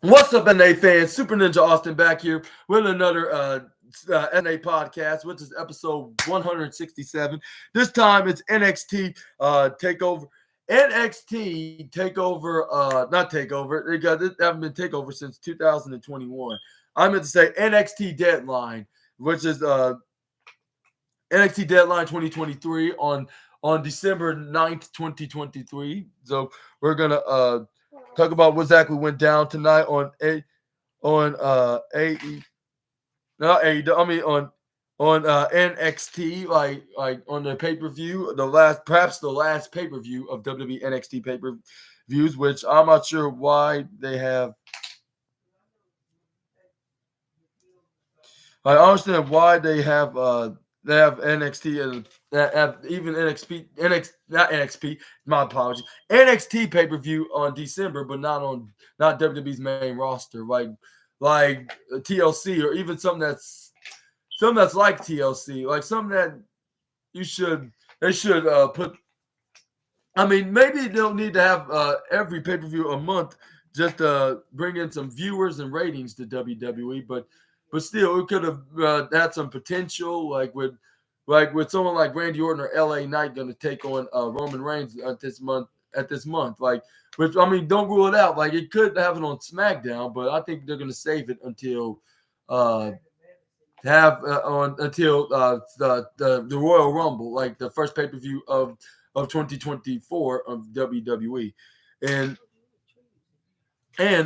What's up, NA fans? Super Ninja Austin back here with another NA podcast, which is episode 167. This time it's NXT takeover. NXT takeover, not takeover. They haven't been takeover since 2021. I meant to say NXT Deadline, which is NXT Deadline 2023 on December 9th, 2023. So we're gonna talk about what exactly went down tonight on not AEW, I mean on NXT, like on the pay-per-view, perhaps the last pay-per-view of WWE NXT pay-per-views, which I'm not sure why they have. I understand why they have NXT and have even not NXT, my apology. NXT pay-per-view on December, but not WWE's main roster, like TLC, or even something that's like TLC, like something that they should put. I mean, maybe they don't need to have every pay-per-view a month just to bring in some viewers and ratings to WWE, but still, it could have had some potential, like with someone like Randy Orton or LA Knight going to take on Roman Reigns this month. Like, which, I mean, don't rule it out. Like, it could happen on SmackDown, but I think they're going to save it until uh, the Royal Rumble, like the first pay-per-view of 2024 of WWE, and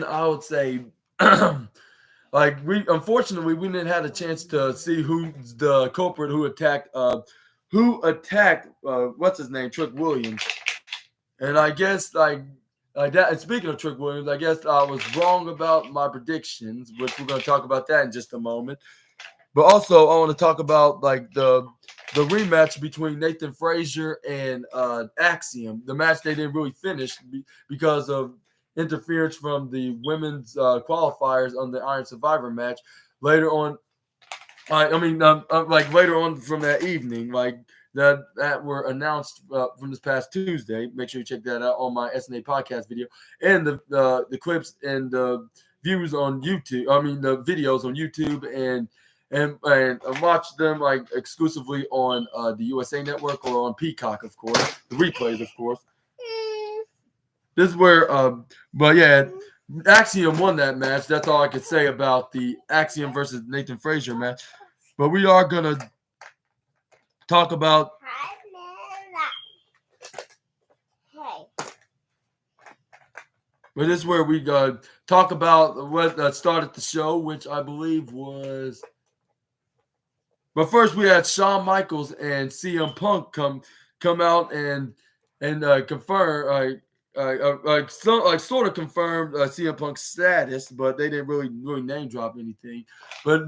I would say. Like, unfortunately we didn't have a chance to see who's the culprit who attacked what's his name, Trick Williams. And I guess like that. And speaking of Trick Williams, I guess I was wrong about my predictions, which we're going to talk about that in just a moment. But also I want to talk about like the rematch between Nathan Frazier and Axiom, the match they didn't really finish because of interference from the women's qualifiers on the Iron Survivor match later on. Like later on from that evening, like that were announced from this past Tuesday. Make sure you check that out on my SNA podcast video and the clips and the views on YouTube. I mean, the videos on YouTube and watch them like exclusively on the USA Network or on Peacock, of course. The replays, of course. This is where, but yeah, Axiom won that match. That's all I could say about the Axiom versus Nathan Frazier match. But we are gonna talk about. But this is where we talk about what started the show, which I believe was. But first, we had Shawn Michaels and CM Punk come out and confirm. Sort of confirmed CM Punk's status, but they didn't really name drop anything. But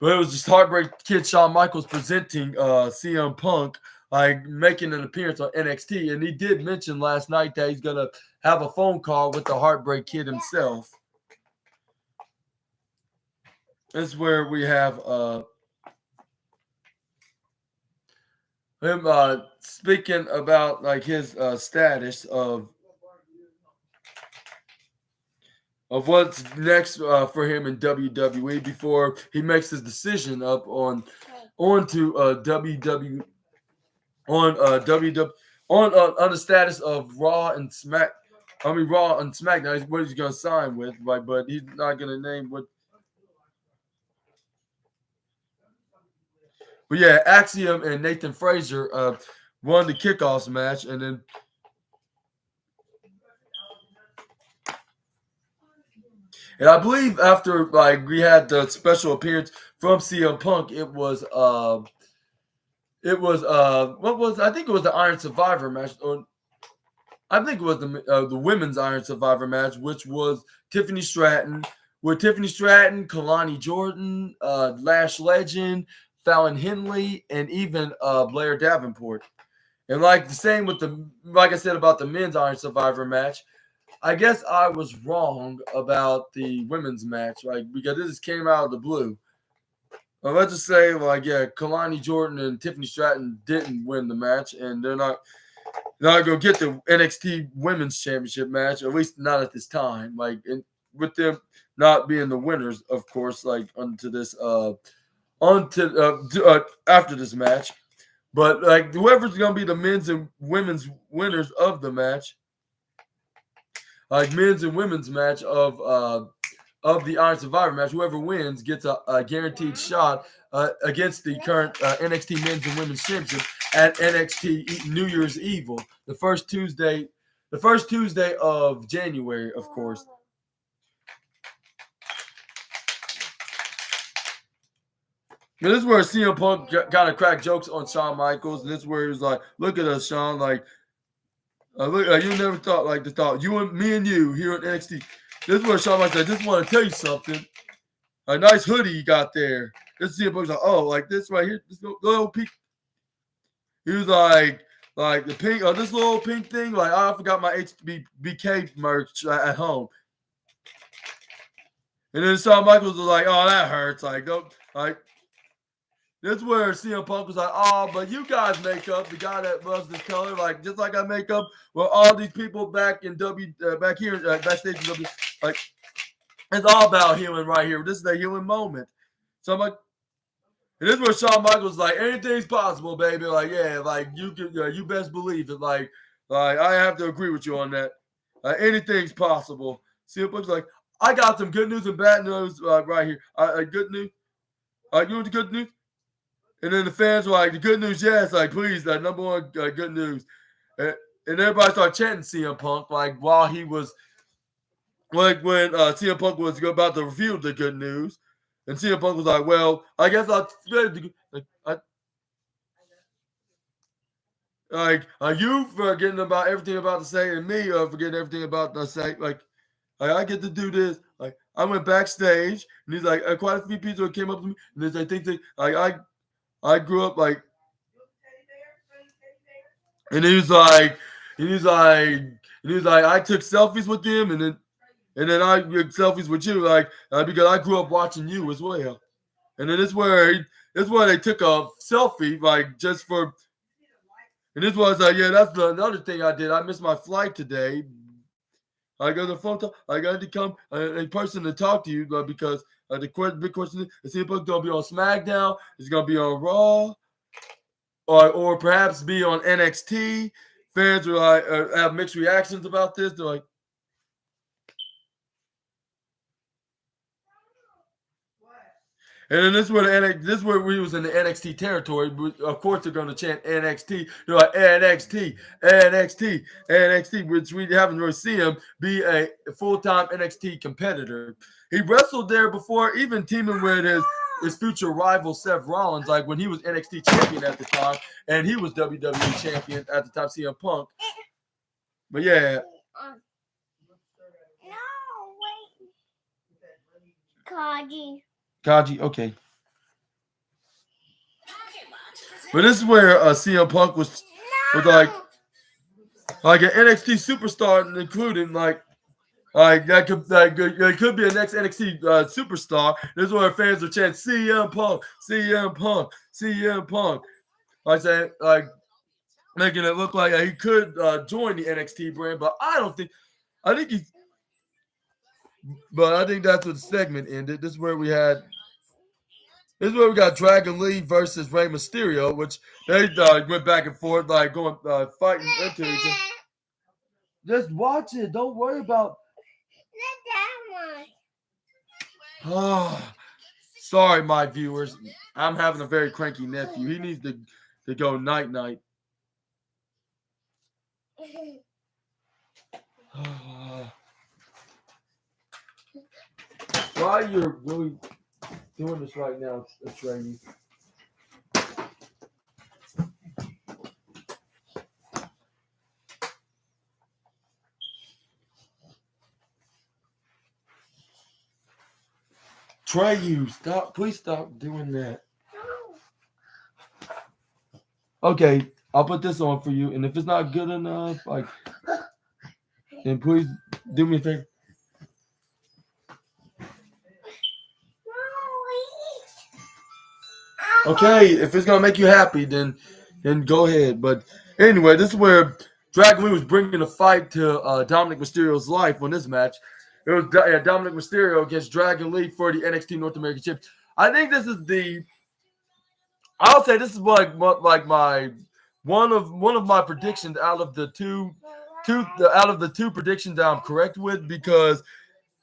it was just Heartbreak Kid Shawn Michaels presenting CM Punk, like making an appearance on NXT, and he did mention last night that he's gonna have a phone call with the Heartbreak Kid himself. That's where we have him speaking about like his status of what's next for him in WWE before he makes his decision up on WWE on the status of Raw and Raw and SmackDown. What he's gonna sign with, right? But he's not gonna name what. But yeah, Axiom and Nathan Frazier won the kickoff match, and then I believe after like we had the special appearance from CM Punk, it was what was, I think it was the Iron Survivor match, or I think it was the women's Iron Survivor match, which was Tiffany Stratton, Kalani Jordan, Lash Legend, Fallon Henley, and even Blair Davenport. And like the same with like I said about the men's Iron Survivor match, I guess I was wrong about the women's match, like because this came out of the blue. Let's just say, like, yeah, Kalani Jordan and Tiffany Stratton didn't win the match, and they're not going to get the NXT Women's Championship match, at least not at this time. Like, with them not being the winners, of course, like after this match. But like whoever's gonna be the men's and women's winners of the match, like men's and women's match of the Iron Survivor match, whoever wins gets a guaranteed shot against the current NXT Men's and Women's Championship at NXT New Year's Eve, the first Tuesday of January, of course. And this is where CM Punk kind of cracked jokes on Shawn Michaels. And this is where he was like, "Look at us, Shawn. Like, look, you never thought like the thought. You and me and you here at NXT." This is where Shawn Michaels said, "I just want to tell you something. A nice hoodie you got there." This CM Punk's like, "Oh, like this right here, this little pink." He was like the pink, this little pink thing. Like, I forgot my HBK merch at home. And then Shawn Michaels was like, "Oh, that hurts." Like, don't like. This is where CM Punk was like, "Oh, but you guys make up the guy that loves this color, like just like I make up with all these people back in back here backstage in W. Like, it's all about healing right here. This is a healing moment." So I'm like, and this is where Shawn Michaels was like, "Anything's possible, baby." Like, yeah, like you can, you best believe it. Like I have to agree with you on that. Anything's possible. CM Punk's like, "I got some good news and bad news right here. Good news. You want the good news?" And then the fans were like, "The good news, yes, like please, that number one good news." And everybody started chanting CM Punk like while he was like when CM Punk was about to reveal the good news, and CM Punk was like, "Well, I guess I'll you forgetting about everything about to say, and me forgetting everything about to say. Like I get to do this. Like I went backstage, and he's like, quite a few people came up to me, and they think that like I grew up like," and he was like, "I took selfies with him, and then I took selfies with you, like because I grew up watching you as well." And then this is where they took a selfie, like just for. And this was like, "Yeah, that's another thing I did. I missed my flight today. I got the phone call. I got to come in person to talk to you because the big question is CM Punk gonna be on SmackDown? Is gonna be on Raw, or perhaps be on NXT?" Fans are like have mixed reactions about this. They're like, and then this is where we was in the NXT territory. Of course, they're going to chant NXT. They're like NXT, NXT, NXT, which we haven't really seen him be a full-time NXT competitor. He wrestled there before, even teaming with his future rival Seth Rollins, like when he was NXT champion at the time, and he was WWE champion at the time, CM Punk. But yeah. No, wait. Kaji, okay. But this is where CM Punk was like an NXT superstar, including like that could be a next NXT superstar. This is where fans are chanting CM Punk, CM Punk, CM Punk. Like saying making it look like he could join the NXT brand, but I think that's what the segment ended. This is where we got Dragon Lee versus Rey Mysterio, which they went back and forth, like going fighting into each other. Just watch it. Don't worry about. Oh, sorry, my viewers. I'm having a very cranky nephew. He needs to go night night. Why you're really doing this right now, Trey? Trey, you stop! Please stop doing that. Okay, I'll put this on for you, and if it's not good enough, then please do me a favor. Okay, if it's gonna make you happy, then go ahead. But anyway, this is where Dragon Lee was bringing a fight to Dominic Mysterio's life on this match. It was Dominic Mysterio against Dragon Lee for the NXT North American Championship. I think this is the. I'll say this is like my one of my predictions out of the two predictions that I'm correct with, because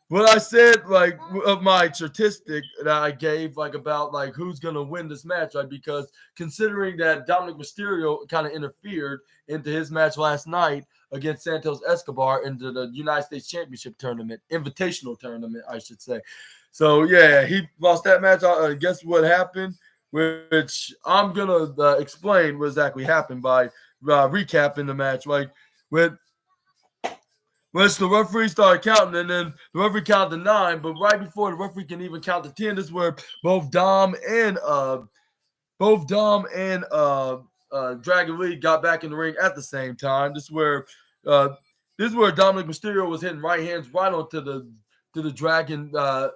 what I said, like, of my statistic that I gave, like, about, like, who's going to win this match, right? Because considering that Dominic Mysterio kind of interfered into his match last night against Santos Escobar into the United States Championship tournament, invitational tournament, I should say. So, yeah, he lost that match. Guess what happened? Which I'm going to explain what exactly happened by recapping the match. Like, with which the referee started counting, and then the referee counted to 9. But right before the referee can even count to 10, this is where both Dom and Dragon Lee got back in the ring at the same time. Uh, this is where Dominic Mysterio was hitting right hands right onto the Dragon to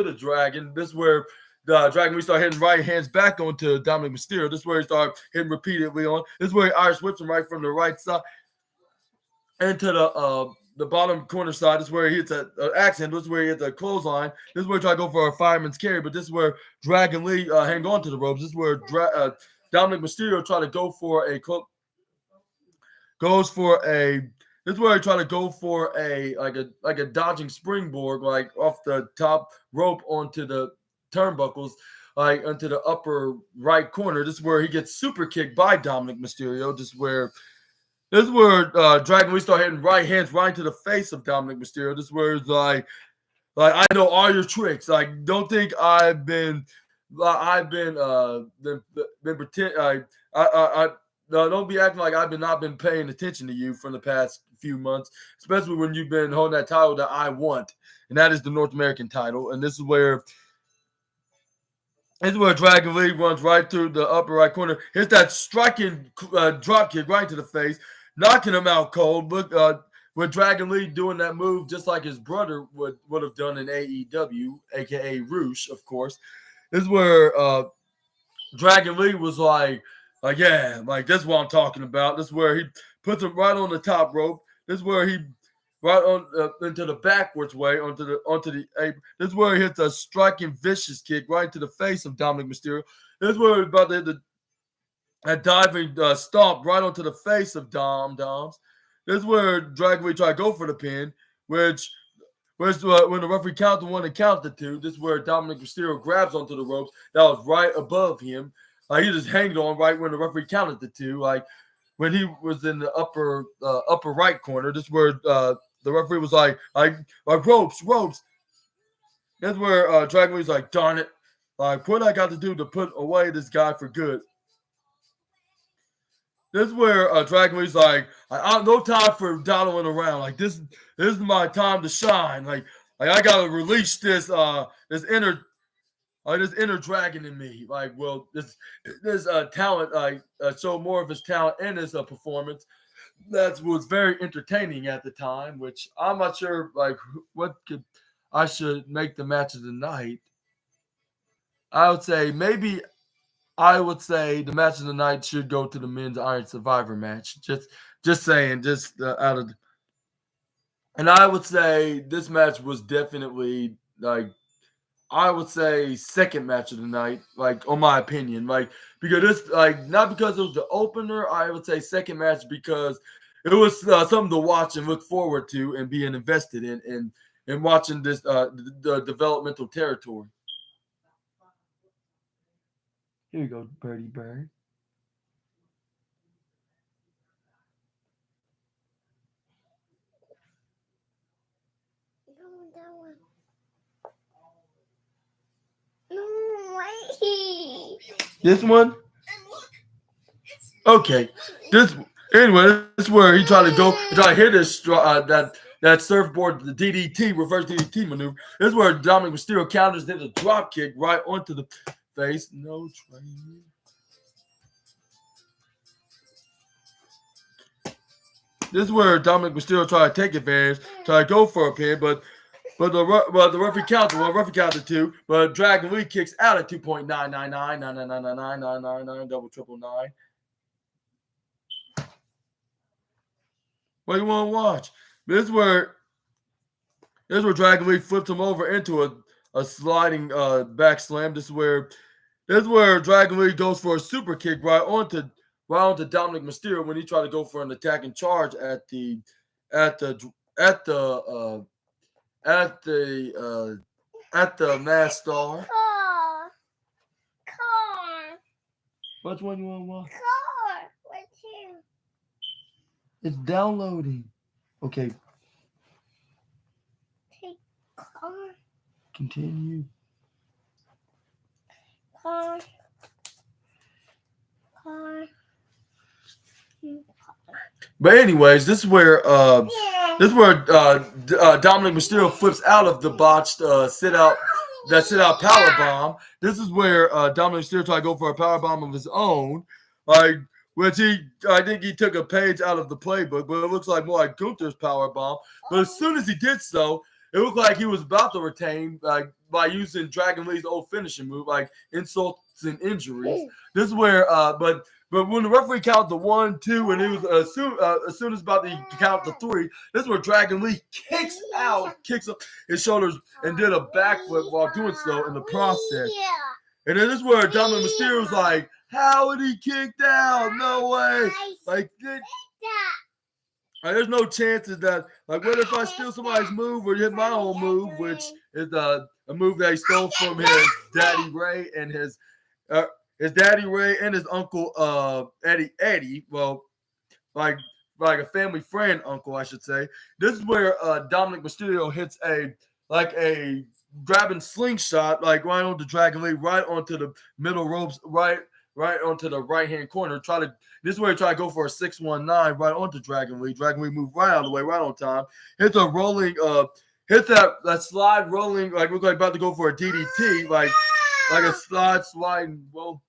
the Dragon. This is where the Dragon Lee started hitting right hands back onto Dominic Mysterio. This is where he started hitting repeatedly on. This is where he Irish whips him right from the right side into the bottom corner side. This is where he hits an accent. This is where he hits a clothesline. This is where he try to go for a fireman's carry, but this is where Dragon Lee hang on to the ropes. This is where Dominic Mysterio try to go for a this is where he try to go for a dodging springboard, like off the top rope onto the turnbuckles, like into the upper right corner. This is where he gets super kicked by Dominic Mysterio. This is where Dragon Lee start hitting right hands right into the face of Dominic Mysterio. This is where it's like I know all your tricks. Like, don't think I've been pretend. Don't be acting like I've not been paying attention to you for the past few months, especially when you've been holding that title that I want, and that is the North American title. And this is where Dragon Lee runs right through the upper right corner, hits that striking drop kick right to the face, knocking him out cold. Look, with Dragon Lee doing that move just like his brother would have done in AEW, aka Roosh, of course. This is where Dragon Lee was yeah, like this is what I'm talking about. This is where he puts him right on the top rope. This is where he right on into the backwards way onto the apron. This is where he hits a striking vicious kick right into the face of Dominic Mysterio. This is where he's about to hit a diving stomp right onto the face of Doms. This is where Dragon Lee tried to go for the pin, which when the referee counted 1 and counted 2. This is where Dominic Mysterio grabs onto the ropes that was right above him. He just hanged on right when the referee counted the 2. Like when he was in the upper right corner. This is where the referee was like ropes. That's where Dragon Lee's like, darn it. Like, what I got to do to put away this guy for good? This is where Dragon Lee's like, I no time for dawdling around. Like, this is my time to shine. Like I gotta release this inner dragon in me. Like, well, this talent, show more of his talent and his performance. That was very entertaining at the time, which I'm not sure, like, what could I should make the match of the night. I would say the match of the night should go to the men's Iron Survivor match. Just saying, out of. And I would say this match was definitely I would say second match of the night, like, on my opinion, like, because this, like, not because it was the opener. I would say second match because it was something to watch and look forward to and being invested in and watching this the developmental territory. Here you go, Birdie Bird. No, that one. No, wait. This one? Okay. This is where he tried to hit his that surfboard, the DDT, reverse DDT maneuver. This is where Dominic Mysterio counters, did a drop kick right onto the face. No training. This is where Dominic Mysterio tried to take advantage, try to go for a pin, but the referee counted 1, referee counted 2, but Dragon Lee kicks out at 2.99999999999 double triple nine. What do you want to watch? This is where This is where Dragon Lee flipped him over into a sliding back slam. This is where Dragon Lee goes for a super kick right onto Dominic Mysterio when he tried to go for an attack and charge at the at the at the Masked Star. Car. Which one you want to watch? Car. What you? It's downloading. Okay, Take car. continue. Car. Car. But anyways, this is where Yeah. Dominic Mysterio flips out of the botched sit out power bomb. This is where Dominic Mysterio tried to go for a power bomb of his own, like which I think he took a page out of the playbook, but it looks like more like Gunther's power bomb. But as soon as he did so, it looked like he was about to retain, like by using Dragon Lee's old finishing move, like insults and injuries. This is where, but when the referee counted the 1, 2, and he was as soon as about to count the 3, this is where Dragon Lee kicks up his shoulders and did a backflip while doing so in the process. And then this is where Dominic Mysterio was like, "How would he kick out? No way! Like, there's no chances that, like, what if I steal somebody's move or hit my own move, which is a move that he stole from his daddy Ray and his uncle Eddie. Well, like a family friend uncle, I should say. This is where Dominic Mysterio hits a grabbing slingshot, like right onto Dragon Lee, right onto the middle ropes, right onto the right hand corner. This is where he tried to go for a 619 right onto Dragon Lee. Dragon Lee moved right out of the way, right on time. Hits a rolling, hits that slide rolling, like looked like about to go for a DDT, like a sliding roll.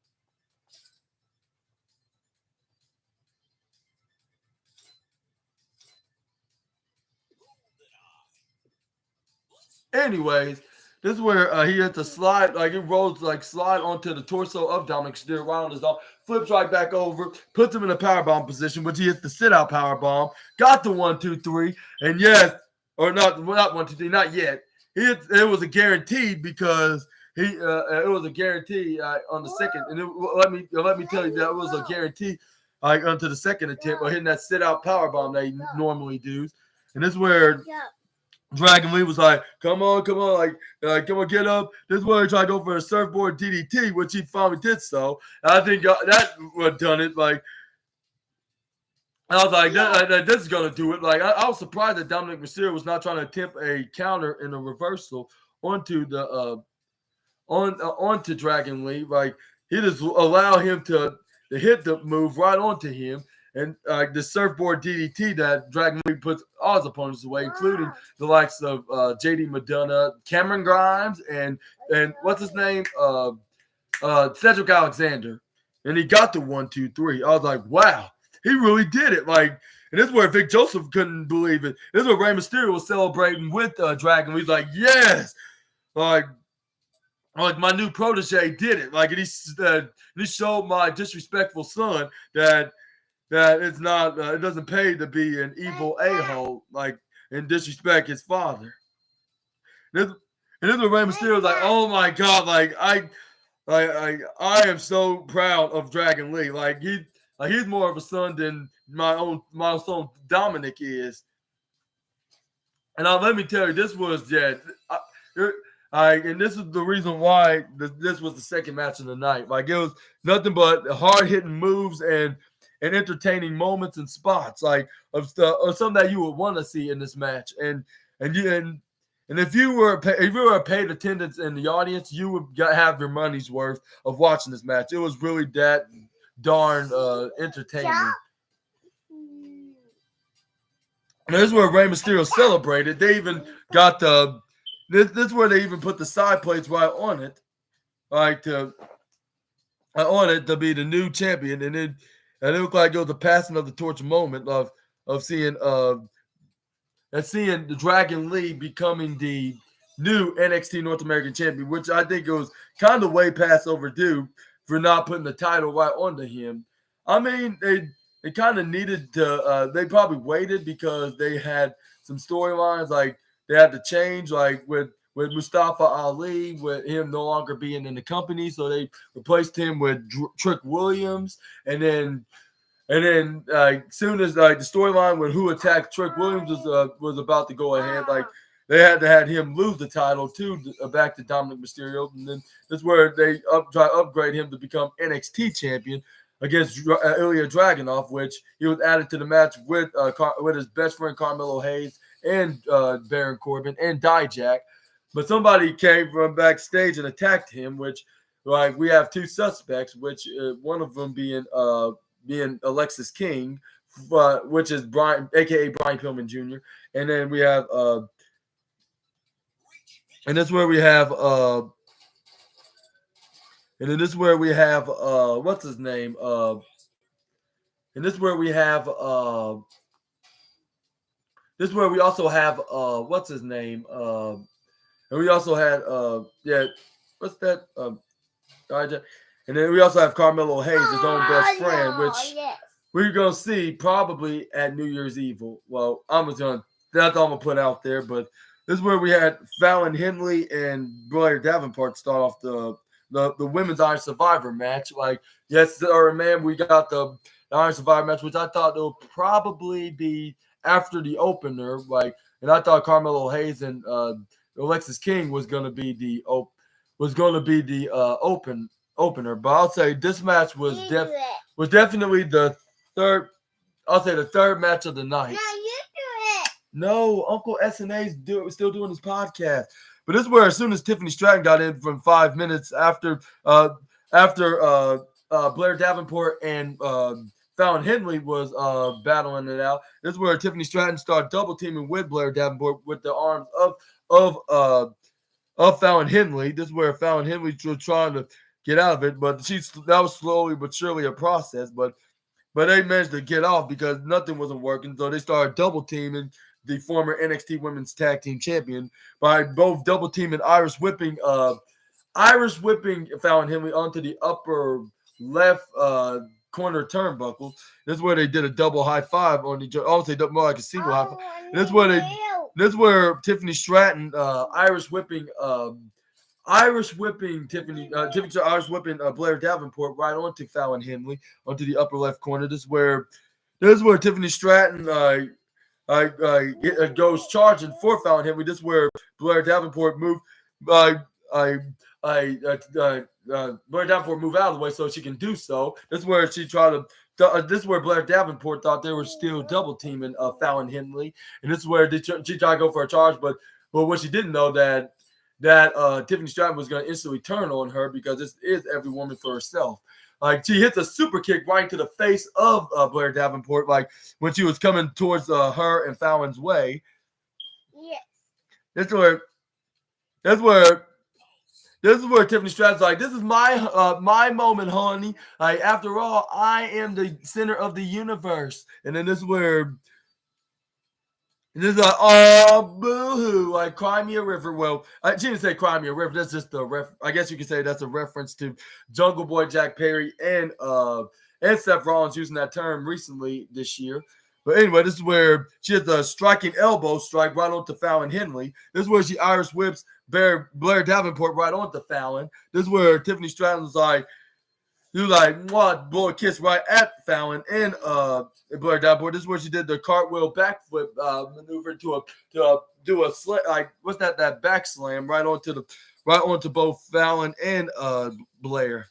Anyways, this is where he hits a slide, like it rolls, like slide onto the torso of Dominic Mysterio, right on his arm, flips right back over, puts him in a powerbomb position, which he hits the sit-out powerbomb, got the 1, 2, 3, and yes, or not 1, 2, 3, not yet. It was a guaranteed because it was a guarantee on the second, and let me tell you that it was a guarantee onto the second attempt by hitting that sit-out powerbomb that he normally does, and this is where Dragon Lee was like, come on, like, come on, get up. This is where he tried to go for a surfboard DDT, which he finally did so. And I think that would have done it. Like, I was like, this is going to do it. Like, I was surprised that Dominic Mysterio was not trying to attempt a counter and a reversal onto onto Dragon Lee. Like, he just allowed him to hit the move right onto him. And the surfboard DDT that Dragon Lee puts all his opponents away, including the likes of JD Madonna, Cameron Grimes, and what's his name? Cedric Alexander. And he got the 1, 2, 3. I was like, wow, he really did it. Like, and this is where Vic Joseph couldn't believe it. This is where Rey Mysterio was celebrating with Dragon Lee. He's like, yes, like my new protege did it. Like, and he showed my disrespectful son that it's not, it doesn't pay to be an evil a-hole, like, and disrespect his father. And this is where Rey Mysterio was like, oh my God, like, I am so proud of Dragon Lee. Like, he's more of a son than my son Dominic is. And let me tell you, this was, and this is the reason why this was the second match of the night. Like, it was nothing but hard-hitting moves and entertaining moments and spots, like of something that you would want to see in this match. And if you were a paid attendance in the audience, you would have your money's worth of watching this match. It was really that darn entertaining. And this is where Rey Mysterio celebrated. They even got this is where they even put the side plates right on it, like on it to be the new champion. And it looked like it was a passing of the torch moment of seeing the Dragon Lee becoming the new NXT North American champion, which I think it was kind of way past overdue for not putting the title right onto him. I mean, they kind of needed to. They probably waited because they had some storylines like to change, like with Mustafa Ali, with him no longer being in the company, so they replaced him with Trick Williams, and then soon as like the storyline when who attacked Trick Williams was about to go ahead, like they had to have him lose the title to back to Dominic Mysterio, and then that's where they try to upgrade him to become NXT champion against Ilya Dragunov, which he was added to the match with his best friend Carmelo Hayes and Baron Corbin and Dijak. But somebody came from backstage and attacked him, which like we have two suspects, which one of them being Alexis King, which is Brian, aka Brian Pillman Jr., and then we have and that's where we have and then this is where we have what's his name? And this is where we have this is where we also have what's his name? And we also had what's that? And then we also have Carmelo Hayes, his own best friend, which we're gonna see probably at New Year's Eve. Well, that's all I'm gonna put out there, but this is where we had Fallon Henley and Blair Davenport start off the Women's Iron Survivor match. Like, yes, sir, man, we got the Iron Survivor match, which I thought it would probably be after the opener. Like, and I thought Carmelo Hayes and Alexis King was gonna be the opener. But I'll say this match was definitely the third. I'll say the third match of the night. No, Uncle SNA's still doing his podcast. But this is where, as soon as Tiffany Stratton got in from 5 minutes after Blair Davenport and Fallon Henley was battling it out, this is where Tiffany Stratton started double teaming with Blair Davenport with the arms of Fallon Henley. This is where Fallon Henley was trying to get out of it, but that was slowly but surely a process. But they managed to get off because nothing wasn't working, so they started double teaming the former NXT Women's Tag Team Champion by both double teaming Irish whipping Fallon Henley onto the upper left corner turnbuckle. This is where they did a double high five on each other. I would say more like a single high five. This is where Tiffany Stratton Irish whipping Blair Davenport right onto Fallon Henley onto the upper left corner. This is where Tiffany Stratton goes charging for Fallon Henley. This is where Blair Davenport moved. Blair Davenport moved out of the way so she can do so. This is where she tried to. This is where Blair Davenport thought they were still double teaming Fallon Henley, and this is where she tried to go for a charge, but what she didn't know that Tiffany Stratton was going to instantly turn on her because this is every woman for herself. Like, she hits a super kick right to the face of Blair Davenport, like when she was coming towards her and Fallon's way. Yes. This is where Tiffany Stratton's like, this is my moment, honey. Like, after all, I am the center of the universe. And then this is where like, oh, boo-hoo, like, cry me a river. Well, she didn't say cry me a river. That's just I guess you could say that's a reference to Jungle Boy Jack Perry and Seth Rollins using that term recently this year. But anyway, this is where she has the striking elbow strike right onto Fallon Henley. This is where she Irish whips Blair Davenport right onto Fallon. This is where Tiffany Stratton was like, blow a kiss right at Fallon and Blair Davenport. This is where she did the cartwheel backflip maneuver to do a slam, like what's that back slam right onto both Fallon and Blair,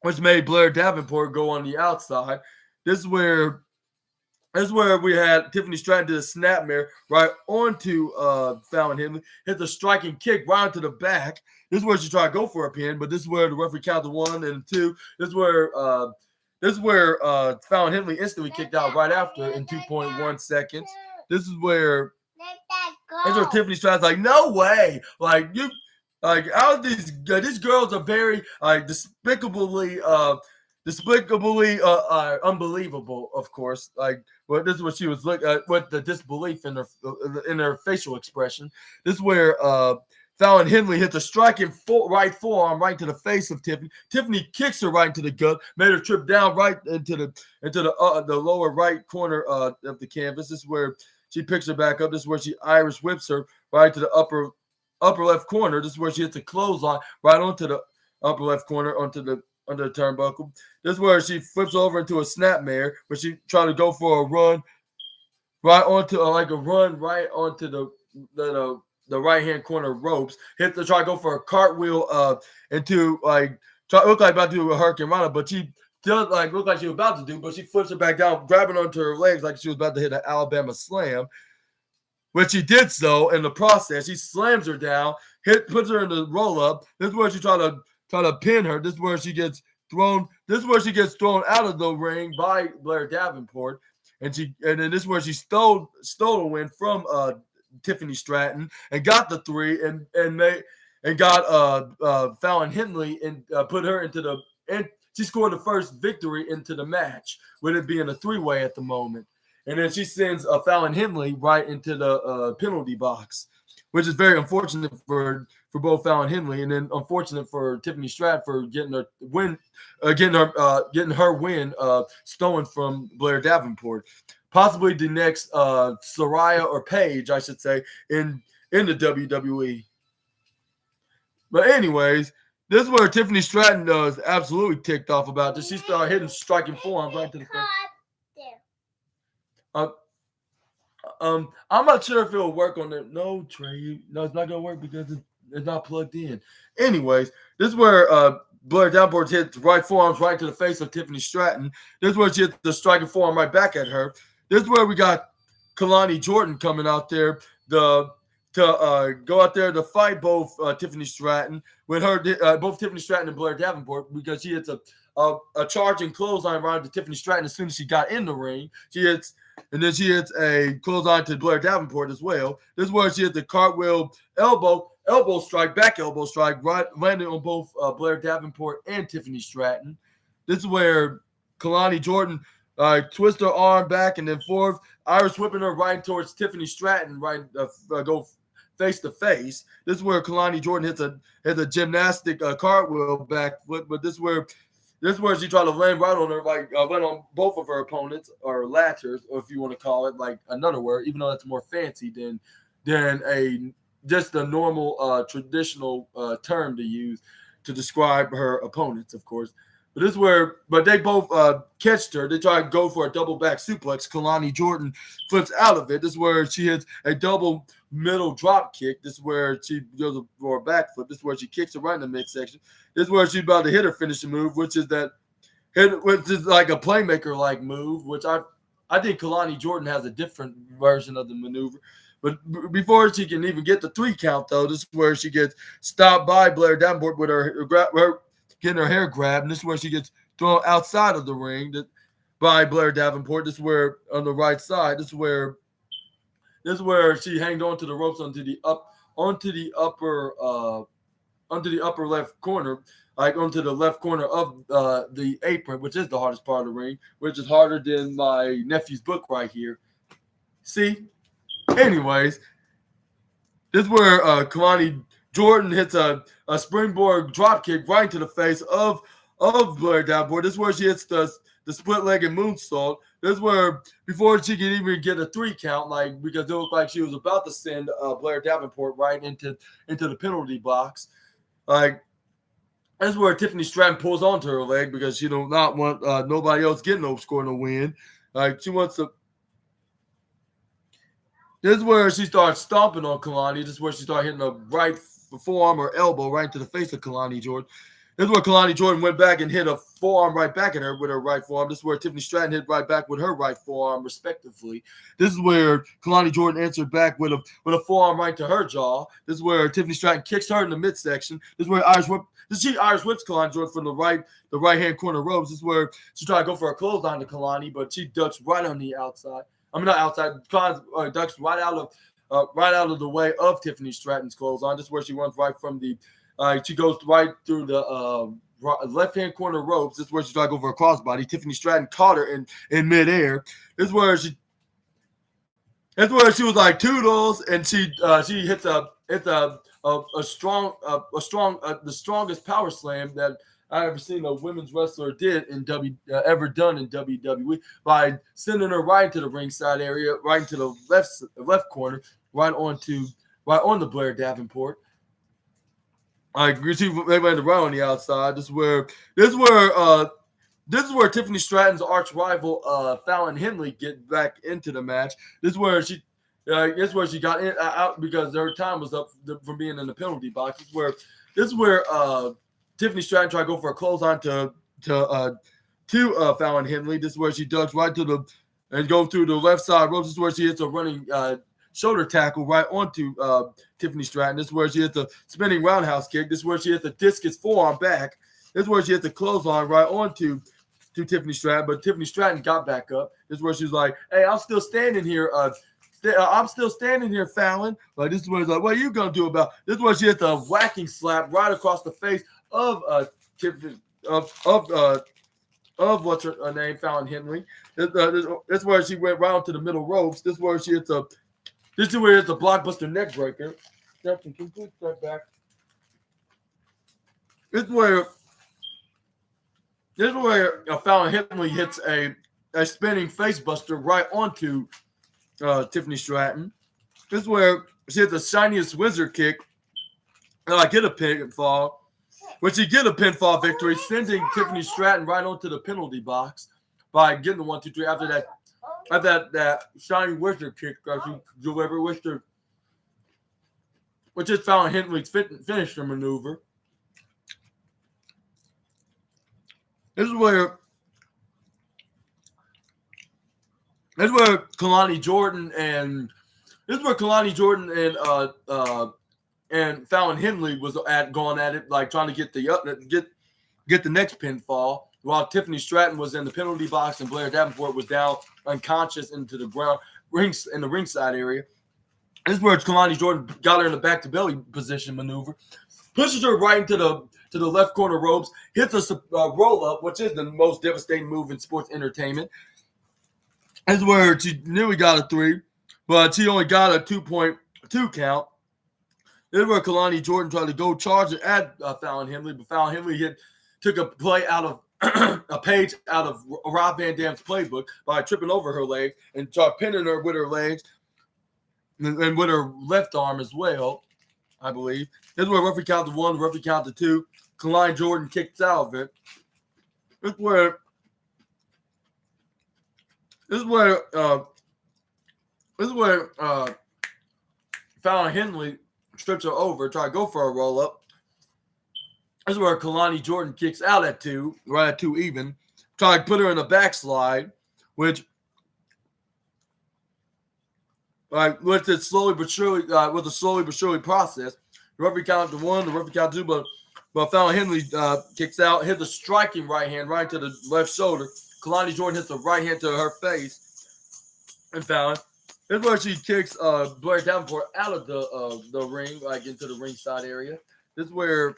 which made Blair Davenport go on the outside. This is where we had Tiffany Stratton did a snapmare right onto Fallon Henley, hit the striking kick right onto the back. This is where she tried to go for a pin, but this is where the referee counted 1 and 2. This is where Fallon Henley instantly kicked out right after in 2.1 seconds. This is where Tiffany Stratton's like, no way, like you, like how these girls are very despicably unbelievable, of course. Like, well, this is what she was looking at with the disbelief in her facial expression. This is where Fallon Henley hits a striking right forearm right to the face of Tiffany. Tiffany kicks her right into the gut, made her trip down right into the lower right corner of the canvas. This is where she picks her back up. This is where she Irish whips her right to the upper left corner. This is where she hits a clothesline right onto the upper left corner under the turnbuckle. This is where she flips over into a snapmare, where she tried to go for a run right onto right onto the right hand corner ropes. Hit to try to go for a cartwheel into look like about to do a hurricane rana, but she does look like she was about to do, but she flips it back down, grabbing onto her legs like she was about to hit an Alabama slam. When she did so, in the process, he slams her down, puts her in the roll up. This is where she try to pin her. This is where she gets thrown. This is where she gets thrown out of the ring by Blair Davenport, and then this is where she stole a win from Tiffany Stratton and got the 3 and got Fallon Henley and put her into she scored the first victory into the match, with it being a 3-way at the moment. And then she sends Fallon Henley right into the penalty box, which is very unfortunate for both Fallon Henley, and then unfortunate for Tiffany Stratton for getting her win, getting her win stolen from Blair Davenport. Possibly the next Saraya or Paige, I should say, in the WWE. But anyways, this is where Tiffany Stratton was absolutely ticked off about this. She started hitting striking forearms right to the face. I'm not sure if it'll work on it. No, Trey. No, it's not gonna work because it's not plugged in. Anyways, this is where Blair Davenport hit the right forearms right to the face of Tiffany Stratton. This is where she hit the striking forearm right back at her. This is where we got Kalani Jordan coming out there to go out there to fight both Tiffany Stratton with her, both Tiffany Stratton and Blair Davenport, because she hits a charging clothesline right to Tiffany Stratton as soon as she got in the ring. She hits a clothesline to Blair Davenport as well. This is where she hits the cartwheel elbow strike, back elbow strike, right landing on both Blair Davenport and Tiffany Stratton. This is where Kalani Jordan twists her arm back and then forth, Irish whipping her right towards Tiffany Stratton, right go face to face. This is where Kalani Jordan hits a gymnastic cartwheel backflip, but this is where she tried to land right on her, land on both of her opponents, or ladders, or if you want to call it like another word, even though that's more fancy than just a normal traditional term to use to describe her opponents, of course. But they both catched her. They try to go for a double back suplex. Kalani Jordan flips out of it. This is where she hits a double middle drop kick. This is where she goes for a backflip. This is where she kicks her right in the midsection. This is where she's about to hit her finishing move, which is like a playmaker-like move, which I think Kalani Jordan has a different version of the maneuver. But before she can even get the 3 count, though, this is where she gets stopped by Blair Davenport with her getting her hair grabbed, and this is where she gets thrown outside of the ring by Blair Davenport. This is where on the right side, this is where she hanged on to the ropes onto the upper left corner, like onto the left corner of the apron, which is the hardest part of the ring, which is harder than my nephew's book right here. See? Anyways, this is where Kalani Jordan hits a springboard drop kick right into the face of Blair Davenport. This is where she hits the split-legged moonsault. This is where, before she can even get a 3 count, because it looked like she was about to send Blair Davenport right into the penalty box. This is where Tiffany Stratton pulls onto her leg because she do not want nobody else scoring a win. She wants to. This is where she starts stomping on Kalani. This is where she started hitting a right forearm or elbow right into the face of Kalani Jordan. This is where Kalani Jordan went back and hit a forearm right back at her with her right forearm. This is where Tiffany Stratton hit right back with her right forearm, respectively. This is where Kalani Jordan answered back with a forearm right to her jaw. This is where Tiffany Stratton kicks her in the midsection. This is where Irish whips Kalani Jordan from the right hand corner ropes. This is where she tried to go for a clothesline to Kalani, but she ducks right on the outside. I mean, not outside. Ducks right out of the way of Tiffany Stratton's clothesline. This is where she runs right from the. She goes right through the left-hand corner ropes. This is where she tried to go for a crossbody. Tiffany Stratton caught her in midair. This is where she was like Toodles, and she hits the strongest power slam that I ever seen a women's wrestler did in ever done in WWE by sending her right into the ringside area, right into the left corner, right on the Blair Davenport. You see they went right on the outside. This is where Tiffany Stratton's arch rival Fallon Henley get back into the match. This is where she got in, out because her time was up from being in the penalty box. This is where Tiffany Stratton tried to go for a clothesline to Fallon Henley. This is where she ducks right to and go through the left side ropes. This is where she hits a running shoulder tackle right onto Tiffany Stratton. This is where she hits a spinning roundhouse kick. This is where she hits a discus forearm back. This is where she hits a clothesline right onto Tiffany Stratton. But Tiffany Stratton got back up. This is where she's like, "Hey, I'm still standing here. Fallon." Like, this is what he's like, "What are you gonna do about?" This is where she hits a whacking slap right across the face of Tiffany of what's her name, Fallon Henley. This is where she went round to the middle ropes. This is where she hits a blockbuster neck breaker. Justin, can you step back? This is where Fallon Henley hits a spinning face buster right onto Tiffany Stratton. This is where she hits the shiniest wizard kick. Get a pinfall. When she get a pinfall victory, sending Tiffany Stratton right onto the penalty box by getting the 1, 2, 3 after that shiny wizard kick she delivered, which is Fallon Henley's finisher maneuver. This is where Kalani Jordan and Fallon Henley was going at it, like trying to get the next pinfall, while Tiffany Stratton was in the penalty box and Blair Davenport was down unconscious into the ground in the ringside area. This is where Kalani Jordan got her in the back to belly position maneuver, pushes her right into the left corner ropes, hits a roll up, which is the most devastating move in sports entertainment. This is where she nearly got a 3, but she only got a 2.2 count. This is where Kalani Jordan tried to go charge at Fallon Henley, but Fallon Henley took a play out of a page out of Rob Van Dam's playbook by tripping over her leg and tried pinning her with her legs and with her left arm as well, I believe. This is where referee count to 1, referee count to 2. Kalani Jordan kicks out of it. This is where Fallon Henley strips her over, try to go for a roll up. This is where Kalani Jordan kicks out at 2, right at 2 even. Try to put her in a backslide, which with a slowly but surely process. The referee count to 1, the referee count to 2, but Fallon Henley kicks out, hits a striking right hand right to the left shoulder. Kalani Jordan hits a right hand to her face, and Fallon. This is where she kicks Blair Davenport out of the ring, like into the ringside area. This is where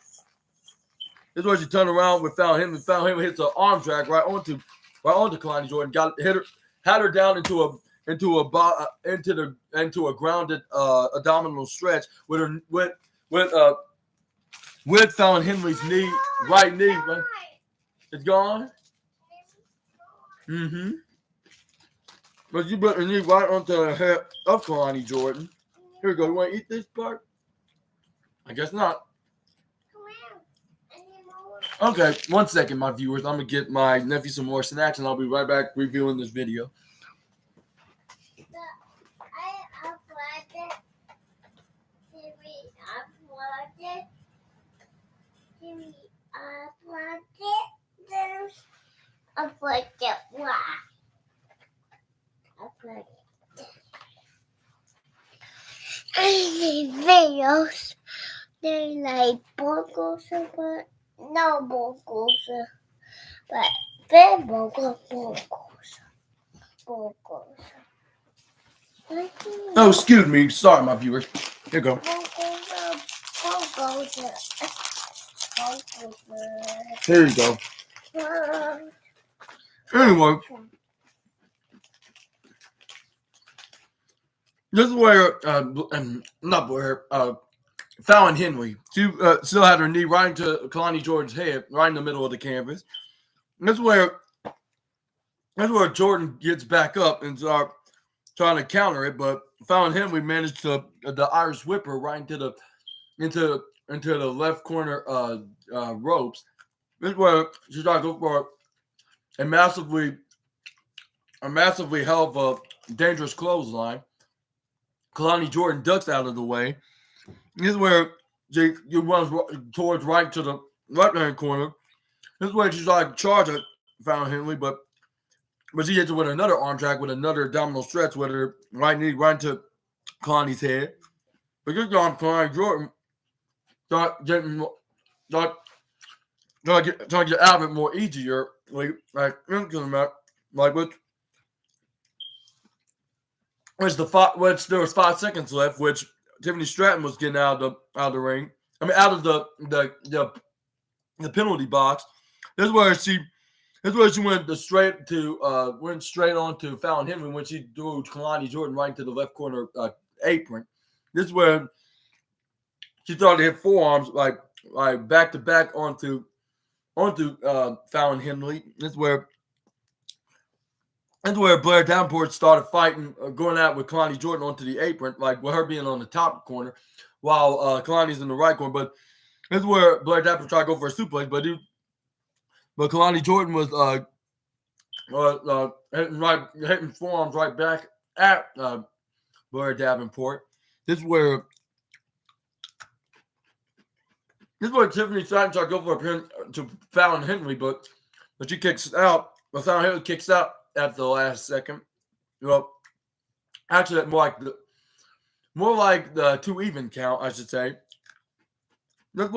she turned around with Fallon Henley. Fallon Henley hits an arm drag right onto Kalani Jordan. Had her down into a grounded abdominal stretch with Fallon Henley's right knee. Right? It's gone. Mm-hmm. But you put your knee right onto the head of Kalani Jordan. Here we go. You want to eat this part? I guess not. Okay, 1 second, my viewers. I'm going to get my nephew some more snacks, and I'll be right back reviewing this video. Videos, they like burgers, but no burgers, but big burgers. Oh, excuse me. Sorry, my viewers. Here you go. Here you go. Anyway, this is where not Blair, Fallon Henley. She still had her knee right into Kalani Jordan's head, right in the middle of the canvas. That's where Jordan gets back up and start trying to counter it, but Fallon Henley managed to the Irish whip her right into the left corner ropes. This is where she tried to go for a massively hell of a dangerous clothesline. Kalani Jordan ducks out of the way. This is where she runs towards right to the left hand corner. This is where she's like charge at Fallon Henley, but she hits it with another arm drag with another abdominal stretch with her right knee right into Kalani's head. But this time Kalani Jordan trying to get out of it more easier, like which there was 5 seconds left, which Tiffany Stratton was getting out of the ring. I mean, out of the penalty box. This is where she went straight on to Fallon Henley when she threw Kalani Jordan right into the left corner apron. This is where she started to hit forearms like back to back onto Fallon Henley. This is where Blair Davenport started fighting, going out with Kalani Jordan onto the apron, like with her being on the top corner, while Kalani's in the right corner. But this is where Blair Davenport tried to go for a suplex, but Kalani Jordan was hitting forearms right back at Blair Davenport. This is where Tiffany Stratton tried to go for a pin to Fallon Henley, but she kicks out. But Fallon Henley kicks out at the last second. Well, actually, more like the 2 even count, I should say. This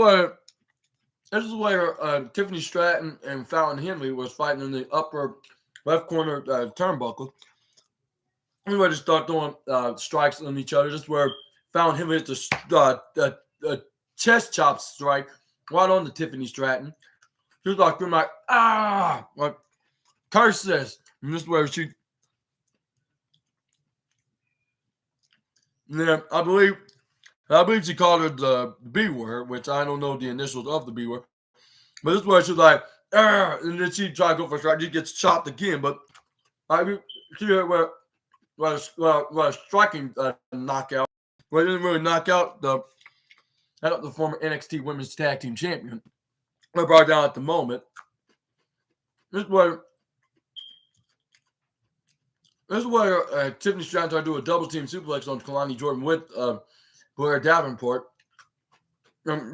is where Tiffany Stratton and Fallon Henley was fighting in the upper left corner turnbuckle. We were to start throwing strikes on each other. This is where Fallon Henley hit the chest chop strike right on to Tiffany Stratton. She was like, like, curse this. And this is where she, yeah, I believe she called her the B word, which I don't know the initials of the B word. But this is where she was like, and then she tried to go for a strike. She gets chopped again, but I see her where a striking knockout. Well, it didn't really knock out the former NXT Women's Tag Team Champion. They brought her down at the moment. This is where Tiffany Stratton tried to do a double team suplex on Kalani Jordan with Blair Davenport. This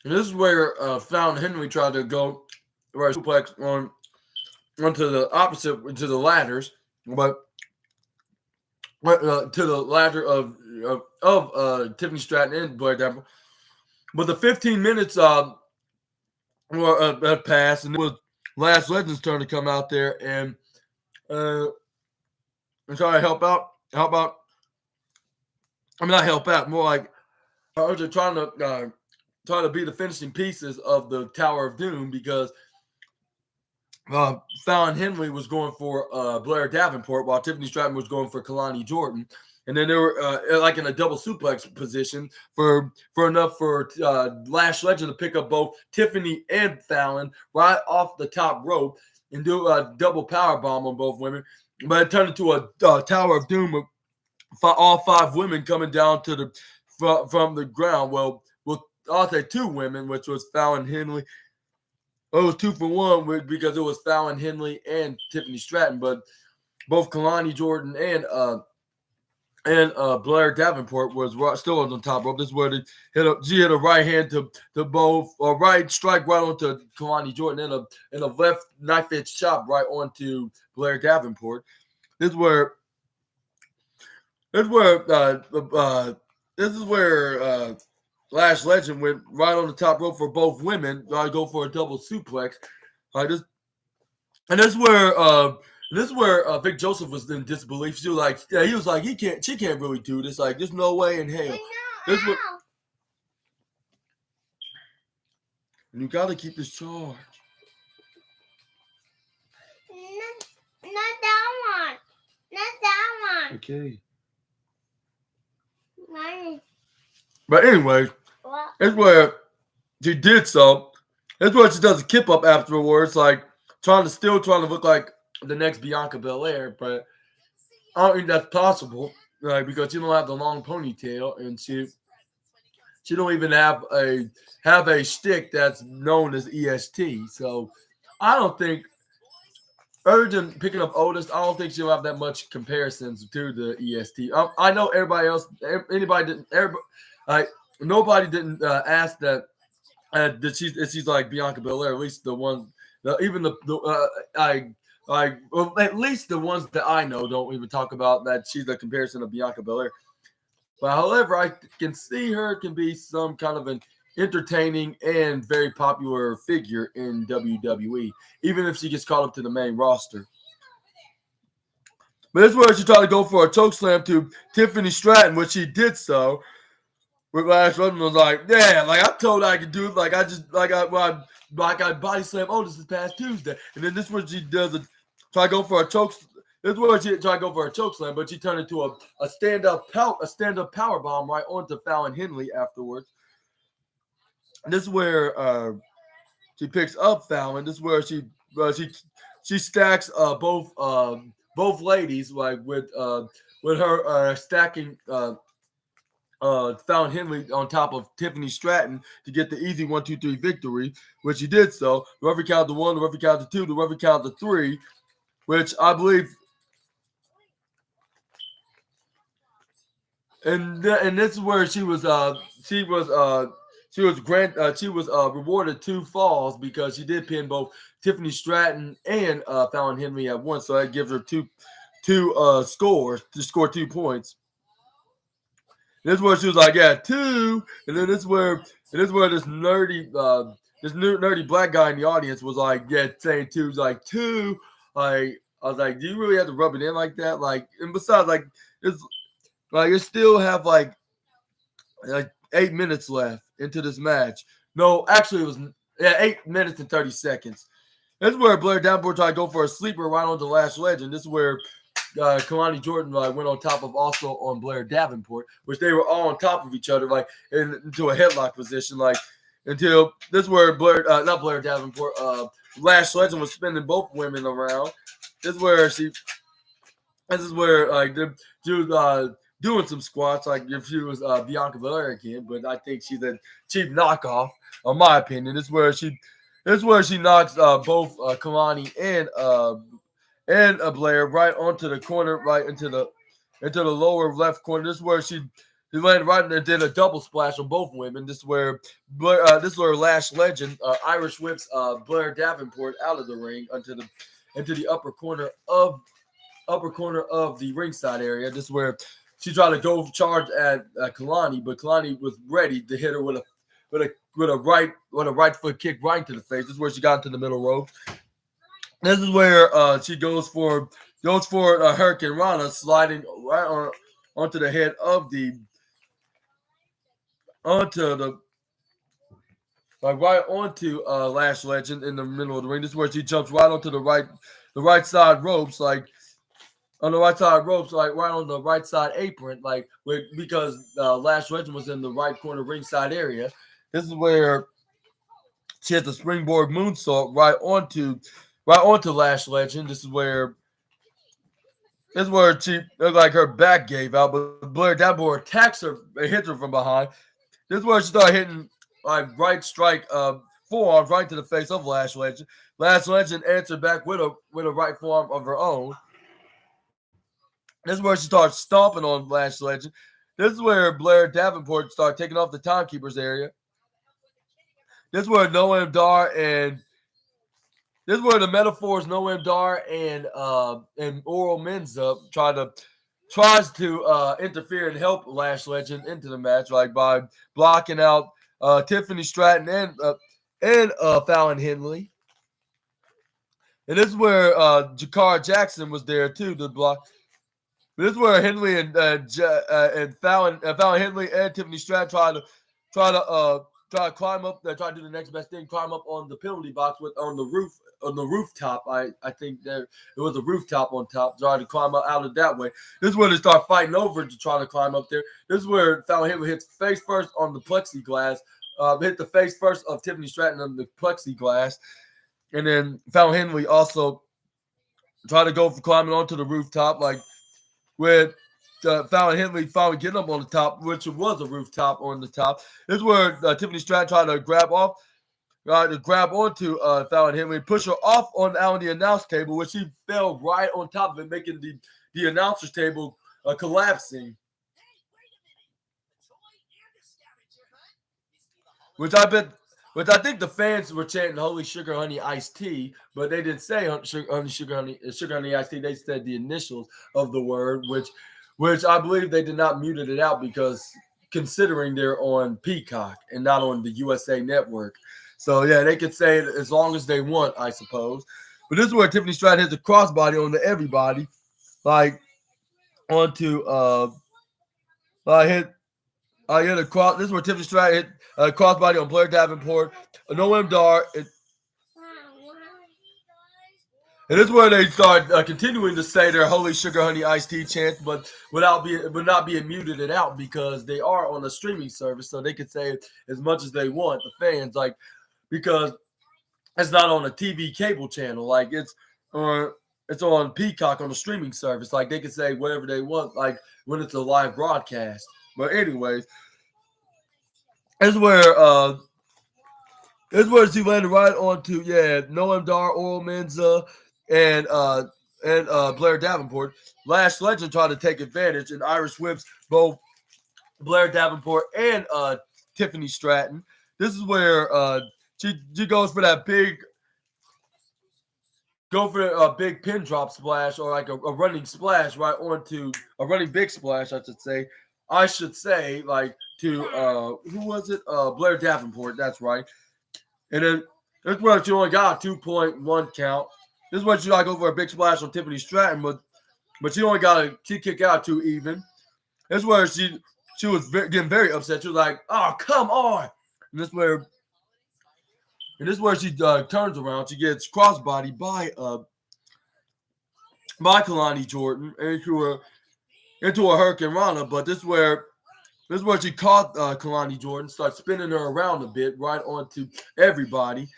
is where Fallon Henley tried to go where a suplex onto the opposite to the ladders, but to the ladder of Tiffany Stratton and Blair Davenport. But the 15 minutes had passed, and it was Lash Legend's turn to come out there and try to help out. I mean, not help out, more like they're trying to be the finishing pieces of the Tower of Doom, because Fallon Henley was going for Blair Davenport while Tiffany Stratton was going for Kalani Jordan. And then they were like in a double suplex position for enough for Lash Legend to pick up both Tiffany and Fallon right off the top rope and do a double power bomb on both women. But it turned into a Tower of Doom with all 5 women coming down to from the ground. Well, I'll say 2 women, which was Fallon Henley. It was 2 for 1 because it was Fallon Henley and Tiffany Stratton, but both Kalani Jordan and Blair Davenport was still on the top rope. This is where she hit a right hand to both, or right strike right onto Kalani Jordan, and a left knife edge chop right onto Blair Davenport. This is where Lash Legend went right on the top rope for both women. Go for a double suplex. This is where Vic Joseph was in disbelief. She was like, he was like, she can't really do this. Like, there's no way in hell. And you got to keep this charge. Not that one. Not that one. Okay. Mine. But anyway, What? it's where she did so. That's where she does a kip up afterwards, like trying to look like the next Bianca Belair, but I don't think that's possible, like because she don't have the long ponytail and she don't even have a stick that's known as EST. So I don't think other than picking up Otis, I don't think she'll have that much comparisons to the EST. I know everybody else, anybody didn't, everybody, like nobody didn't ask that she's like Bianca Belair. At least the one, even well, at least the ones that I know don't even talk about that she's a comparison of Bianca Belair. But however, I can see her can be some kind of an entertaining and very popular figure in WWE, even if she gets called up to the main roster. But this is where she tried to go for a choke slam to Tiffany Stratton, which she did so. With Lash Rudman was like, yeah, like I told her I could do it. Like I just like I body slam Otis this past Tuesday. And then this is what she does try to go for a choke. This is where she tried to go for a choke slam, but she turned into a stand up power bomb right onto Fallon Henley afterwards. And this is where she picks up Fallon. This is where she stacks both ladies like with her stacking Fallon Henley on top of Tiffany Stratton to get the easy 1-2-3 victory, which he did so. The referee counted to 1, the referee counted to 2, the referee counted to 3, which I believe. And this is where she was rewarded 2 falls because she did pin both Tiffany Stratton and Fallon Henley at once, so that gives her two scores to score 2 points. And this is where she was like, yeah, 2, and then this is where this nerdy black guy in the audience was like, yeah, saying 2, was like 2, like I was like, do you really have to rub it in like that? Like, and besides, like it's. Like you still have like 8 minutes left into this match. No, actually it was 8 minutes and 30 seconds. This is where Blair Davenport tried to go for a sleeper right on the Lash Legend. This is where Kalani Jordan went on top of also on Blair Davenport, which they were all on top of each other, like into a headlock position, like until this is where not Blair Davenport, Lash Legend was spinning both women around. This is where like she was doing some squats like if she was Bianca Belair again, but I think she's a cheap knockoff, in my opinion. This is where she knocks both Kalani and Blair right onto the corner, right into the lower left corner. This is where she landed right and did a double splash on both women. This is where Lash Legend Irish whips Blair Davenport out of the ring into the upper corner of the ringside area. This is where she tried to go charge at Kalani, but Kalani was ready to hit her with a right foot kick right into the face. This is where she got into the middle rope. This is where she goes for Hurricane Rana, sliding right onto the head of right onto Lash Legend in the middle of the ring. This is where she jumps right onto the right side ropes, like on the right side ropes, like right on the right side apron, like because Lash Legend was in the right corner ringside area. This is where she has the springboard moonsault right onto Lash Legend. This is where she looked like her back gave out, but Blair Davenport attacks her and hits her from behind. This is where she started hitting like right strike forearms right to the face of Lash Legend. Lash Legend answered back with a right forearm of her own. This is where she starts stomping on Lash Legend. This is where Blair Davenport started taking off the timekeepers area. This is where Noam Dar and this is where the metaphors Noam Dar and Oral Menza tries to interfere and help Lash Legend into the match, like by blocking out Tiffany Stratton and Fallon Henley. And this is where Jakar Jackson was there too to block. This is where Henley and Fallon Henley and Tiffany Stratton try to try to climb up there, try to do the next best thing, climb up on the penalty box on the rooftop. I think there it was a rooftop on top, try to climb up out of that way. This is where they start fighting over to try to climb up there. This is where Fallon Henley hits face first on the plexiglass, hit the face first of Tiffany Stratton on the plexiglass, and then Fallon Henley also tried to go for climbing onto the rooftop, like with Fallon Henley finally getting up on the top, which was a rooftop on the top. This is where Tiffany Stratton tried to grab onto Fallon Henley, push her off on the announce table, which she fell right on top of it, making the announcer's table collapsing. Which I think the fans were chanting "Holy Sugar Honey Iced Tea," but they didn't say Sugar Honey Iced Tea. They said the initials of the word, which I believe they did not muted it out because considering they're on Peacock and not on the USA Network. So yeah, they could say it as long as they want, I suppose. But this is where Tiffany Stratton hits a crossbody onto everybody, like onto hit a cross. This is where Tiffany Stratton hit a crossbody on Blair Davenport, Noam Dar. And this is where they start continuing to say their "Holy Sugar Honey Iced Tea" chant, but not being muted it out because they are on a streaming service, so they could say it as much as they want. The fans, because it's not on a TV cable channel, like it's on Peacock on a streaming service. Like they can say whatever they want, like when it's a live broadcast. But anyways, this is where she landed right onto Noam Dar, Oral Menza, and Blair Davenport. Lash Legend tried to take advantage, and Irish whips both Blair Davenport and Tiffany Stratton. This is where she goes for that big pin drop splash, or like a running splash right onto a running big splash, I should say, like to who was it? Blair Davenport, that's right. And then that's where she only got a 2.1 count. This is where she go for a big splash on Tiffany Stratton, but she only got a kick out 2 even. This is where she was getting very upset. She was like, "Oh, come on!" And this is where she turns around. She gets crossbody by Kalani Jordan into a Hurricane Rana. But this is where she caught Kalani Jordan, starts spinning her around a bit, right onto everybody.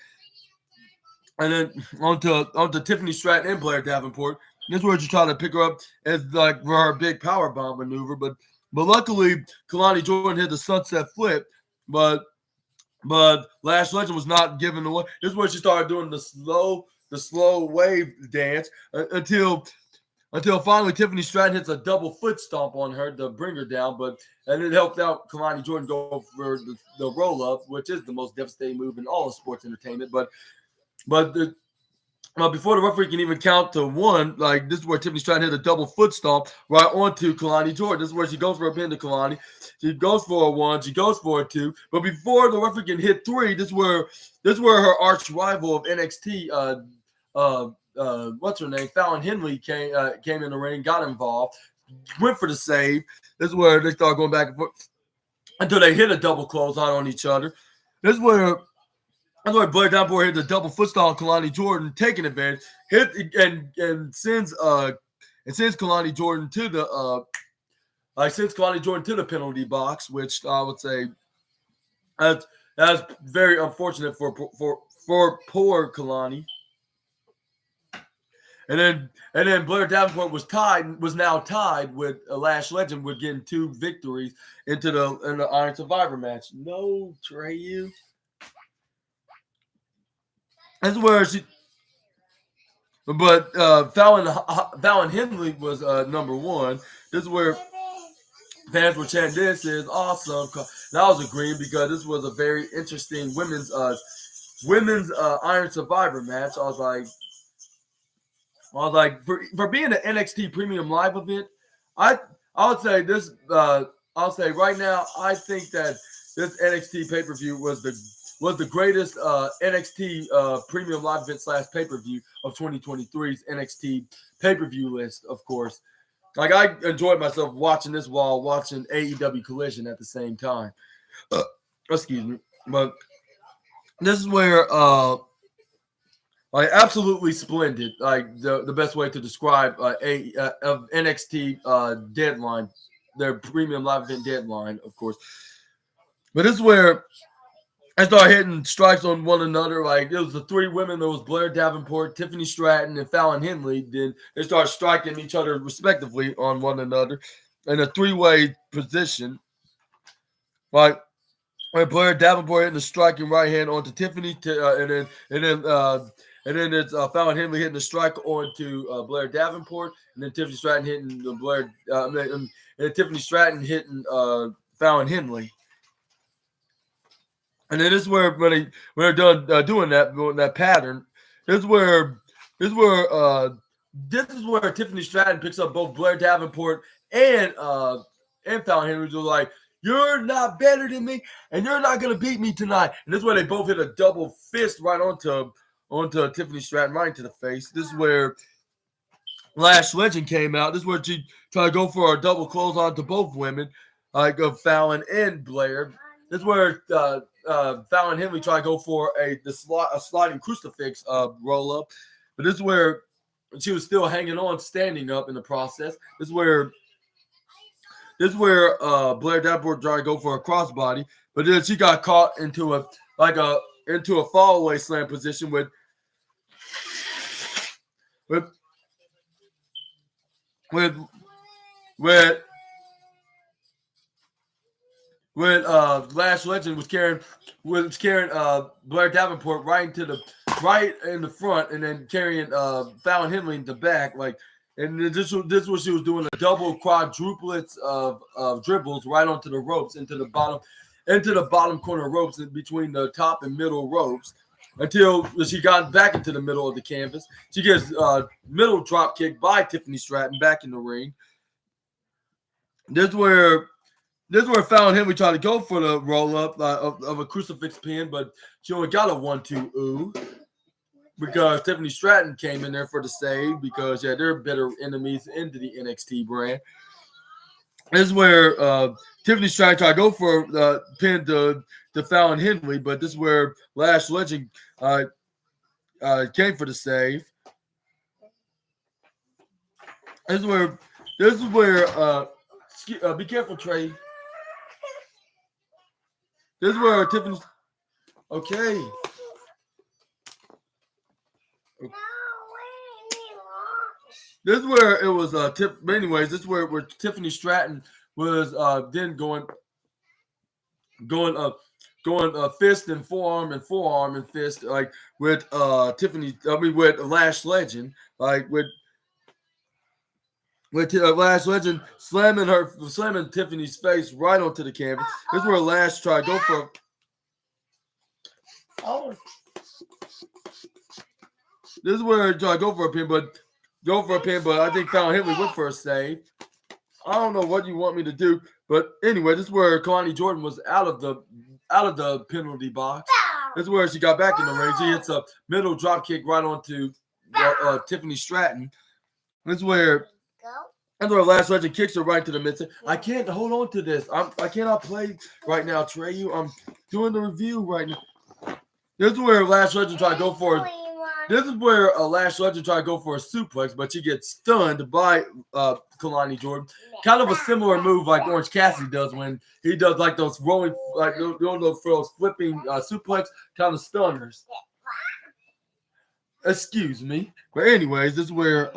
And then onto Tiffany Stratton and Blair Davenport. And this is where she tried to pick her up as like for her big power bomb maneuver. But luckily, Kalani Jordan hit the sunset flip. But Lash Legend was not giving away. This is where she started doing the slow wave dance until finally Tiffany Stratton hits a double foot stomp on her to bring her down. And it helped out Kalani Jordan go for the roll up, which is the most devastating move in all of sports entertainment. But before the referee can even count to 1, like this is where Tiffany Stratton hit a double foot stomp right onto Kalani Jordan. This is where she goes for a pin to Kalani. She goes for a 1. She goes for a 2. But before the referee can hit 3, this is where her arch rival of NXT, what's her name, Fallon Henley came in the ring, got involved, went for the save. This is where they start going back and forth until they hit a double clothesline on each other. This is where Blair Davenport hit the double foot stomp on Kalani Jordan, taking advantage, hit and sends Kalani Jordan to the penalty box, which I would say that's very unfortunate for poor Kalani. And then Blair Davenport was now tied with Lash Legend with getting 2 victories in the Iron Survivor match. No, Treyu. That's where but Fallon Henley was number 1. This is where fans were chanting, "This is awesome." And I was agreeing because this was a very interesting women's Iron Survivor match. I was like, for being an NXT Premium Live event, I would say this. I'll say right now, I think that this NXT pay-per-view was the greatest NXT Premium Live event / pay-per-view of 2023's NXT pay-per-view list, of course. Like, I enjoyed myself watching this while watching AEW Collision at the same time. Excuse me. But this is where like absolutely splendid, like the best way to describe of NXT deadline, their premium live event deadline, of course. But this is where I started hitting strikes on one another. Like it was the three women. There was Blair Davenport, Tiffany Stratton, and Fallon Henley. Then they started striking each other respectively on one another in a three-way position. Like Blair Davenport hitting the striking right hand onto Tiffany, and then it's Fallon Henley hitting the strike onto Blair Davenport, and then Tiffany Stratton hitting and then Tiffany Stratton hitting Fallon Henley. And then this is where when they're done doing that pattern, this is where Tiffany Stratton picks up both Blair Davenport and Fallon Henry. They're like, "You're not better than me, and you're not gonna beat me tonight." And this is where they both hit a double fist right onto Tiffany Stratton right into the face. This is where Lash Legend came out. This is where she tried to go for a double clothesline to both women, like of Fallon and Blair. This is where Fallon Henley tried to go for a sliding crucifix roll up, but this is where she was still hanging on, standing up in the process. This is where Blair Davenport tried to go for a crossbody, but then she got caught into a fall away slam position with Lash Legend was carrying Blair Davenport right in the front, and then carrying Fallon Henley in the back, like, and this was she was doing a double quadruplets of dribbles right onto the ropes into the bottom corner ropes in between the top and middle ropes until she got back into the middle of the canvas. She gets middle drop kick by Tiffany Stratton back in the ring. This is where Fallon Henley tried to go for the roll up of a crucifix pin, but she only got a 1-2 ooh because Tiffany Stratton came in there for the save because they're better enemies into the NXT brand. This is where Tiffany Stratton tried to go for the pin to Fallon Henley, but this is where Lash Legend came for the save. This is where be careful, Trey. This is where Tiffany. Okay. This is where it was anyways, this is where Tiffany Stratton was then going fist and forearm and fist, like with with Lash Legend, like with Lash Legend slamming Tiffany's face right onto the canvas. This is where Lash tried to go for. Oh. This is where he tried to go for a pin, but I think Fallon Henley went for a save. I don't know what you want me to do, but anyway, this is where Kalani Jordan was out of the penalty box. This is where she got back in the ring. She hits a middle drop kick right onto Tiffany Stratton. This is where Lash Legend kicks her right to the midsection. I can't hold on to this. I cannot play right now, Trey. I'm doing the review right now. This is where Lash Legend tried to go for. This is where Lash Legend tried to go for a suplex, but she gets stunned by Kalani Jordan. Kind of a similar move like Orange Cassidy does when he does like those rolling, like those flipping suplex kind of stunners. Excuse me, but anyways, this is where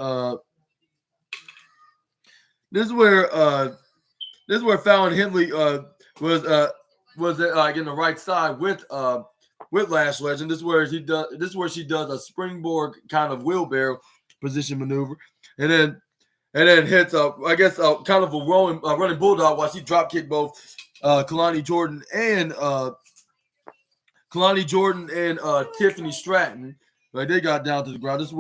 Fallon Henley was like in the right side with Lash Legend. This is where she does a springboard kind of wheelbarrow position maneuver, and then hits kind of a running bulldog while she drop kick both Kalani Jordan and Tiffany Stratton. Like they got down to the ground. This is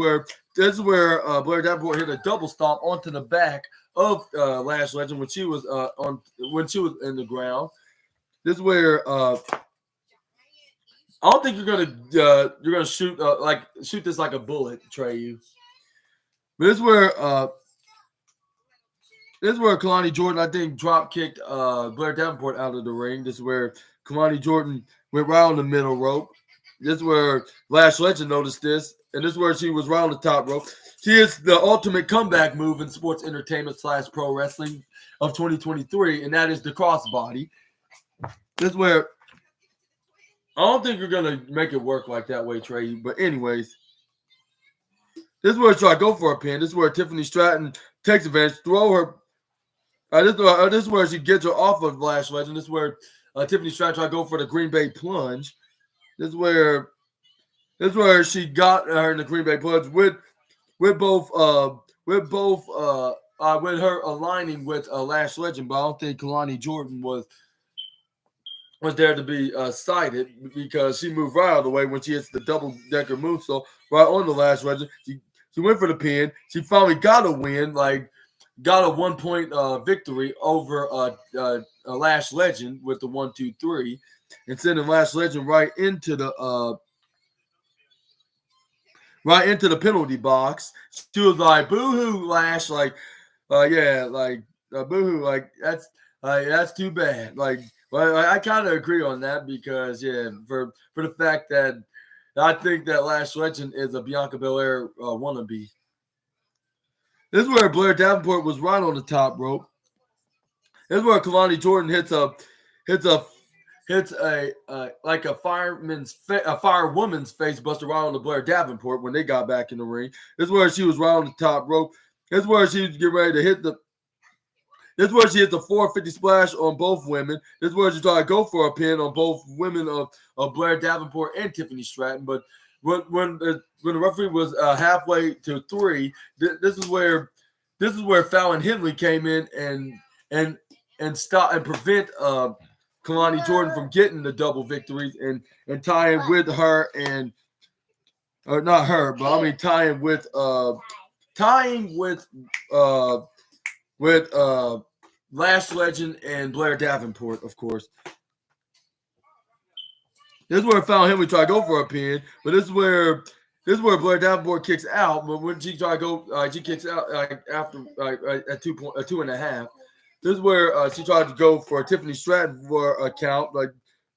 where Blair Davenport hit a double stomp onto the back of Lash Legend when she was in the ground. This is where I don't think you're gonna shoot this like a bullet, Trey. But this is where This is where Kalani Jordan, I think, drop kicked Blair Davenport out of the ring. This is where Kalani Jordan went right on the middle rope. This is where Lash Legend noticed this, and this is where she was right on the top rope. She is the ultimate comeback move in sports entertainment / pro wrestling of 2023, and that is the crossbody. This is where I don't think you're gonna make it work like that way, Trey. But anyways, this is where she tried to go for a pin. This is where Tiffany Stratton takes advantage, throw her. This is where she gets her off of Lash Legend. This is where Tiffany Stratton tried to go for the Green Bay plunge. This is where she got her in the Green Bay plunge with her aligning with Lash Legend, but I don't think Kalani Jordan was there to be cited because she moved right out of the way when she hits the double decker moonsault right on the Lash Legend. She went for the pin. She finally got a win, got a 1 point victory over a Lash Legend with the 1-2-3, and sending Lash Legend right into the penalty box. She was like, "Boo-hoo, Lash!" Boo-hoo, that's too bad. I kind of agree on that because for the fact that I think that Lash Legend is a Bianca Belair wannabe. This is where Blair Davenport was right on the top rope. This is where Kalani Jordan hits a firewoman's face buster right on the Blair Davenport when they got back in the ring. This is where she was right on the top rope. This is where she was getting ready to hit the. This is where she hits the 450 splash on both women. This is where she tried to go for a pin on both women of Blair Davenport and Tiffany Stratton. But when the referee was halfway to 3, this is where Fallon Henley came in and stop and prevent Kalani Jordan from getting the double victories and tying with her or not her, but I mean tying with Lash Legend and Blair Davenport, of course. This is where Fallon Henley tried to go for a pin, but this is where Blair Davenport kicks out. But when she tried to go, she kicks out after at 2.5. This is where she tried to go for Tiffany Stratton for a count,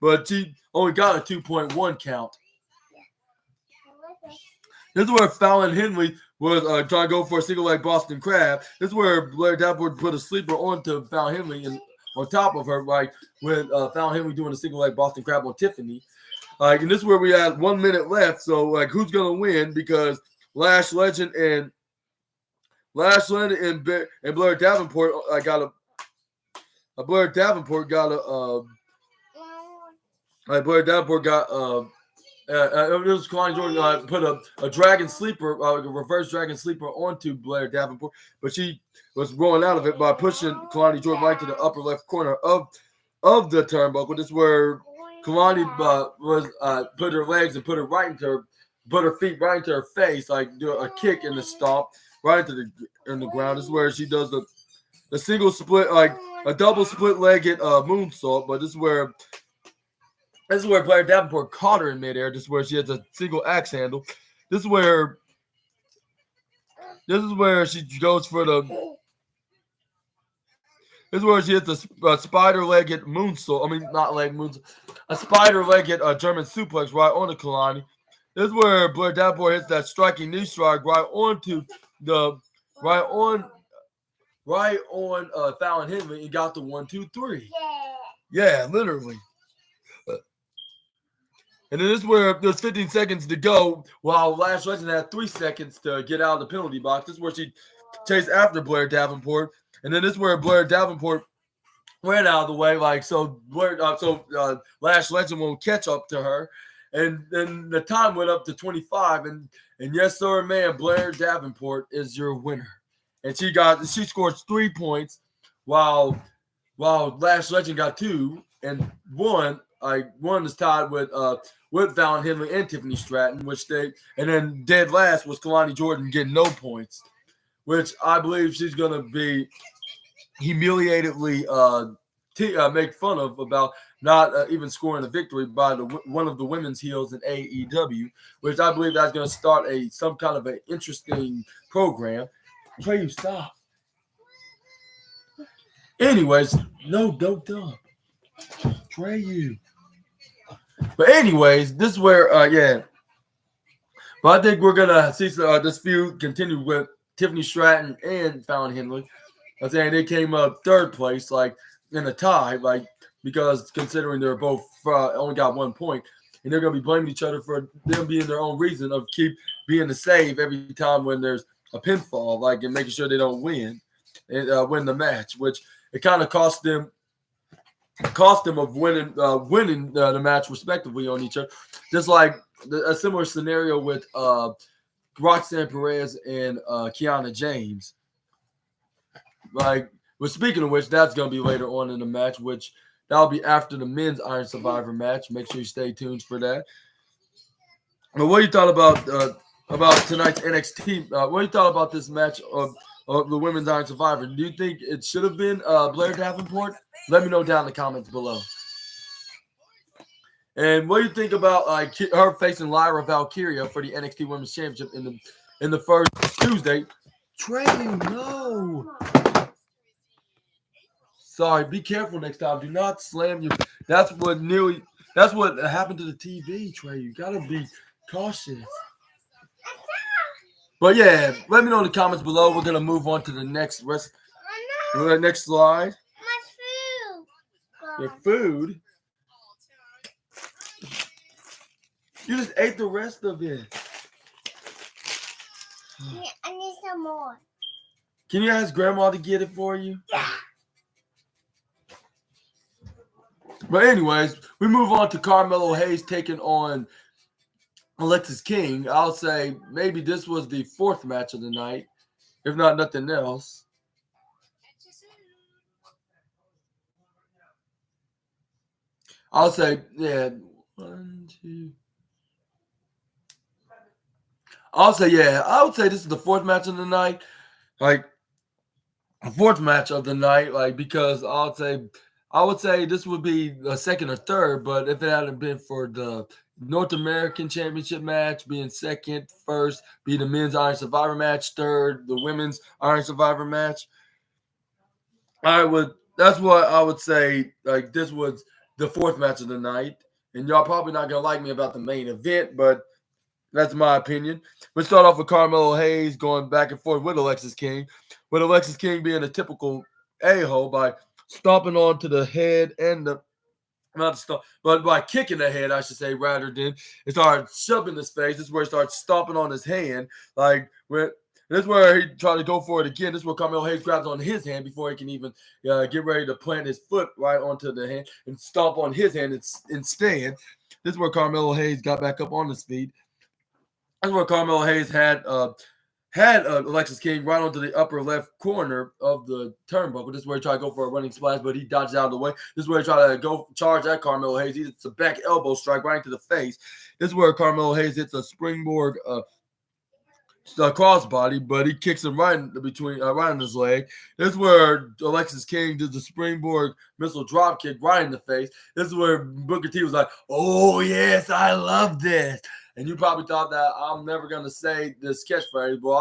but she only got a 2.1 count. This is where Fallon Henley was trying to go for a single leg Boston Crab. This is where Blair Davenport put a sleeper onto Fallon Henley and on top of her, with Fallon Henley doing a single leg Boston Crab on Tiffany. And this is where we had 1 minute left. So who's gonna win? Because Lash Legend and Blair Davenport got a. Blair Davenport got it was Kalani Jordan put a dragon sleeper, a reverse dragon sleeper onto Blair Davenport, but she was rolling out of it by pushing Kalani Jordan right to the upper left corner of the turnbuckle. This is where Kalani put her legs and put her feet right into her face, do a kick and a stomp right into the ground. This is where she does the single split, a double split-legged moonsault, but this is where Blair Davenport caught her in midair. This is where she has a single axe handle. This is where she goes for the. This is where she hits a spider-legged moonsault. I mean, not leg moonsault. A spider-legged German suplex right onto Kalani. This is where Blair Davenport hits that striking knee strike right on Fallon Henley and got the 1-2-3. Yeah, literally. And then this is where there's 15 seconds to go while Lash Legend had 3 seconds to get out of the penalty box. This is where she chased after Blair Davenport. And then this is where Blair Davenport ran out of the way. Lash Legend won't catch up to her. And then the time went up to 25. And yes, sir, man, Blair Davenport is your winner. And she scored 3 points while Lash Legend got 2 and 1. One is tied with Fallon Henley and Tiffany Stratton, and then dead last was Kalani Jordan getting no points, which I believe she's gonna be humiliatedly make fun of about not even scoring a victory by one of the women's heels in AEW, which I believe that's gonna start some kind of an interesting program. Trey, you stop. Anyways, no, don't dump. Trey you. But anyways, this is where yeah. But I think we're gonna see this feud continue with Tiffany Stratton and Fallon Henley. I'm saying they came up third place, like in a tie, like because considering they're both only got 1 point, and they're gonna be blaming each other for them being their own reason of keep being the save every time when there's a pinfall, like and making sure they don't win and win the match, which it kind of cost them of winning the match respectively on each other, just like a similar scenario with Roxanne Perez and Kiana James. Like, well, speaking of which, that's going to be later on in the match, which that'll be after the men's Iron Survivor match. Make sure you stay tuned for that. But what you thought about tonight's NXT? What you thought about this match of the women's Iron Survivor? Do you think it should have been Blair Davenport? Let me know down in the comments below. And what do you think about her facing Lyra Valkyria for the NXT Women's Championship in the first Tuesday? Trey, no. Sorry, be careful next time. Do not slam your. That's what happened to the TV, Trey. You gotta be cautious. But yeah, let me know in the comments below. We're gonna move on to the next next slide. My food. Your food. You just ate the rest of it. Yeah, I need some more. Can you ask Grandma to get it for you? Yeah. But anyways, we move on to Carmelo Hayes taking on Alexis King. I'll say maybe this was the fourth match of the night, if not nothing else. I'll say, yeah, 1, 2. I'll say, yeah, I would say this is the fourth match of the night. Like, fourth match of the night, like, because I would say this would be the second or third, but if it hadn't been for the North American Championship match being second, first, be the men's Iron Survivor match, third, the women's Iron Survivor match, that's what I would say, like, this was the fourth match of the night. And y'all probably not going to like me about the main event, but that's my opinion. Let's start off with Carmelo Hayes going back and forth with Alexis King, with Alexis King being a typical a-hole by stomping onto the head and not stomp, but by kicking the head, I should say, rather than it started shoving his face. This is where he starts stomping on his hand. Like, this is where he tried to go for it again. This is where Carmelo Hayes grabs on his hand before he can even get ready to plant his foot right onto the hand and stomp on his hand instead. This is where Carmelo Hayes got back up on his feet. That's where Carmelo Hayes had Alexis King right onto the upper left corner of the turnbuckle. This is where he tried to go for a running splash, but he dodged out of the way. This is where he tried to go charge at Carmelo Hayes. He hits a back elbow strike right into the face. This is where Carmelo Hayes hits a springboard crossbody, but he kicks him right in between, right on his leg. This is where Alexis King does the springboard missile drop kick right in the face. This is where Booker T was like, "Oh yes, I love this." And you probably thought that I'm never gonna say this catchphrase. Well,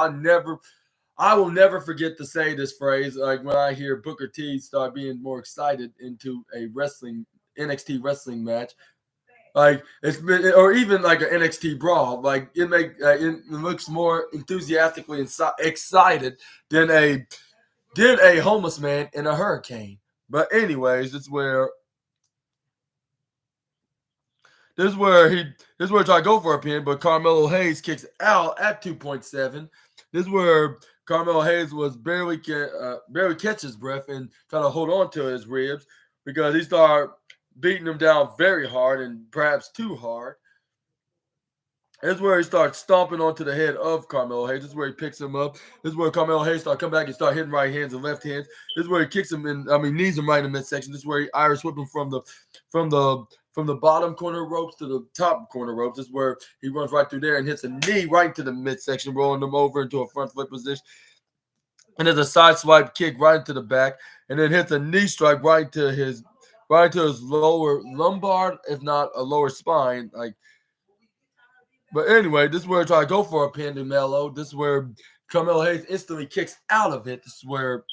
I will never forget to say this phrase. Like when I hear Booker T start being more excited into a NXT wrestling match, like or even like an NXT brawl. Like it looks more enthusiastically excited than a homeless man in a hurricane. But anyways, it's where. This is where he tried to go for a pin, but Carmelo Hayes kicks out at 2.7. This is where Carmelo Hayes was barely catch his breath and try to hold on to his ribs because he started beating him down very hard and perhaps too hard. This is where he starts stomping onto the head of Carmelo Hayes. This is where he picks him up. This is where Carmelo Hayes starts coming back and start hitting right hands and left hands. This is where he kicks him knees him right in the midsection. This is where he Irish whip him from the bottom corner ropes to the top corner ropes. This is where he runs right through there and hits a knee right into the midsection, rolling them over into a front flip position. And there's a side swipe kick right into the back, and then hits a knee strike right to his lower lumbar, if not a lower spine. But anyway, this is where I try to go for a pin to Melo. This is where Carmelo Hayes instantly kicks out of it. This is where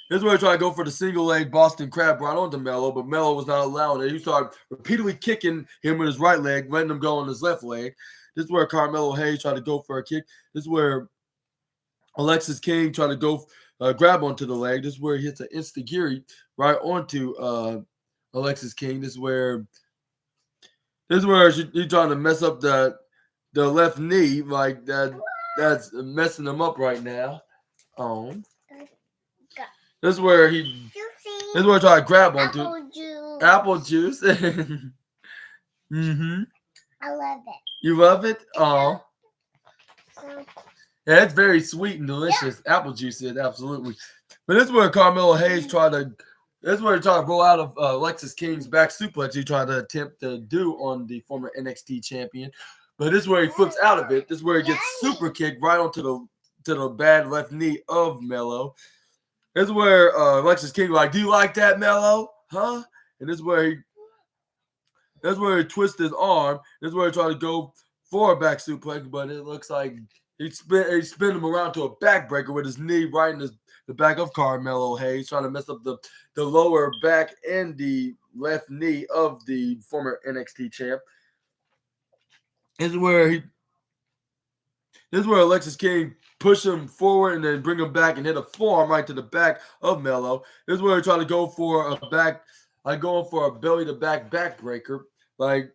This is where he tried to go for the single leg Boston Crab right onto Melo, but Melo was not allowing it. He started repeatedly kicking him with his right leg, letting him go on his left leg. This is where Carmelo Hayes tried to go for a kick. This is where Alexis King tried to go grab onto the leg. This is where he hits an instant-giri right onto Alexis King. This is where he's trying to mess up the left knee like that. That's messing him up right now. This is where he tried to grab onto apple juice. Mm-hmm. I love it. You love it? Oh. So, Yeah, it's very sweet and delicious. Yeah. Apple juice is absolutely. But this is where Carmelo Hayes tried to roll out of Alexis King's back suplex. He tried to attempt to do on the former NXT champion. But this is where he flips out of it. This is where he gets super kicked right onto the bad left knee of Melo. This is where Alexis King like, do you like that, Melo? Huh? And this is where he twists his arm. This is where he tried to go for a back suplex, but it looks like he spin him around to a backbreaker with his knee right in the back of Carmelo Hayes, trying to mess up the lower back and the left knee of the former NXT champ. This is where Alexis King push him forward and then bring him back and hit a forearm right to the back of Melo. This is where he tried to go for a belly to back backbreaker,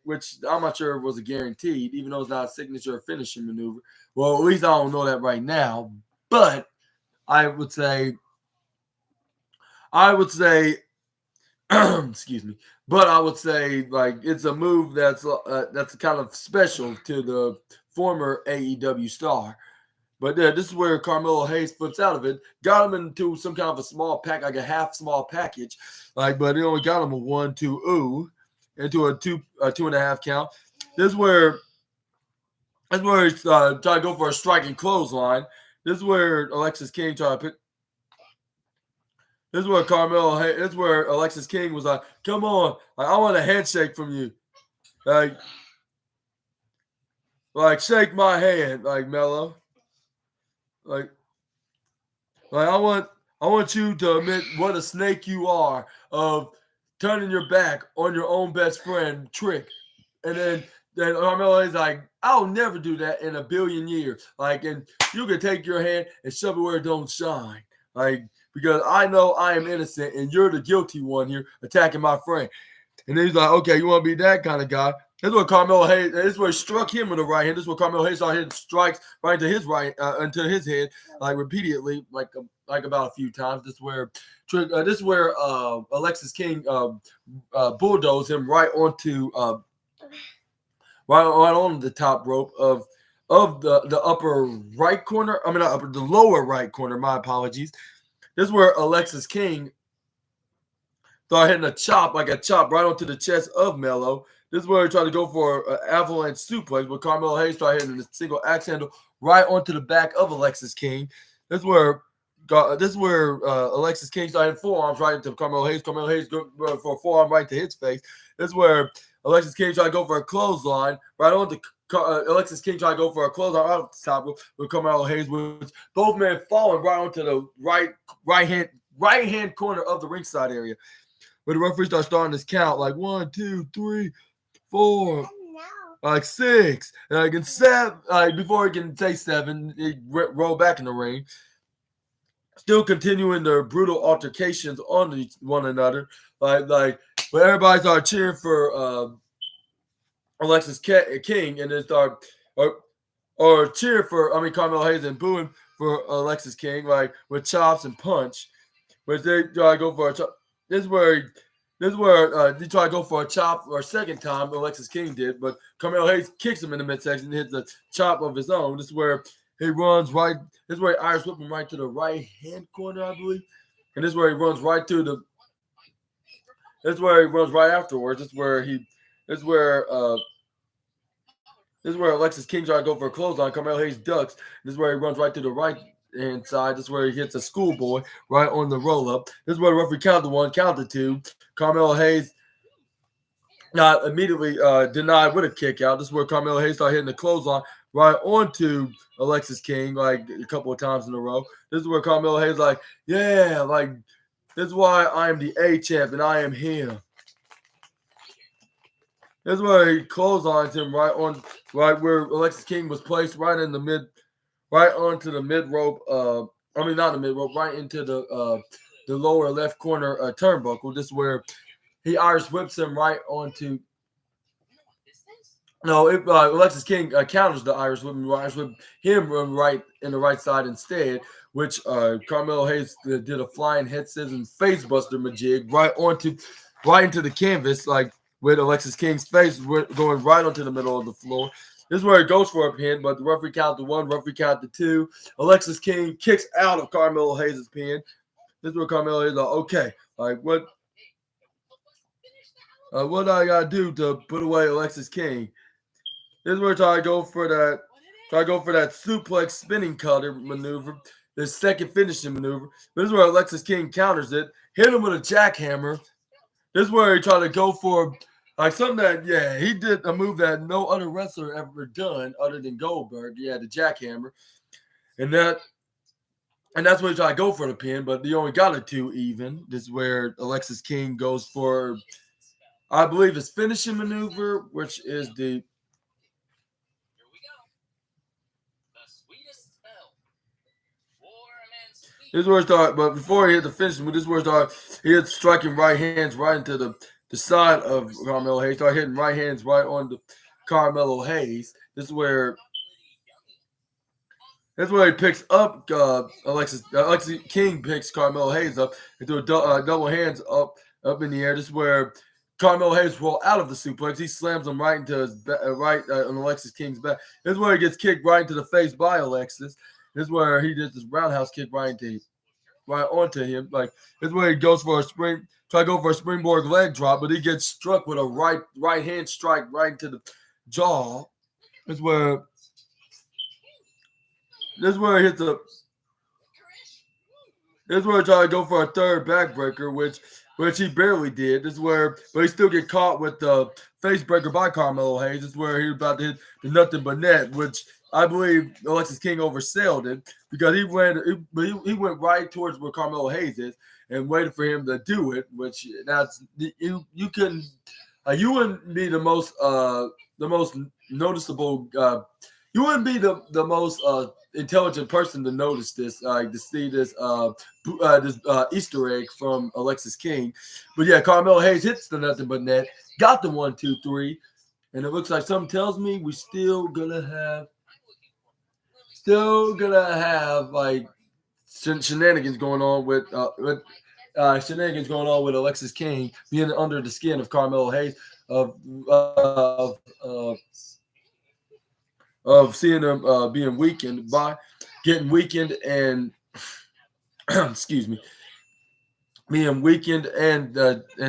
which I'm not sure was a guaranteed, even though it's not a signature or finishing maneuver. Well, at least I don't know that right now. But I would say, excuse me. But I would say it's a move that's kind of special to the former AEW star. But this is where Carmelo Hayes flips out of it. Got him into some kind of a small pack, like a half small package. But he only got him a 1-2 into a 2.5 count. This is where he's trying to go for a striking clothesline. This is where Alexis King tried to pick. This is where Alexis King was like, come on, I want a handshake from you. Shake my hand, Melo. I want you to admit what a snake you are of turning your back on your own best friend, Trick. And then Carmelo is like, I'll never do that in a billion years. And you can take your hand and shove it where it don't shine. Because I know I am innocent and you're the guilty one here attacking my friend. And then he's like, okay, you want to be that kind of guy? This is where Carmelo Hayes. This is where he struck him with the right hand. This is where Carmelo Hayes started hitting strikes right into his into his head, repeatedly, about a few times. This is where Alexis King bulldozed him right onto right on the top rope of the upper right corner. I mean, the lower right corner. My apologies. This is where Alexis King started hitting a chop right onto the chest of Melo. This is where he tried to go for an avalanche suplex, but Carmelo Hayes started hitting a single axe handle right onto the back of Alexis King. This is where Alexis King started hitting forearms right into Carmelo Hayes. Carmelo Hayes go for a forearm right to his face. This is where Alexis King tried to go for a clothesline right onto Alexis King tried to go for a clothesline right off the top with Carmelo Hayes, with both men falling right onto the right hand corner of the ringside area. Where the referee starting this count 1, 2, 3, 4, 6, and 7. Before he can say 7, he roll back in the ring. Still continuing their brutal altercations on one another. But everybody started cheering for Alexis King, and then start or cheer for Carmelo Hayes and booing for Alexis King, with chops and punch. But they try to go for a chop. This is where he tried to go for a chop for a second time. Alexis King did, but Carmelo Hayes kicks him in the midsection and hits a chop of his own. This is where he runs right. This is where he Irish whip him right to the right hand corner, I believe. And this is where he runs right to the. This is where he runs right afterwards. This is where Alexis King tried to go for a clothesline. Carmelo Hayes ducks. This is where he runs right to the right hand side. This is where he hits a schoolboy right on the roll up. This is where the referee counted 1, counted 2. Carmelo Hayes not immediately denied with a kick out. This is where Carmelo Hayes started hitting the clothesline right onto Alexis King a couple of times in a row. This is where Carmelo Hayes This is why I am the A champ and I am here. This is where he clotheslines him right where Alexis King was placed, right onto the mid rope. Not the mid rope, right into the lower left corner turnbuckle. This is where he Irish whips him right onto. No, Alexis King counters the Irish whip him right in the right side instead, which Carmelo Hayes did a flying head scissors and face buster majig right into the canvas, like with Alexis King's face going right onto the middle of the floor. This is where he goes for a pin, but the referee count to 1, referee count to 2. Alexis King kicks out of Carmelo Hayes' pin. This is where Carmelo Hayes is like, okay, like what I gotta do to put away Alexis King? This is where I go for that suplex spinning cutter maneuver, the second finishing maneuver. This is where Alexis King counters it, hit him with a jackhammer. This is where he tried to go for like something that, he did a move that no other wrestler ever done other than Goldberg. Yeah, the jackhammer. And that's where he tried to go for the pin, but he only got a 2 even. This is where Alexis King goes for, I believe, his finishing maneuver, which is the This is where it started, but before he hit the finish, this is where it started. He hit striking right hands right into the side of Carmelo Hayes. Started hitting right hands right on the Carmelo Hayes. This is where he picks up Alexis King picks Carmelo Hayes up into a double hands up in the air. This is where Carmelo Hayes roll out of the suplex. He slams him right into his on Alexis King's back. This is where he gets kicked right into the face by Alexis. This is where he did this roundhouse kick right onto him. Like this is where he goes for a springboard leg drop, but he gets struck with a right hand strike right into the jaw. This is where he hits the. This is where he tried to go for a third backbreaker, which he barely did. This is where, but he still get caught with the face breaker by Carmelo Hayes. This is where he was about to hit the nothing but net, which I believe Alexis King oversold it because he went right towards where Carmelo Hayes is and waited for him to do it. Which that's you couldn't you wouldn't be the most noticeable. You wouldn't be the most intelligent person to notice this, to see this Easter egg from Alexis King. But yeah, Carmelo Hayes hits the nothing but net, got the 1, 2, 3, and it looks like something tells me we still gonna have like shenanigans going on with Alexis King being under the skin of Carmelo Hayes of seeing him being weakened by getting weakened and excuse me, being weakened and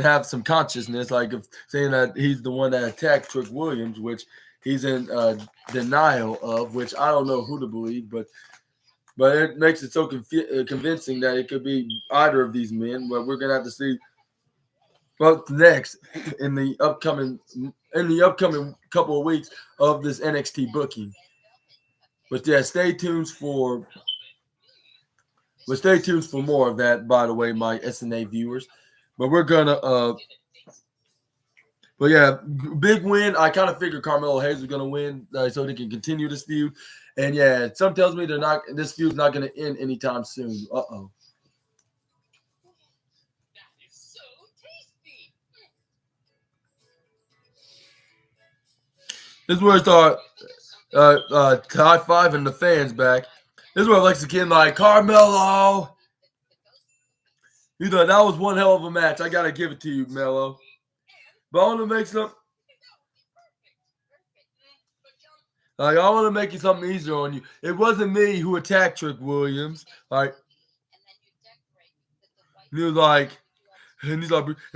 have some consciousness, like of saying that he's the one that attacked Trick Williams, which he's in denial of, which I don't know who to believe, but it makes it so convincing that it could be either of these men. But we're gonna have to see what's next in the upcoming couple of weeks of this NXT booking. But yeah, stay tuned for more of that, by the way, my SNA viewers. But we're gonna but yeah, big win. I kind of figured Carmelo Hayes was gonna win so they can continue this feud. And yeah, some tells me this feud's not gonna end anytime soon. Uh-oh. This is where it's high five and the fans back. This is where Alexis King like, Carmelo. You thought that was one hell of a match. I gotta give it to you, Melo. But I want to make some. Like, I want to make it something easier on you. It wasn't me who attacked Trick Williams. Like, and he was like, and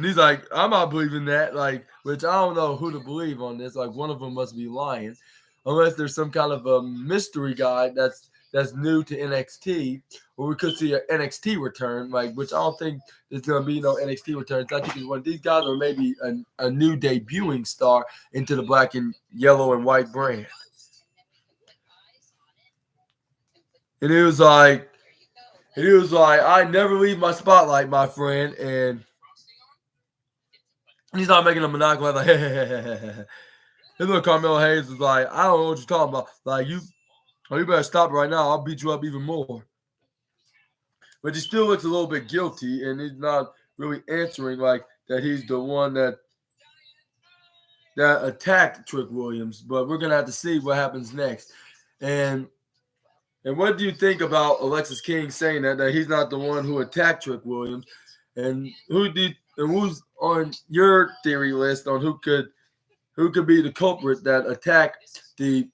he's like, I'm not believing that. Like, which I don't know who to believe on this. Like, one of them must be lying, unless there's some kind of a mystery guy that's new to NXT, or we could see an NXT return. Like, which I don't think there's gonna be no NXT returns. I think it's one of these guys, or maybe a new debuting star into the black and yellow and white brand. And he was like, And he was like, I never leave my spotlight, my friend. And he's not making a maniacal laugh, like, hey, hey, hey, hey, hey, hey. This little Carmelo Hayes is like, I don't know what you're talking about. Like, you better stop right now. I'll beat you up even more. But he still looks a little bit guilty, and he's not really answering like that he's the one that attacked Trick Williams. But we're gonna have to see what happens next. And what do you think about Alexis King saying that he's not the one who attacked Trick Williams? And who's on your theory list on who could be the culprit that attacked the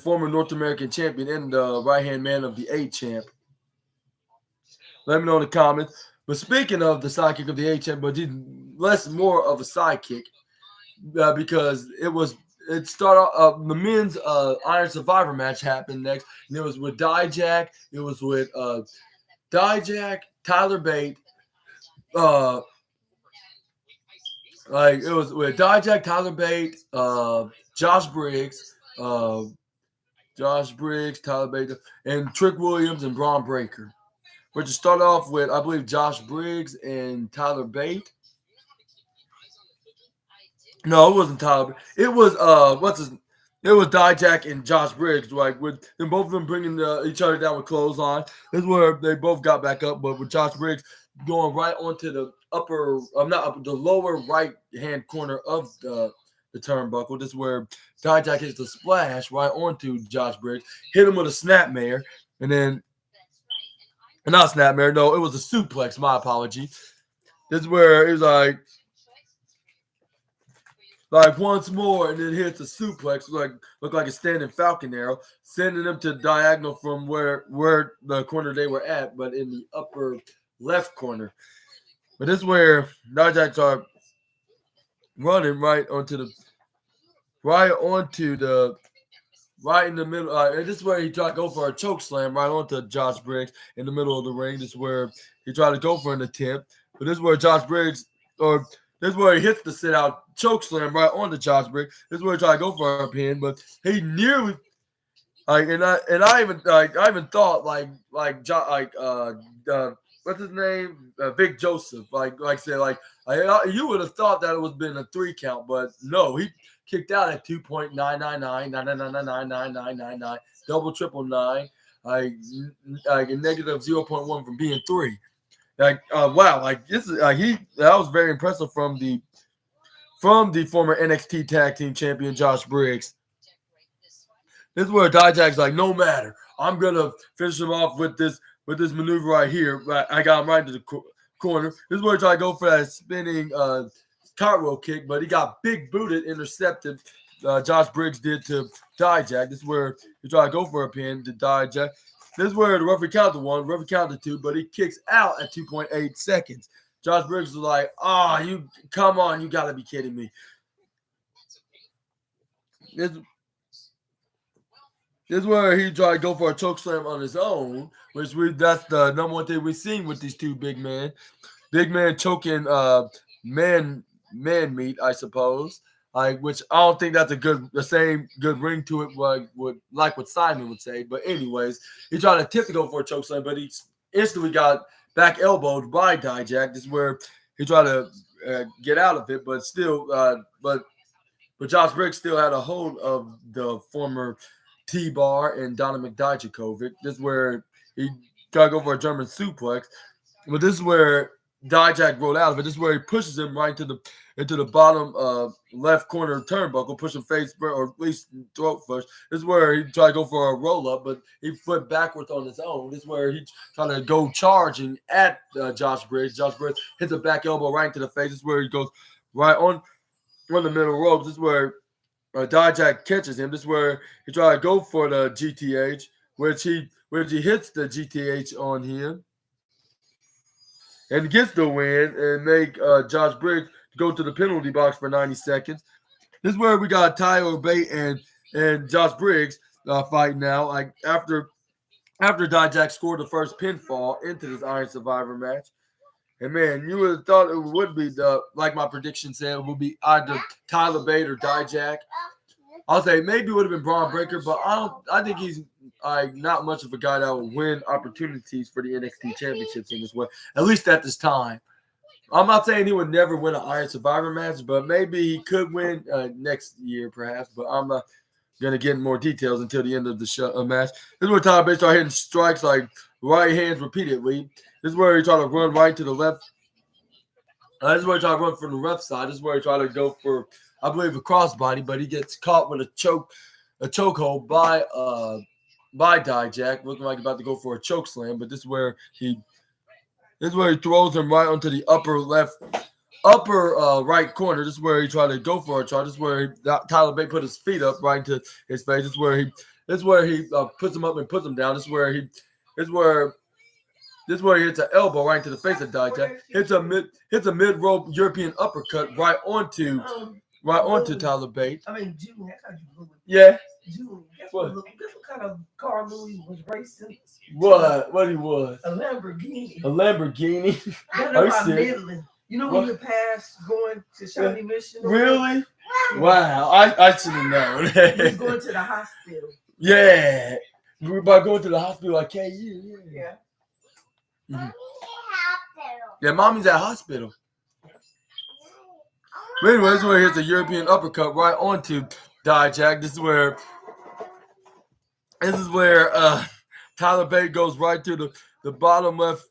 former North American champion and the right-hand man of the A champ? Let me know in the comments. But speaking of the sidekick of the A champ, but he's more of a sidekick because it started off, the men's Iron Survivor match happened next, and it was with Dijak. It was with Dijak, Tyler Bate, it was with Dijak, Tyler Bate, Josh Briggs, Tyler Bate, and Trick Williams and Braun Breaker. We're to start off with, I believe, Josh Briggs and Tyler Bate. No, it wasn't Tyler. It was It was Dijak and Josh Briggs, like with them both of them bringing each other down with clothesline. This is where they both got back up, but with Josh Briggs going right onto the the lower right hand corner of the turnbuckle. This is where Dijak hits the splash right onto Josh Briggs, hit him with a snapmare, and then not snapmare. No, it was a suplex. My apology. This is where it was like once more, and then hits a suplex, look like a standing Falcon arrow, sending them to diagonal from where the corner they were at, but in the upper left corner. But this is where Dijak are running right in the middle. And this is where he tried to go for a choke slam right onto Josh Briggs in the middle of the ring. This is where he tried to go for an attempt. But this is where this is where he hits the sit out choke slam right onto Josh Briggs. This is where he tried to go for a pin, but he nearly I even thought what's his name? Vic Joseph. You would have thought that it would have been a 3 count, but no, he kicked out at 2.99999999999 double triple nine, a negative 0.1 from being 3. Wow, this is that was very impressive from the former NXT Tag Team Champion Josh Briggs. This is where Dijak's like, no matter, I'm gonna finish him off with this maneuver right here. I got him right into the corner. This is where he tried to go for that spinning cartwheel kick, but he got big booted, intercepted. Josh Briggs did to Dijak. This is where he tried to go for a pin to Dijak. This is where the referee counted 1, referee counted 2, but he kicks out at 2.8 seconds. Josh Briggs was like, you come on, you gotta be kidding me. This is where he tried to go for a choke slam on his own, that's the number one thing we've seen with these two big men. Big man choking man meat, I suppose. Which I don't think that's the same good ring to it like what Simon would say. But anyways, he tried to attempt to go for a choke slam, but he instantly got back elbowed by Dijak. This is where he tried to get out of it, but still, but Josh Briggs still had a hold of the former T-Bar and Donovan Dijakovic. This is where he tried to go for a German suplex, but this is where Dijak rolled out of it. This is where he pushes him right into the bottom left corner turnbuckle, pushing face or at least throat first. This is where he tried to go for a roll up, but he flipped backwards on his own. This is where he tried to go charging at Josh Briggs. Josh Briggs hits a back elbow right into the face. This is where he goes right on the middle ropes. This is where Dijak catches him. This is where he tried to go for the GTH, which he hits the GTH on him and gets the win and make Josh Briggs go to the penalty box for 90 seconds. This is where we got Tyler Bate and Josh Briggs fight now. After Dijak scored the first pinfall into this Iron Survivor match. And man, you would have thought it would be like my prediction said, it would be either Tyler Bate or Dijak. I'll say maybe it would have been Braun Breaker, but I think he's not much of a guy that will win opportunities for the NXT championships in this way, at least at this time. I'm not saying he would never win an Iron Survivor match, but maybe he could win next year, perhaps. But I'm not going to get in more details until the end of the match. This is where Tyler Bate started hitting strikes like right hands repeatedly. This is where he tried to run right to the left. This is where he tried to run from the left side. This is where he tried to go for, I believe, a crossbody, but he gets caught with a chokehold by Dijak, looking like he's about to go for a choke slam. But this is where he throws him right onto the upper right corner. This is where he tried to go for a charge. This is where Tyler Bate put his feet up right into his face. This is where he puts him up and puts him down. This is where he hits an elbow right into the face of Dijak. Hits a mid rope European uppercut right onto Tyler Bate. I mean, June, that's how you look. Yeah. June, guess what kind of car Louis was racing? What he was? A Lamborghini. A Lamborghini? That's about Midland. You know when you pass going to Shawnee Mission? Really? Wow, I should have known. He's going to the hospital. Yeah. We were about going to the hospital like KU. Yeah. Mm-hmm. Yeah, mommy's at hospital. But anyway, this is where he hits a European uppercut right onto Dijak. This is where Tyler Bate goes right to the bottom left.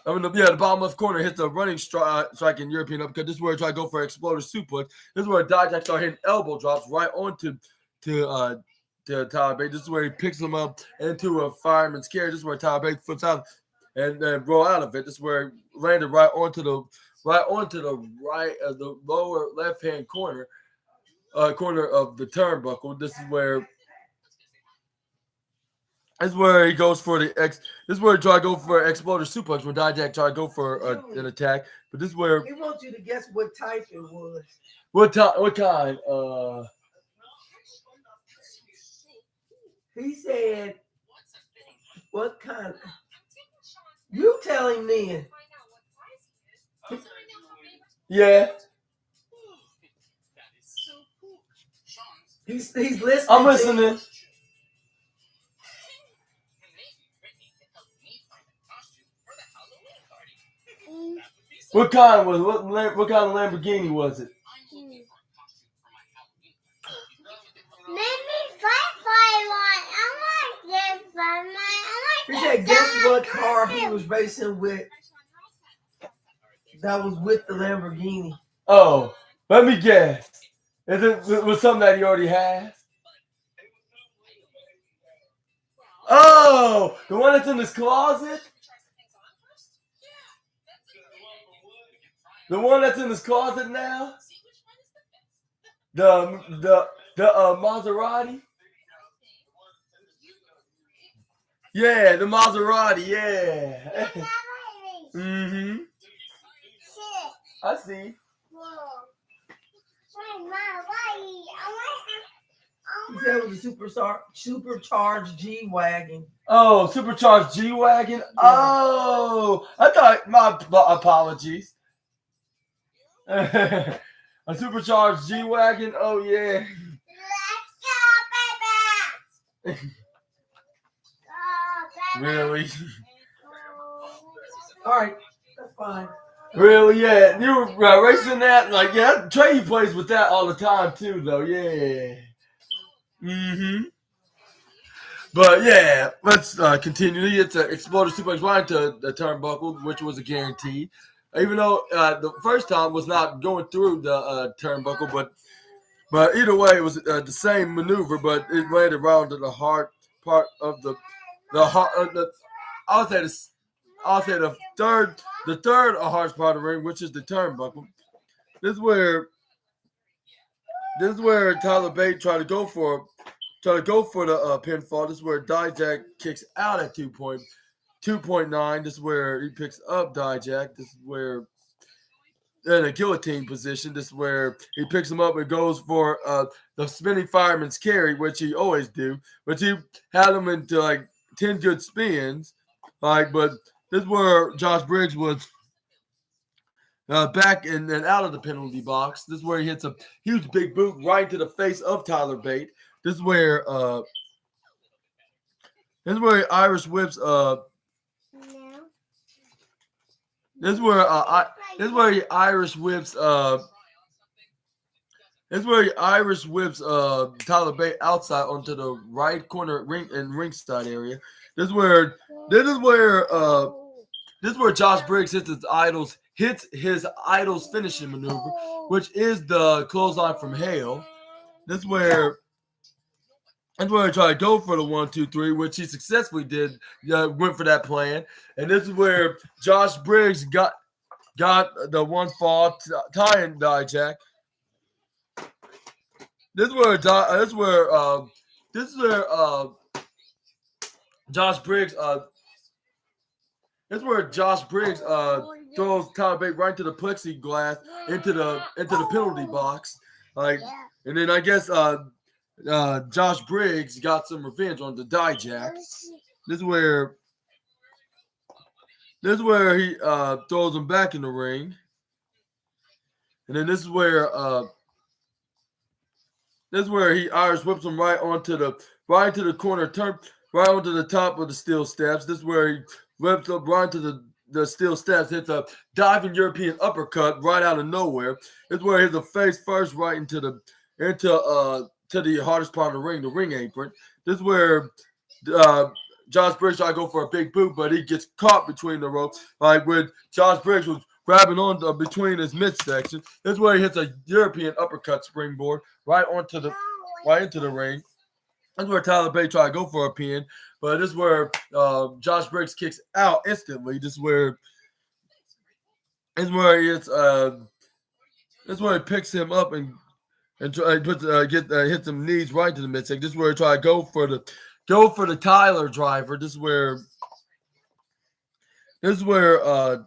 The bottom left corner, hits a running strike in European uppercut. This is where he tried to go for an exploder suplex. This is where Dijak started hitting elbow drops right onto Tyler Bate. This is where he picks him up into a fireman's carry. This is where Tyler Bate flips out and roll out of it. This is where he landed right onto the lower left hand corner of the turnbuckle. This is where he goes for this is where he tried to go for an exploder suplex when Dijak tried to go for an attack. But this is where he wants you to guess what type it was. What kind? He said, "What kind?" You tell him then. Yeah. He's listening. I'm listening. What kind of Lamborghini was it? Maybe 551. I like this one. He said, guess what car he was racing with that was with the Lamborghini? Oh, let me guess. Was something that he already has? Oh, the one that's in his closet? The one that's in his closet now? The Maserati? Yeah, the Maserati, yeah. Mm-hmm. I see. He said it was a supercharged G-Wagon. Oh, supercharged G-Wagon? Yeah. Oh, I thought, my apologies. A supercharged G-Wagon? Oh, yeah. Let's go, baby. Really? All right, that's fine. Really? Yeah. You were racing that? Like, yeah, Trey plays with that all the time, too, though. Yeah. Mm-hmm. But, yeah, let's continue. It's an exploder suplex right into the turnbuckle, which was a guarantee. Even though the first time was not going through the turnbuckle, but either way, it was the same maneuver, but it landed around to the hard part of the heart. I'll say the third hardest part of the ring, which is the turnbuckle. This is where Tyler Bate tried to go for the pinfall. This is where Dijak kicks out at 2.9. This is where he picks up Dijak. This is where in a guillotine position. This is where he picks him up and goes for the spinning fireman's carry, which he always do. But he had him into like 10 good spins. But this is where Josh Briggs was back and out of the penalty box. This is where he hits a huge big boot right to the face of Tyler Bate. This is where This is where he Irish whips. No. This is where this is where he Irish whips. This is where he Irish whips. Tyler Bate outside onto the right corner ringside area. This is where. This is where. This is where Josh Briggs hits his idol's finishing maneuver, which is the clothesline from Hale. This is where he tried to go for the 1, 2, 3, which he successfully did. Went for that plan, and this is where Josh Briggs got the one fall tie and die jack. This is where Josh Briggs. This is where Josh Briggs throws Tyler Bate right into the plexiglass into the penalty box, like, and then I guess Josh Briggs got some revenge on the Dijak. This is where he throws him back in the ring, and then this is where he Irish whips him right into the corner, turn right onto the top of the steel steps. This is where he whips up right into the steel steps, hits a diving European uppercut right out of nowhere. This is where he hits a face first right into the hardest part of the ring apron. This is where Josh Briggs tried to go for a big boot, but he gets caught between the ropes. Like when Josh Briggs was grabbing on between his midsection. This is where he hits a European uppercut springboard right into the ring. That's where Tyler Bate tried to go for a pin, but this is where Josh Briggs kicks out instantly. This is where he picks him up and hits some knees right to the midsection. This is where he tried to go for the Tyler driver. This is where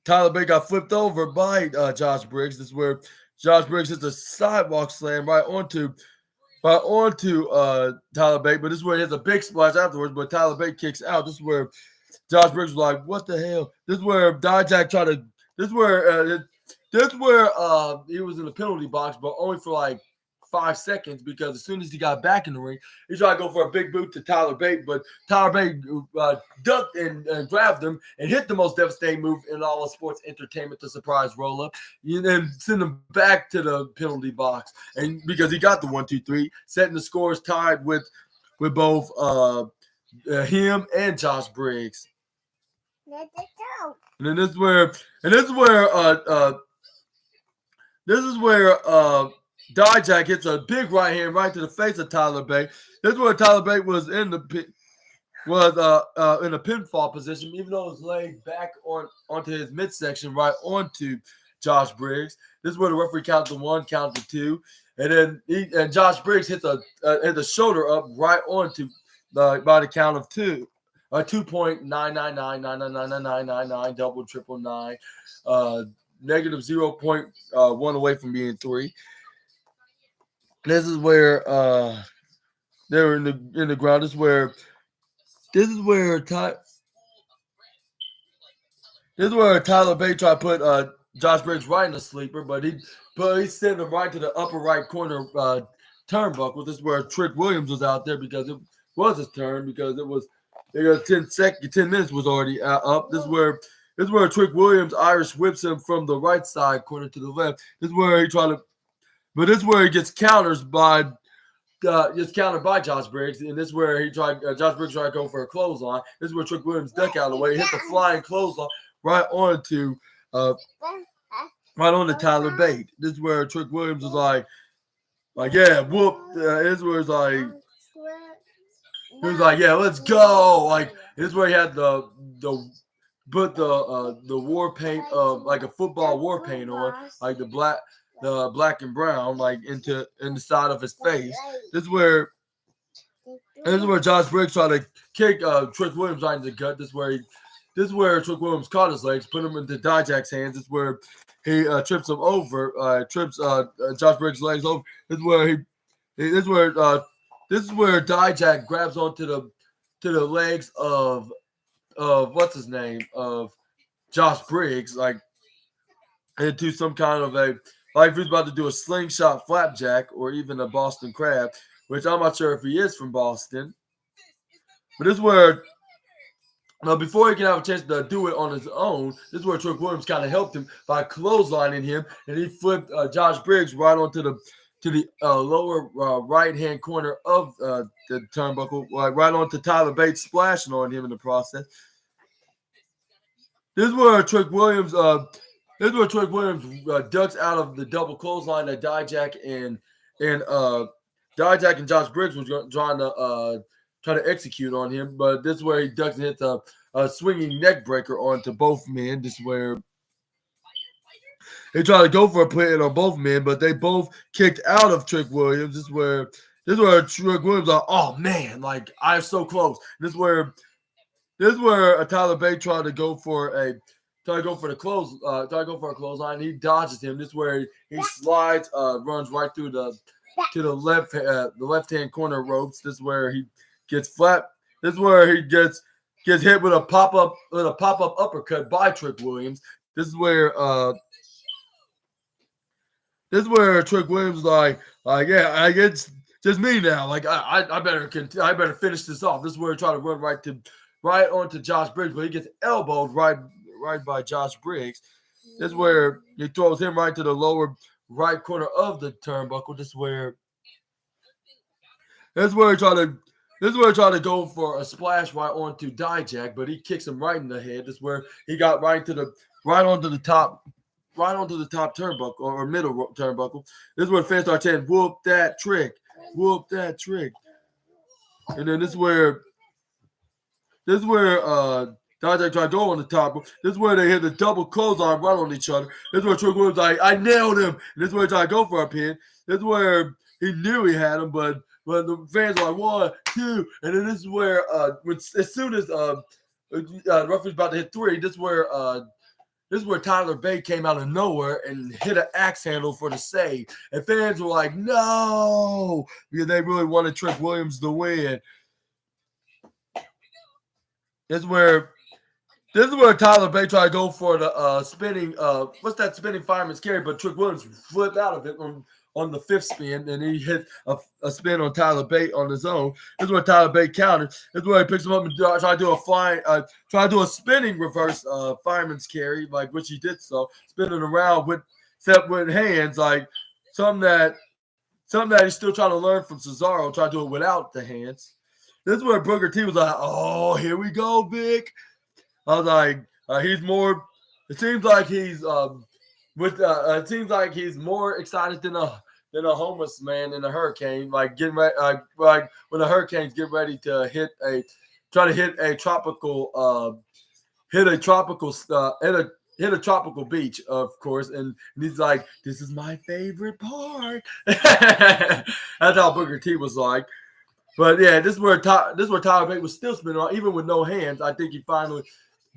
Tyler Bate got flipped over by Josh Briggs. This is where Josh Briggs hits a sidewalk slam right onto Tyler Bate, but this is where he has a big splash afterwards, but Tyler Bate kicks out. This is where Josh Briggs was like, what the hell? This is where Dijak tried to – this is where he was in the penalty box, but only for like 5 seconds, because as soon as he got back in the ring, he tried to go for a big boot to Tyler Bate, but Tyler Bate ducked and grabbed him and hit the most devastating move in all of sports entertainment, the surprise roll-up, and then send him back to the penalty box. And because he got the 1, 2, 3, setting the scores tied with both him and Josh Briggs. Let it go. And then this is where Dijak hits a big right hand right to the face of Tyler Bate. This is where Tyler Bate was in a pinfall position, even though his leg back onto his midsection, right onto Josh Briggs. This is where the referee counted 1, counted 2, and then Josh Briggs hits a shoulder up right onto by the count of 2. 2.999999999 double triple nine, negative 0.1 away from being 3. This is where they were in the ground. This is where Tyler Bate tried to put Josh Briggs right in the sleeper, but he sent him right to the upper right corner turnbuckle. This is where Trick Williams was out there because it was his turn, because it was 10 minutes was already up. This is where Trick Williams Irish whips him from the right side corner to the left. This is where he gets countered by Josh Briggs, and this is where Josh Briggs tried to go for a clothesline. This is where Trick Williams duck out of the way, hit the flying clothesline right onto Tyler Bate. This is where Trick Williams was like yeah, whoop. This is where it's like. He was like, yeah, let's go. Like, this is where he had the war paint of like a football war paint on, like the black and brown, like in the side of his face. This is where Josh Briggs tried to kick Trick Williams right in the gut. This is where Trick Williams caught his legs, put him into Dijak's hands. This is where he trips him over, trips Josh Briggs' legs over. This is where Dijak grabs onto the legs of what's his name, of Josh Briggs, like into some kind of like if he's about to do a slingshot flapjack or even a Boston Crab, which I'm not sure if he is from Boston. But this is where before he can have a chance to do it on his own, this is where Trick Williams kind of helped him by clotheslining him, and he flipped Josh Briggs right onto the lower right hand corner of the turnbuckle, right onto Tyler Bates, splashing on him in the process. This is where Trick Williams ducks out of the double clothesline that Dijak and Josh Briggs was trying to execute on him, but this is where he ducks and hits a swinging neck breaker onto both men. This is where they try to go for a play on both men, but they both kicked out of Trick Williams. This is where Trick Williams like, oh man, like I'm so close. This is where Tyler Bate tried to go for a clothesline. He dodges him. This is where he slides, runs right through to the left hand corner ropes. This is where he gets flat. This is where he gets hit with a pop up uppercut by Trick Williams. This is where Trick Williams yeah, it's just me now. Like I better finish this off. This is where he tried to run right onto Josh Briggs, but he gets elbowed right by Josh Briggs. This is where he throws him right to the lower right corner of the turnbuckle. This is where he tried to go for a splash right onto Dijak, but he kicks him right in the head. This is where he got right onto the top turnbuckle or middle turnbuckle. This is where the fans start chanting, "Whoop that trick, whoop that trick," and then this is where Dijak tried to go on the top. This is where they hit the double clothesline right on each other. This is where Trick Williams like, I nailed him. And this is where he tried to go for a pin. This is where he knew he had him, but the fans are like 1, 2, and then this is where as soon as the referee's about to hit 3, this is where Tyler Bate came out of nowhere and hit an axe handle for the save. And fans were like, no, because they really wanted Trick Williams to win. This is where Tyler Bate tried to go for the spinning spinning fireman's carry, but Trick Williams flipped out of it on the 5th spin, and he hit a spin on Tyler Bate on his own. This is where Tyler Bate countered. This is where he picks him up and try to do a spinning reverse fireman's carry, like which he did so, spinning around with hands, like something that he's still trying to learn from Cesaro, try to do it without the hands. This is where Booker T was like, oh, here we go, Vic. I was like, he's more. It seems like he's it seems like he's more excited than a homeless man in a hurricane, like getting ready, like when the hurricanes get ready to hit a tropical beach, of course, and he's like, this is my favorite part. That's how Booker T was like. But yeah, this is where Tyler Bate was still spinning on, even with no hands. I think he finally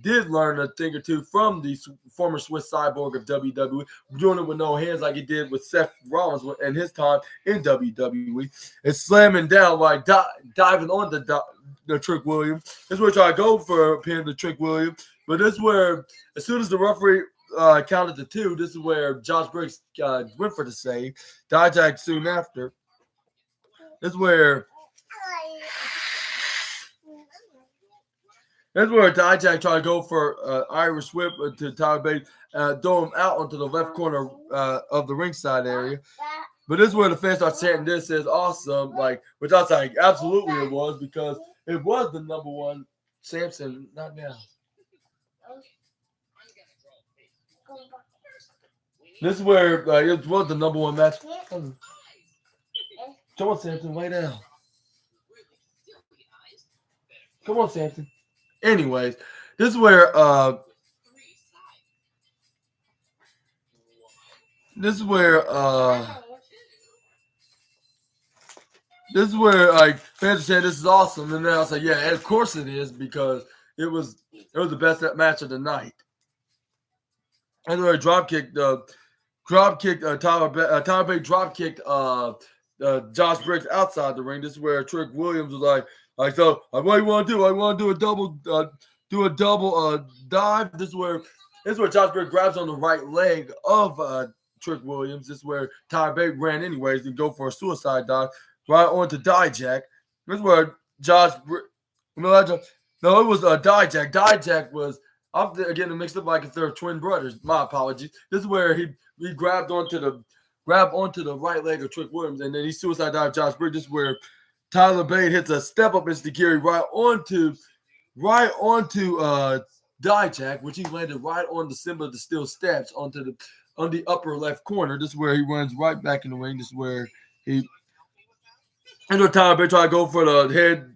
did learn a thing or two from the former Swiss Cyborg of WWE, doing it with no hands like he did with Seth Rollins in his time in WWE, and slamming down, like diving on the Trick Williams. This is where he tried to go for a pin to Trick Williams. But this is where, as soon as the referee counted to 2, this is where Josh Briggs went for the save. Dijak soon after. This is where Dijak tried to go for Irish whip to Tyler Bate, throw him out onto the left corner of the ringside area. But this is where the fans start chanting, "This is awesome!" Like, which I was like, absolutely it was, because it was the number one. Samson, not now. This is where it was the number one match. Come on, Samson, lay down. Come on, Samson. Anyways, this is where like fans said this is awesome, and then I was like, yeah, of course it is, because it was the best match of the night. And where Tyler Bate drop kicked Josh Briggs outside the ring. This is where Trick Williams was like, so what do you want to do? I want to do a double dive. This is where Josh Briggs grabs on the right leg of Trick Williams. This is where Tyler Bate ran anyways and go for a suicide dive right onto Dijak. This is where No, it was Dijak. Dijak was. I'm getting mixed up like if they're twin brothers. My apologies. This is where he grabbed onto the right leg of Trick Williams, and then he suicide dived Josh Briggs. This is where Tyler Bate hits a step up insecurity right onto Dijak, which he landed right on the symbol of the steel steps on the upper left corner. This is where he runs right back in the ring. This is where he. And Tyler Bate try to go for the head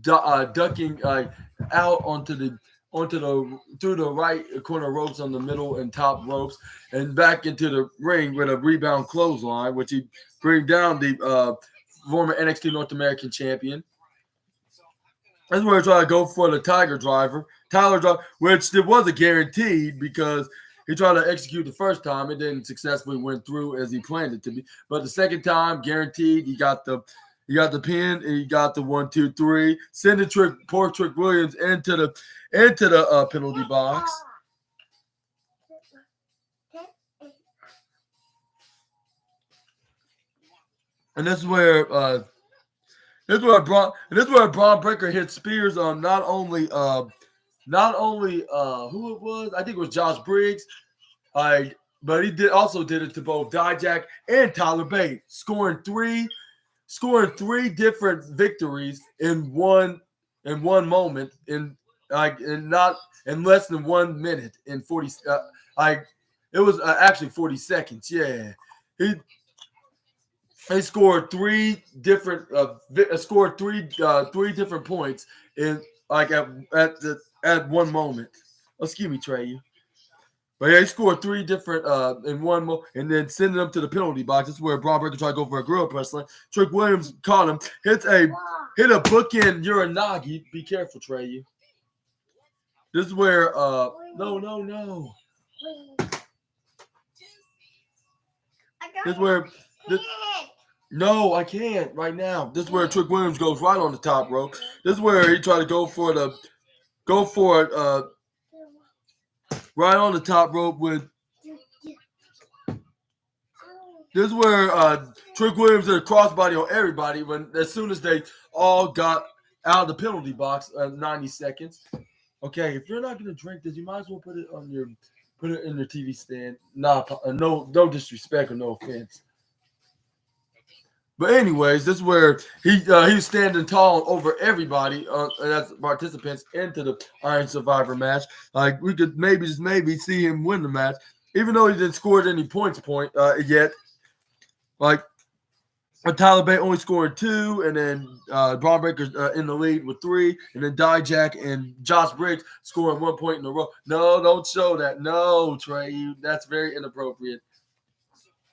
ducking out through the right corner ropes on the middle and top ropes and back into the ring with a rebound clothesline, which he bring down the former NXT North American champion. That's where he tried to go for the Tyler Driver, which it wasn't guaranteed because he tried to execute the first time. It didn't successfully went through as he planned it to be. But the second time, guaranteed, he got the pin and he got the 1, 2, 3. Sending poor Trick Williams into the penalty box. And this is where Braun Breaker hit spears on not only who it was, I think it was Josh Briggs. But he also did it to both Dijak and Tyler Bate, scoring three different victories in one moment in less than 1 minute in 40. It was actually 40 seconds. Yeah, he scored three different different points in at one moment. Excuse me, Trey. But yeah, he scored three different in one more, and then sending them to the penalty box. This is where Braun Breaker tried to go for a grill press. Trick Williams caught him, hit a bookend Uranagi. Be careful, Trey. This is where no. This is where no, I can't right now. This is where Trick Williams goes right on the top rope. This is where he tried to go for it. Right on the top rope with. This is where Trick Williams did a crossbody on everybody as soon as they all got out of the penalty box 90 seconds. Okay, if you're not gonna drink this, you might as well put it in your TV stand. No disrespect or no offense. But anyways, this is where he was standing tall over everybody as participants into the Iron Survivor match. Like we could maybe see him win the match, even though he didn't score any points yet. Like Tyler Bate only scored 2, and then Braun Breaker in the lead with 3, and then Dijak and Josh Briggs scoring 1 point in a row. No, don't show that. No, Trey, that's very inappropriate.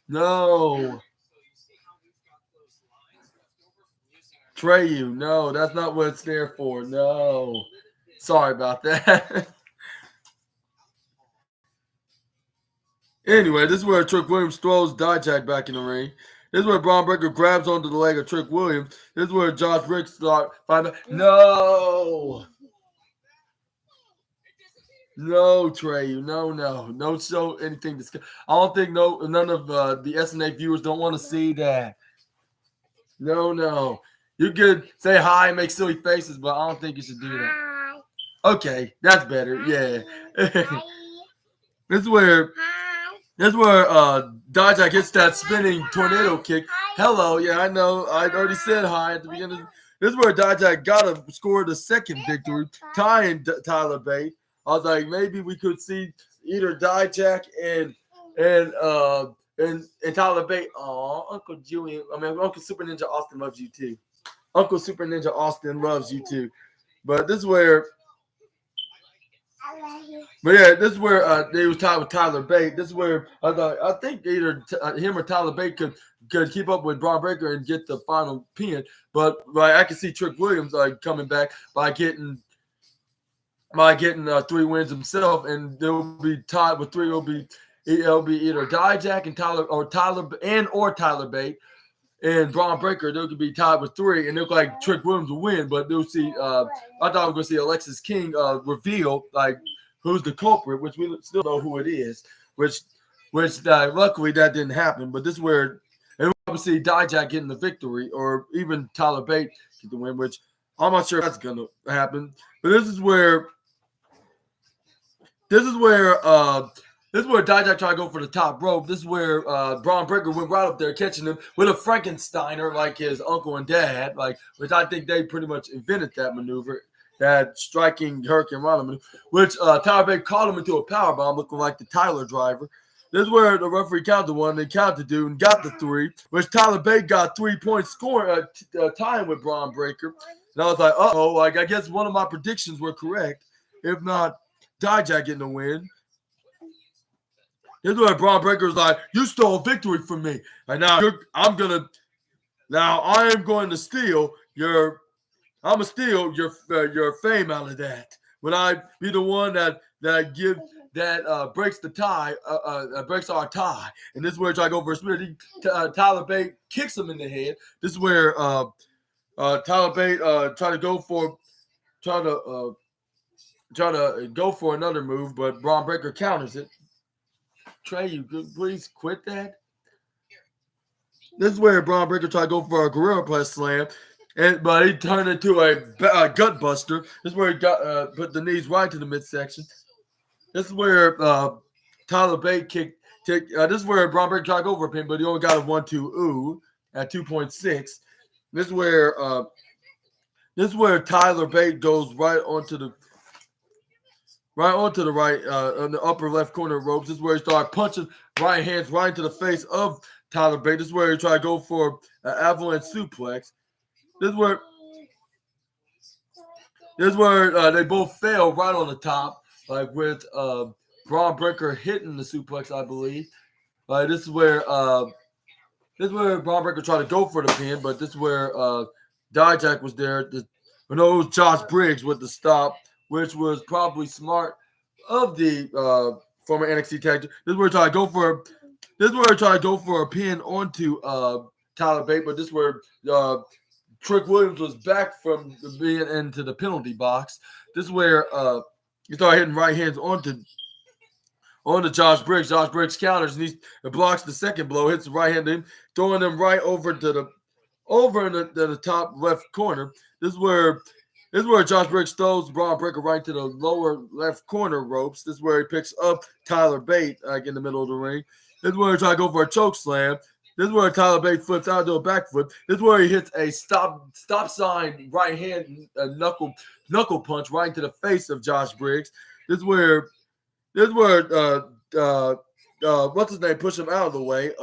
No. Trey, no, that's not what it's there for. No. Sorry about that. Anyway, this is where Trick Williams throws Dijak back in the ring. This is where Braun Breaker grabs onto the leg of Trick Williams. This is where Josh Briggs starts fighting. No. No, Trey. No. Don't show anything. I don't think none of the SNA viewers don't want to see that. No. You could say hi and make silly faces, but I don't think you should do that. Hi. Okay, that's better. Yeah. Hi. This is where Dijak hits that spinning tornado kick. Hello, yeah, I know. I already said hi at the beginning. This is where Dijak scored the second victory, tying Tyler Bate. I was like, maybe we could see either Dijak and Tyler Bate. Oh, Uncle Super Ninja Austin loves you too. Uncle Super Ninja Austin loves you too. But this is where. But yeah, this is where they was tied with Tyler Bate. This is where I think either him or Tyler Bate could keep up with Braun Breaker and get the final pin. But I can see Trick Williams coming back by getting 3 wins himself, and they'll be tied with 3. It'll be either Dijak and Tyler Bate. And Braun Breaker, they could be tied with 3, and it look like Trick Williams will win. But they'll see. I thought we were going to see Alexis King reveal who's the culprit, which we still know who it is. Which luckily that didn't happen. But this is where, and we'll see Dijak getting the victory, or even Tyler Bate get the win. Which I'm not sure if that's gonna happen. But this is where Dijak tried to go for the top rope. This is where Braun Breaker went right up there catching him with a Frankensteiner like his uncle and dad, like which I think they pretty much invented that maneuver, that striking Hurricane Rana maneuver, which Tyler Bate caught him into a powerbomb looking like the Tyler driver. This is where the referee counted one, they counted the dude and got the 3, which Tyler Bate got 3 points scoring, tying with Braun Breaker. And I was like, uh-oh, like I guess one of my predictions were correct. If not, Dijak getting the win. This is where Braun Breaker was like, you stole victory from me. And now I am going to steal your fame out of that. When I be the one that breaks the tie, breaks our tie. And this is where I go for a spear. Tyler Bate kicks him in the head. This is where Tyler Bate try to go for another move, but Braun Breaker counters it. Trey, you could please quit that. This is where Braun Breaker tried to go for a gorilla press slam, but he turned into a gut buster. This is where he got put the knees right to the midsection. This is where Tyler Bate kicked. This is where Braun Breaker tried to go for a pin, but he only got a 1-2 at 2.6. This is where Tyler Bate goes right onto the right on the upper left corner of ropes. This is where he started punching right hands right into the face of Tyler Bate. This is where he tried to go for an avalanche suplex. This is where they both fail right on the top, like with Braun Breaker hitting the suplex, I believe. This is where Braun Breaker tried to go for the pin, but this is where Dijak was there. It was Josh Briggs with the stop, which was probably smart of the former NXT tag team. This is where he tried to go for a pin onto Tyler Bate, but this is where Trick Williams was back from being into the penalty box. This is where he started hitting right hands onto Josh Briggs. Josh Briggs counters and he blocks the second blow, hits the right hand to him, throwing him right over in the top left corner. This is where Josh Briggs throws Braun Breaker right to the lower left corner ropes. This is where he picks up Tyler Bate in the middle of the ring. This is where he tries to go for a choke slam. This is where Tyler Bate flips out to a back flip. This is where he hits a stop sign right hand knuckle punch right into the face of Josh Briggs. This is where what's his name pushed him out of the way.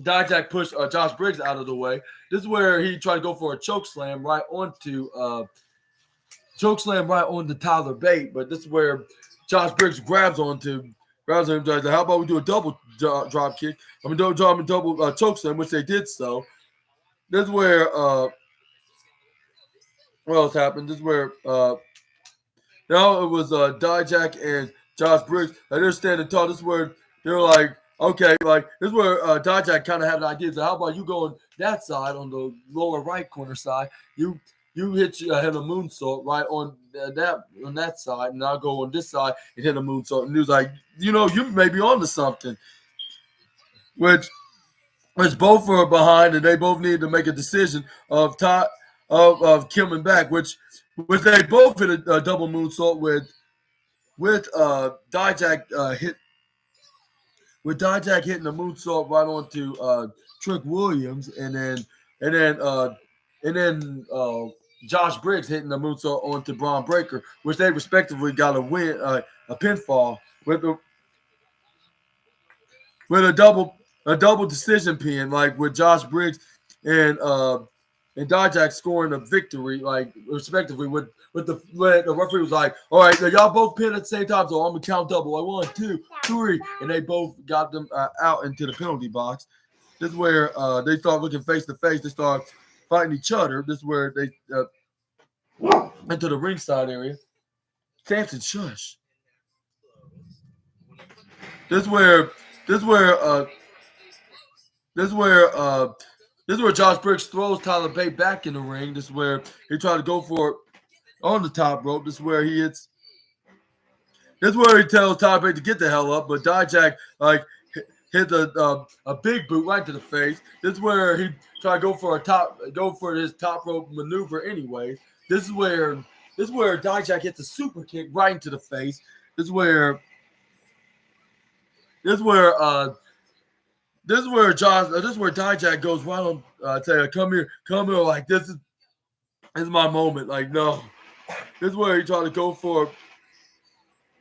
Dijak pushed Josh Briggs out of the way. This is where he tried to go for a choke slam right onto Tyler Bate, but this is where Josh Briggs grabs him. Like, how about we do a double drop kick? Double choke slam, which they did so. This is where what else happened? This is where now it was Dijak and Josh Briggs. They're standing tall. This is where they're like, okay, like this is where Dijak kind of had an idea. So how about you go on that side, on the lower right corner side? You hit a moonsault right on that side, and I'll go on this side and hit a moonsault. And he was like, you may be on to something. Which both were behind, and they both needed to make a decision of coming back. Which they both hit a double moonsault with Dijak hitting the moonsault right onto Trick Williams, and then Josh Briggs hitting the moonsault onto Braun Breaker, which they respectively got a win, a pinfall with a double decision pin, like with Josh Briggs and Dijak scoring a victory, like respectively with the referee was like, all right, y'all both pinned at the same time, so I'm gonna count double. Like 1, 2, 3, and they both got them out into the penalty box. This is where they start looking face to face. They start fighting each other. This is where they into the ringside area. Samson, shush. This is where Josh Briggs throws Tyler Bate back in the ring. This is where he tried to go for it on the top rope. This is where he hits. This is where he tells Tyler Bate to get the hell up, but Dijak hit a big boot right to the face. This is where he tried to go for his top rope maneuver. Anyway, this is where Dijak hits a super kick right into the face. This is where Dijak goes right on. Say, come here, like this is my moment. Like no, this is where he tried to go for.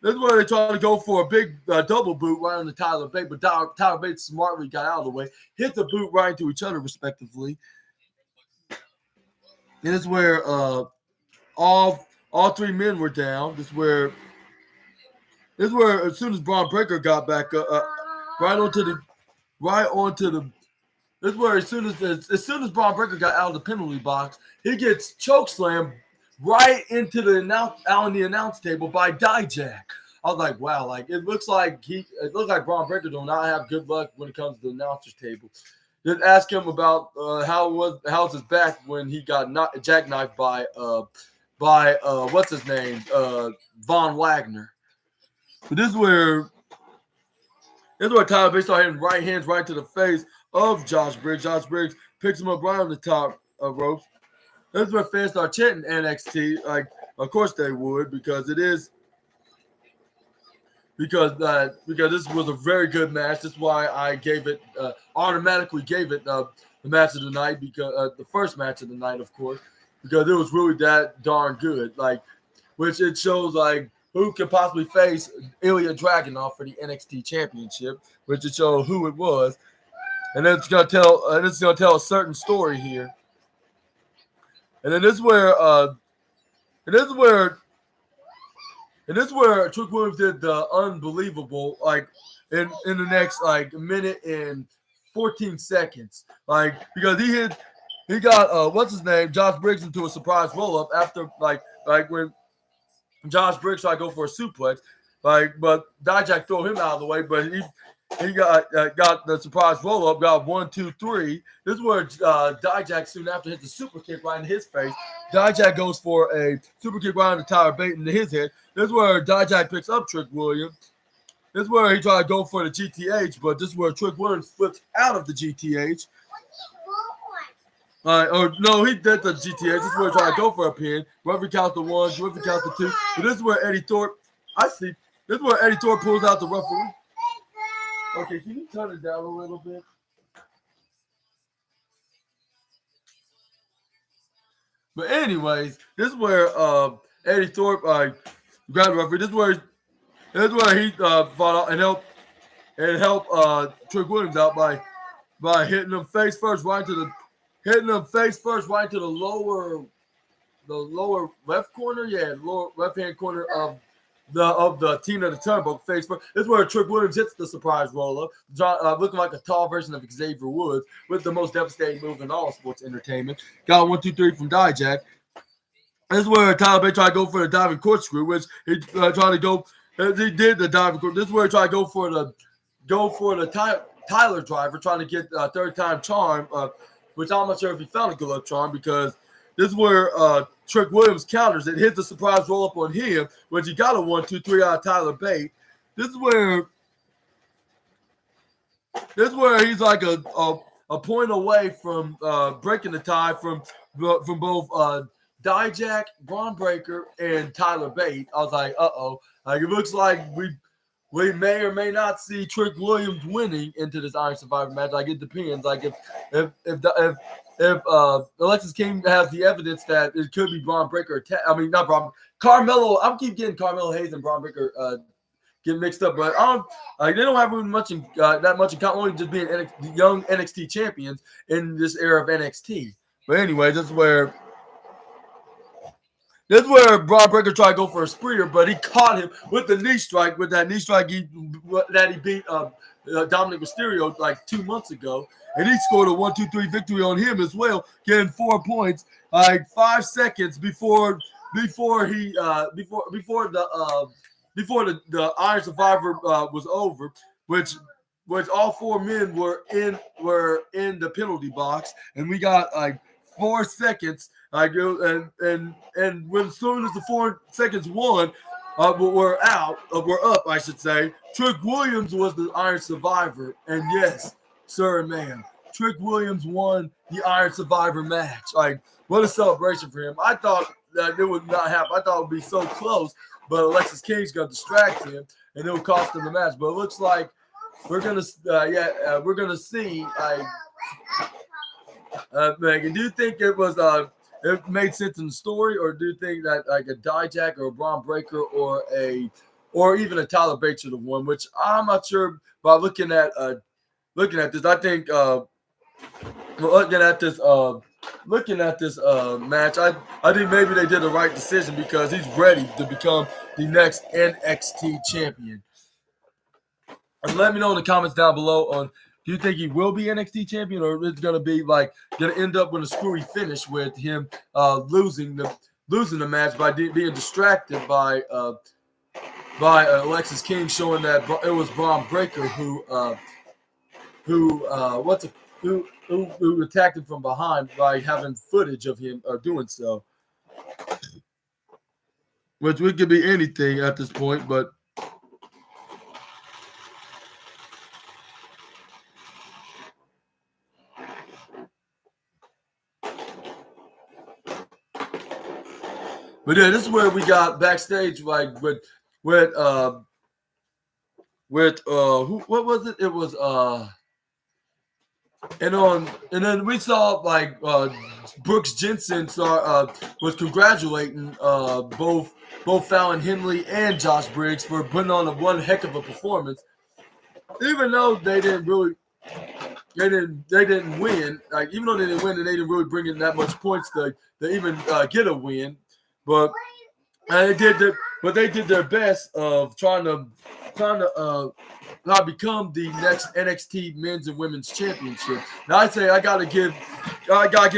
This is where they tried to go for a big double boot right on the Tyler Bate, but Tyler Bate smartly got out of the way, hit the boot right into each other respectively. And this is where all three men were down. This is where as soon as Braun Breaker got back right onto the. This is where as soon as Braun Breaker got out of the penalty box, he gets chokeslammed right into the announce table by Dijak. I was like, wow, like it looks like Braun Breaker do not have good luck when it comes to the announcer's table. Just ask him about how's his back when he got jackknifed by what's his name, Von Wagner. But this is where Tyler Bate started hitting right hands right to the face of Josh Briggs. Josh Briggs picks him up right on the top of ropes. This is where fans start chanting NXT. Like, of course they would, because this was a very good match. That's why I automatically gave it the match of the night, because the first match of the night, of course, because it was really that darn good. Like, which it shows like who could possibly face Ilya Dragunov for the NXT Championship, which it showed who it was, and it's gonna tell a certain story here. And then this is where Trick Williams did the unbelievable, like in the next like minute and 14 seconds, like because he got what's his name, Josh Briggs, into a surprise roll up after like when Josh Briggs tried to go for a suplex, but Dijak threw him out of the way, but he got the surprise roll up, got 1, 2, 3. This is where Dijak soon after hits the super kick right in his face. Dijak goes for a super kick right on the Tyler Bate into his head. This is where Dijak picks up Trick Williams. This is where he tried to go for the GTH, but this is where Trick Williams flips out of the GTH. No, he did the GTH. This is where he tried to go for a pin. Referee counts to 1, referee counts to 2. But this is where Eddie Thorpe, this is where Eddie Thorpe pulls out the referee. Okay, can you turn it down a little bit? But anyways, this is where Eddie Thorpe grabbed the referee. This is where he fought out and helped Trick Williams out by hitting him face first right into the lower left corner, lower left hand corner of the team of the turnbuckle face first. This is where Trick Williams hits the surprise roll up, looking like a tall version of Xavier Woods with the most devastating move in all sports entertainment. Got 1, 2, 3 from Dijak. This is where Tyler Bate tried to go for the diving corkscrew, which he tried to go. He did the diving corkscrew. This is where he tried to go for the Tyler driver, trying to get a third time charm, which I'm not sure if he found a good luck charm, because this is where Trick Williams counters it, hits the surprise roll up on him, which he got a 1, 2, 3 out of Tyler Bate. This is where he's like a point away from breaking the tie from both Dijak, Braun Breaker, and Tyler Bate. I was like, like it looks like we may or may not see Trick Williams winning into this Iron Survivor match. Like it depends. Like if Alexis King has the evidence that it could be Braun Breaker, not Braun, Carmelo. I keep getting Carmelo Hayes and Braun Breaker get mixed up, but they don't have really much that much in common. Only just being young NXT champions in this era of NXT. But anyway, this is where Braun Breaker tried to go for a spear, but he caught him with the knee strike. With that knee strike he beat Dominic Mysterio like 2 months ago, and he scored a 1, 2, 3 victory on him as well, getting 4 points like 5 seconds before the Iron Survivor was over, which all 4 men were in the penalty box, and we got like 4 seconds. And when as soon as the 4 seconds won, were up, I should say. Trick Williams was the Iron Survivor, and yes, sir and ma'am, Trick Williams won the Iron Survivor match. Like, what a celebration for him! I thought that it would not happen. I thought it would be so close, but Alexis King's gonna distract him, and it will cost him the match. But it looks like we're gonna see. Megan, do you think it was it made sense in the story, or do you think that like a Dijak or a Braun Breaker or even a Tyler Bate should have won? Which I'm not sure. By looking at this, I think looking at this match, I think maybe they did the right decision because he's ready to become the next NXT champion. And let me know in the comments down below on, do you think he will be NXT champion, or is it gonna be like gonna end up with a screwy finish with him losing the match by being distracted by Alexis King, showing that it was Braun Breaker who attacked him from behind by having footage of him doing so. Which we could be anything at this point, but. But yeah, this is where we got backstage, like with what was it? It was and then we saw like Brooks Jensen was congratulating both Fallon Henley and Josh Briggs for putting on one heck of a performance, even though they didn't win. Like, even though they didn't win, and they didn't really bring in that much points to even get a win. But they did their best of trying to become the next NXT Men's and Women's Championship. Now I say I gotta give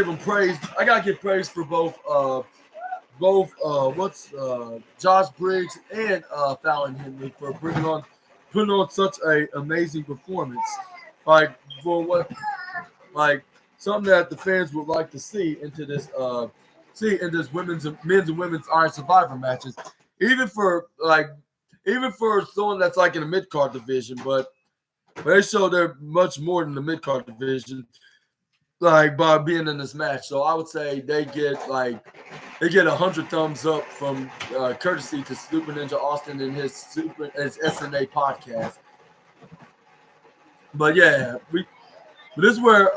them praise. I gotta give praise for both Josh Briggs and Fallon Henley for putting on such a amazing performance. Like, for what, like, something that the fans would like to see into this men's and women's Iron Survivor matches, even for someone that's like in the mid card division, but they show they're much more than the mid card division, like, by being in this match. So I would say they get 100 thumbs up from courtesy to Super Ninja Austin and his SNA podcast. But yeah, this is where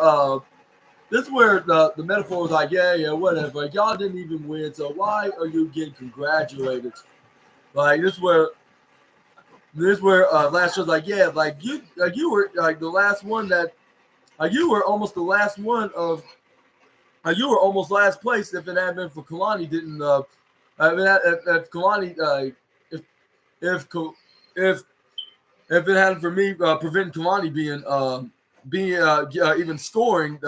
the metaphor was like, yeah, whatever. Like, y'all didn't even win, so why are you getting congratulated? Like, this is where last show's like, yeah, you were like the last one you were almost the last one of you were almost last place if it hadn't been for Kalani didn't if Kalani if it hadn't for me preventing Kalani even scoring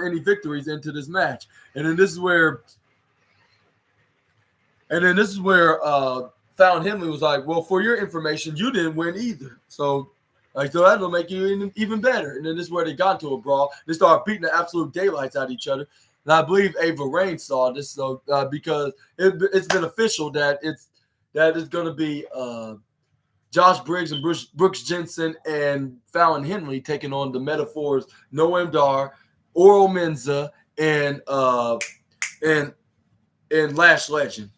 any victories into this match. And then this is where Fallon Henley was like, well, for your information, you didn't win either. So that'll make you even better. And then this is where they got into a brawl. They started beating the absolute daylights out of each other. And I believe Ava Rain saw this, so because it's been official that it's going to be Josh Briggs and Brooks Jensen and Fallon Henley taking on the Metaphors Noam Dar, Oral Menza, and Lash Legend.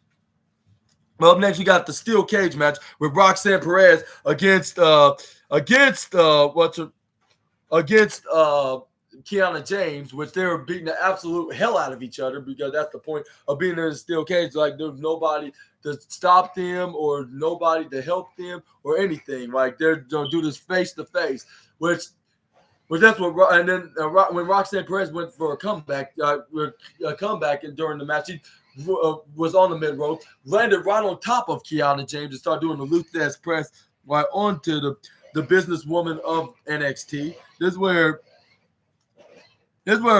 Well, up next we got the steel cage match with Roxanne Perez against Kiana James, which they were beating the absolute hell out of each other, because that's the point of being in the steel cage. Like, there's nobody to stop them or nobody to help them or anything. Like, they're gonna do this face to face, which that's what. And then when Roxanne Perez went for a comeback, and during the match, she was on the mid rope, landed right on top of Kiana James and started doing the Luthez press right onto the businesswoman of NXT. This is where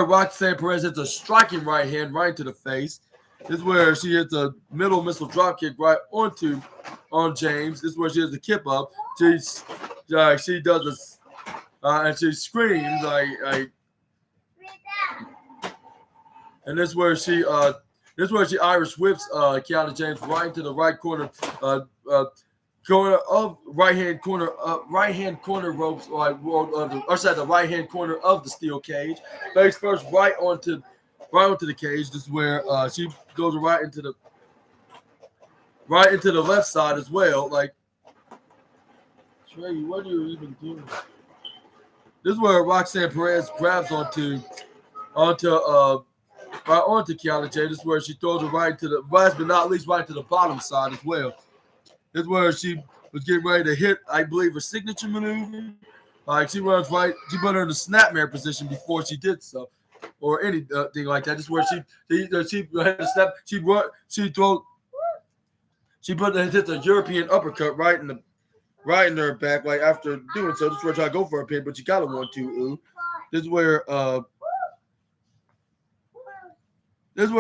Roxanne Perez hits a striking right hand right into the face. This is where she hits a middle missile drop kick right on James. This is where she has a kip up. She does this, and she screams like, and this is where she This is where she Irish whips Kiana James right into the right corner, corner of right hand corner ropes, like the right hand corner of the steel cage. Face first, right onto the cage. This is where she goes right into the left side as well. Like, Trey, what are you even doing? This is where Roxanne Perez grabs onto Kiana James. This is where she throws her right to the last but not least right to the bottom side as well. This is where she was getting ready to hit, I believe, her signature maneuver. Like, she runs right, she put her in the snapmare position before she did so, or anything like that. This is where she hit the snap. She hit the European uppercut right in her back. Like, after doing so, this is where try to go for a pin, but you got a 1-2. Ooh. This is where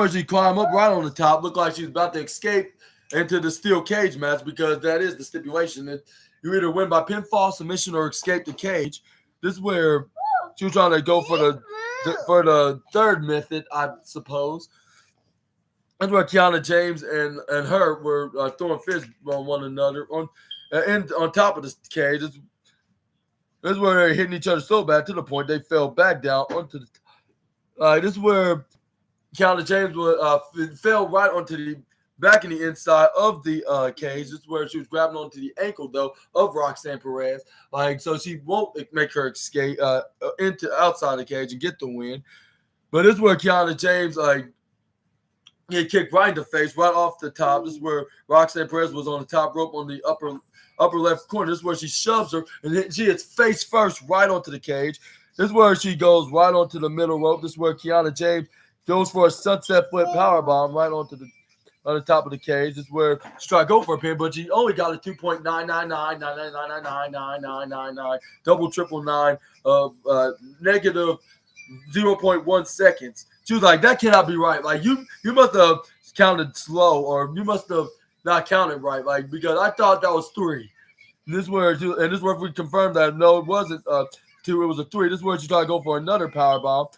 she climbed up right on the top. Looked like she was about to escape into the steel cage match, because that is the stipulation that you either win by pinfall, submission, or escape the cage. This is where she was trying to go for the third method, I suppose. That's where Kiana James and her were throwing fists on one another on top of the cage. This is where they're hitting each other so bad to the point they fell back down onto the. This is where Kiana James fell right onto the back in the inside of the cage. This is where she was grabbing onto the ankle, though, of Roxanne Perez. Like, so she won't make her escape into outside the cage and get the win. But this is where Kiana James get kicked right in the face, right off the top. This is where Roxanne Perez was on the top rope on the upper left corner. This is where she shoves her, and then she hits face first right onto the cage. This is where she goes right onto the middle rope. This is where Kiana James goes for a sunset flip powerbomb right on the top of the cage. This is where she tried to go for a pin, but she only got a 2.999999999 double triple nine of negative 0.1 seconds. She was like, that cannot be right. Like, you must have counted slow, or you must have not counted right. Like, because I thought that was 3. And this is where we confirmed that no, it wasn't 2, it was a 3. This is where she tried to go for another powerbomb.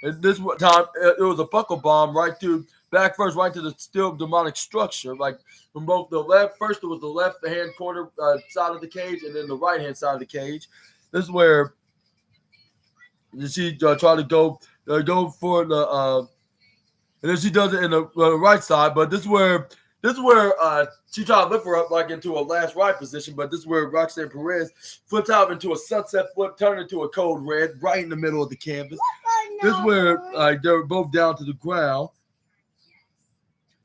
And this time it was a buckle bomb right to back first, right to the steel demonic structure. Like, from both the left, first it was the left hand corner side of the cage, and then the right hand side of the cage. This is where she tried to go for the and then she does it in the right side. But this is where she tried to lift her up like into a last ride position. But this is where Roxanne Perez flips out into a sunset flip, turn into a code red right in the middle of the canvas. This is where they're both down to the ground.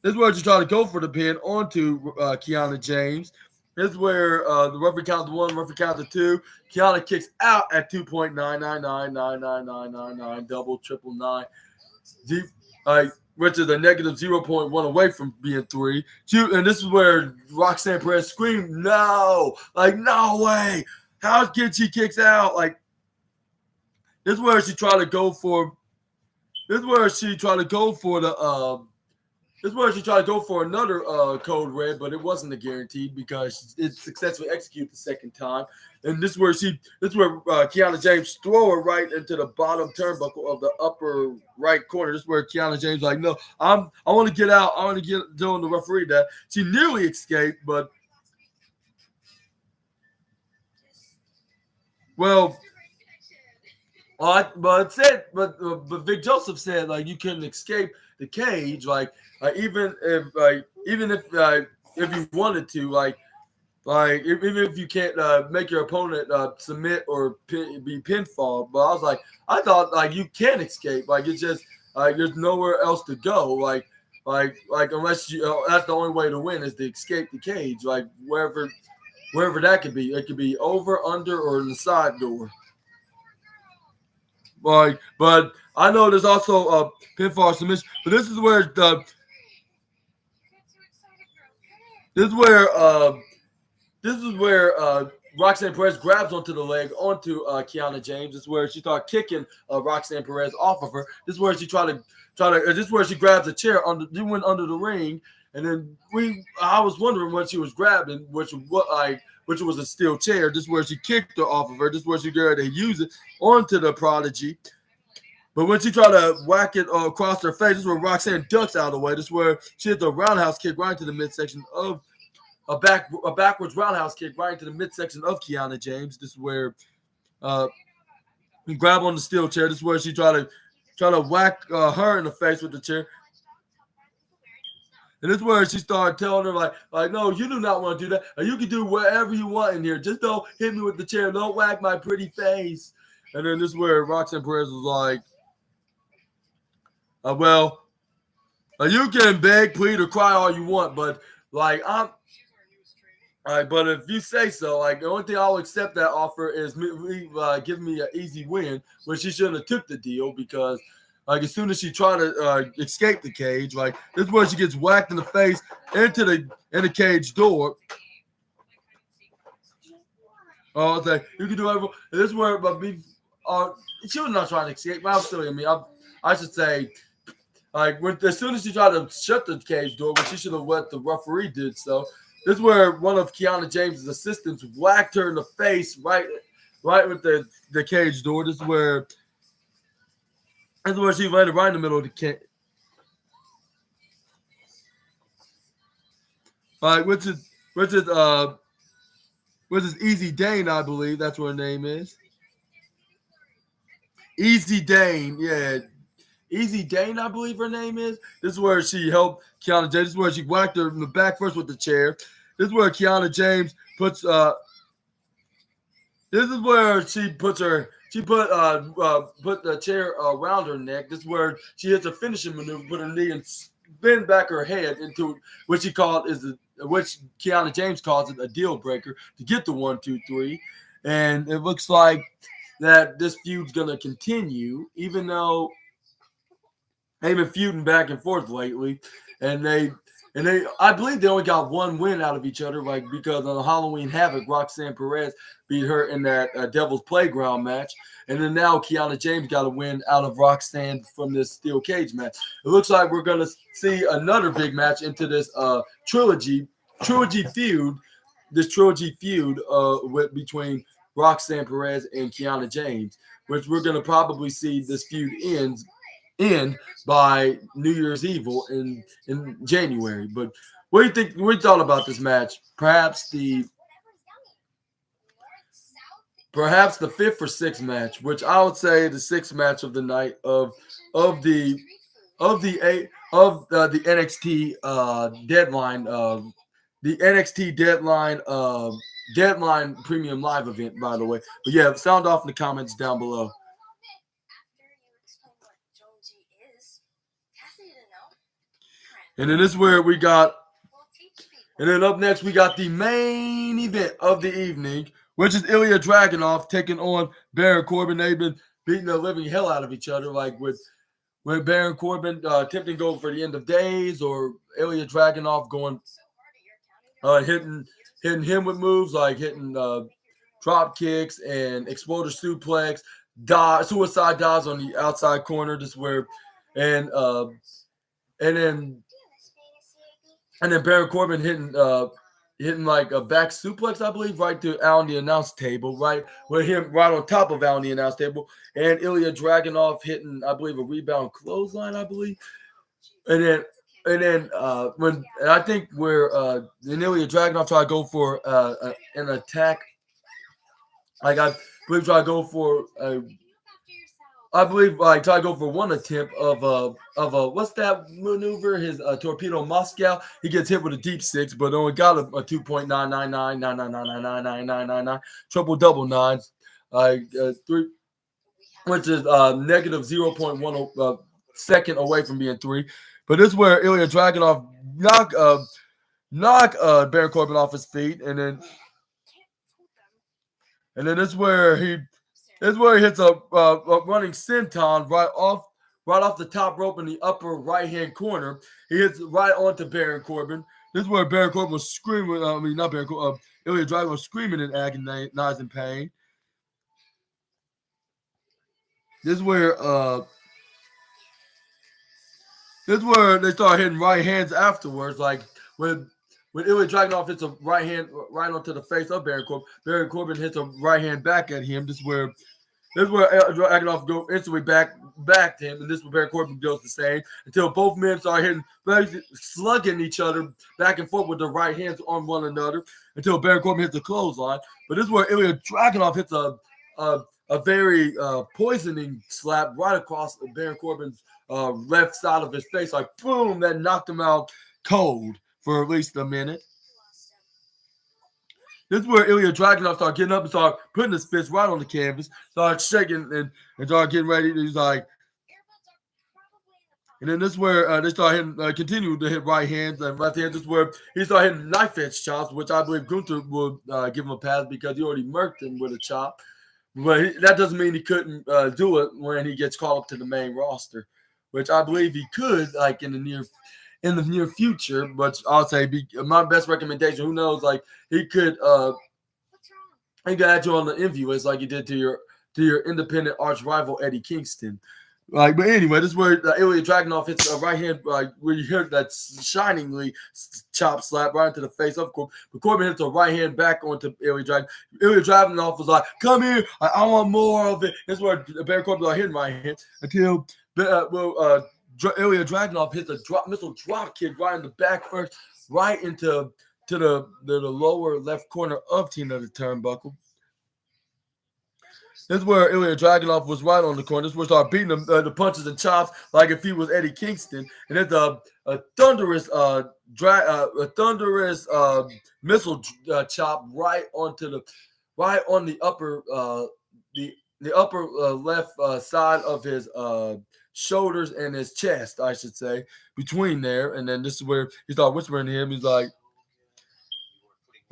This is where she tried to go for the pin onto Kiana James. This is where the referee counts 1, referee counts 2. Kiana kicks out at 2.9999999 double triple nine, which is a negative 0.1 away from being 3. And this is where Roxanne Perez screamed, "No! Like, no way! How can she kicks out?" Like, this is where she tried to go for. This is where she tried to go for the. This is where she tried to go for another code red, but it wasn't a guarantee because it successfully executed the second time. And this is where Kiana James throw her right into the bottom turnbuckle of the upper right corner. This is where Kiana James like, no, I want to get out. I want to get doing the referee that. She nearly escaped, but but Vic Joseph said like you couldn't escape the cage, even if you wanted to, even if you can't make your opponent submit or be pinfall. But I thought you can escape. Like, it's just there's nowhere else to go. Like unless that's the only way to win is to escape the cage. Like wherever that could be. It could be over, under, or in the side door. But I know there's also a pinfall submission. But this is where Roxanne Perez grabs onto the leg onto Kiana James. This is where she started kicking Roxanne Perez off of her. This is where she this is where she grabs a chair under the ring, and then I was wondering what she was grabbing, which was a steel chair. This is where she kicked her off of her. This is where she got to use it onto the Prodigy. But when she tried to whack it across her face, this is where Roxanne ducks out of the way. This is where she hits a roundhouse kick right into the midsection of a backwards roundhouse kick right into the midsection of Kiana James. This is where we grab on the steel chair. This is where she try to whack her in the face with the chair. And this is where she started telling her, like, no, you do not want to do that. Or you can do whatever you want in here. Just don't hit me with the chair. Don't whack my pretty face. And then this is where Roxanne Perez was like, you can beg, plead, or cry all you want, but like but if you say so, like the only thing I'll accept that offer is give me an easy win, which she shouldn't have took the deal because like as soon as she tried to escape the cage, like this is where she gets whacked in the face into the cage door. Oh, okay, you can do whatever. This is where she was not trying to escape. But I'm still, I should say. Like as soon as she tried to shut the cage door, which she should have let the referee did so. This is where one of Kiana James's assistants whacked her in the face right with the cage door. This is where she landed right in the middle of the cage. All right, which is Easy Dane, I believe that's what her name is. Easy Dane, yeah. Easy Dane, I believe her name is. This is where she helped Kiana James. This is where she whacked her in the back first with the chair. This is where Kiana James puts. This is where she put the chair around her neck. This is where she hits a finishing maneuver, put her knee and spin back her head into which Kiana James calls it a deal breaker to get the 1, 2, 3. And it looks like that this feud's gonna continue, even though they've been feuding back and forth lately, and I believe they only got one win out of each other, like because on the Halloween Havoc, Roxanne Perez beat her in that Devil's Playground match, and then now Kiana James got a win out of Roxanne from this steel cage match. It looks like we're gonna see another big match into this trilogy feud. This trilogy feud between Roxanne Perez and Kiana James, which we're gonna probably see this feud end by New Year's Eve in January. But what do you think? What do you thought about this match? Perhaps the 5th or 6th match, which I would say the 6th match of the night of the NXT deadline the NXT deadline premium live event, by the way. But yeah, sound off in the comments down below. And then this is where we got, and then up next we got the main event of the evening, which is Ilya Dragunov taking on Baron Corbin. They've been beating the living hell out of each other, like with Baron Corbin attempting to go for the end of days, or Ilya Dragunov going hitting him with moves like hitting drop kicks and exploder suplex, suicide dives on the outside corner. This is where, and then Baron Corbin hitting like a back suplex, I believe, right to out on the announce table, right with him right on top of out on the announce table, and Ilya Dragunov hitting, I believe, a rebound clothesline, I believe, and then when I think where Ilya Dragunov tried to go for an attack, like I believe try to go for try to go for one attempt of what's that maneuver? His torpedo Moscow. He gets hit with a deep 6, but only got a 2.99999999999 triple double nines, 3, which is negative 0.1 second away from being 3. But this is where Ilya Dragunov knock Baron Corbin off his feet, and then this is where he hits a running senton right off the top rope in the upper right hand corner. He hits right onto Baron Corbin. This is where Baron Corbin was screaming. Not Baron Corbin. Ilya Dragunov was screaming in agonizing pain. This is where they start hitting right hands afterwards, like when Ilya Dragunov hits a right hand right onto the face of Baron Corbin. Baron Corbin hits a right hand back at him. This is where This is where Dragunov go instantly back to him, and this is where Baron Corbin does the same until both men start slugging each other back and forth with their right hands on one another until Baron Corbin hits the clothesline. But this is where Ilya Dragunov hits a very poisoning slap right across Baron Corbin's left side of his face, like boom, that knocked him out cold for at least a minute. This is where Ilya Dragunov started getting up and started putting his fist right on the canvas, started shaking and started getting ready. He's like, and then this is where they start hitting, continue to hit right hands and left hands. This is where he started hitting knife edge chops, which I believe Gunther would give him a pass because he already murked him with a chop. But that doesn't mean he couldn't do it when he gets called up to the main roster, which I believe he could, like in the near future. But I'll say my best recommendation. Who knows? Like he could add you on the Envious like he did to your independent arch rival Eddie Kingston. Like, but anyway, this is where Ilya Dragunov hits a right hand, like where you hear that shiningly chop slap right into the face of Corbin. But Corbin hits a right hand back onto Ilya Dragunov. Ilya Dragunov was like, "Come here, I want more of it." This is where Baron Corbin was hitting right hand until Ilya Dragunov hits a missile drop kick right in the back first, right into the lower left corner of Tina the turnbuckle. This is where Ilya Dragunov was right on the corner. This is where he started beating the punches and chops like if he was Eddie Kingston. And it's a thunderous missile chop right on the upper upper left side of his shoulders and his chest, I should say, between there. And then this is where he started whispering to him. He's like,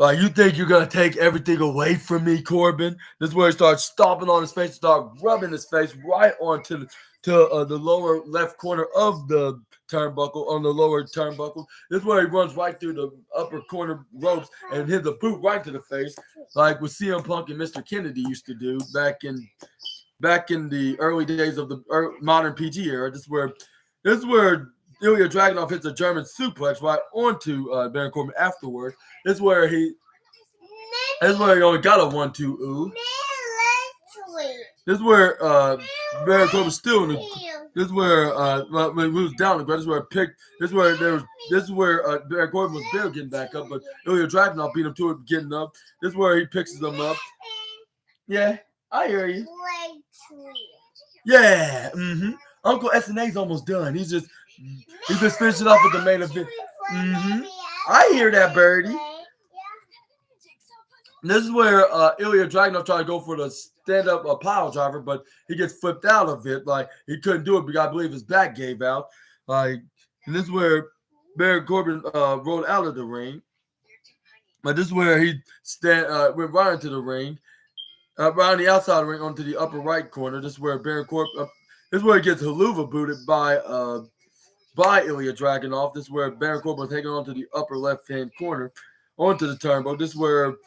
you think you're going to take everything away from me, Corbin? This is where he starts stomping on his face, start rubbing his face right onto the lower left corner of the turnbuckle, on the lower turnbuckle. This is where he runs right through the upper corner ropes and hits a boot right to the face, like what CM Punk and Mr. Kennedy used to do back in the early days of the modern PG era. This is where Ilya Dragunov hits a German suplex right onto Baron Corbin afterwards. This is where he only got a 1-2 ooh. This is where Baron Corbin still in the. This is where when he was down the ground. This is where Baron Corbin was barely getting back up, but Ilya Dragunov beat him to it getting up. This is where he picks him up. Yeah, I hear you. Yeah, Uncle SNA's almost done. He's just finishing off with the main event. I hear that, Birdie. This is where Ilya Dragunov tried to go for the stand-up pile driver, but he gets flipped out of it. Like he couldn't do it because I believe his back gave out. And this is where Baron Corbin rolled out of the ring. But this is where he went right into the ring, right on the outside of the ring onto the upper right corner. This is where Baron Corbin. This is where he gets Haluva booted by Ilya Dragunov. This is where Baron Corbin was taking onto the upper left-hand corner onto the turnbuckle. This is where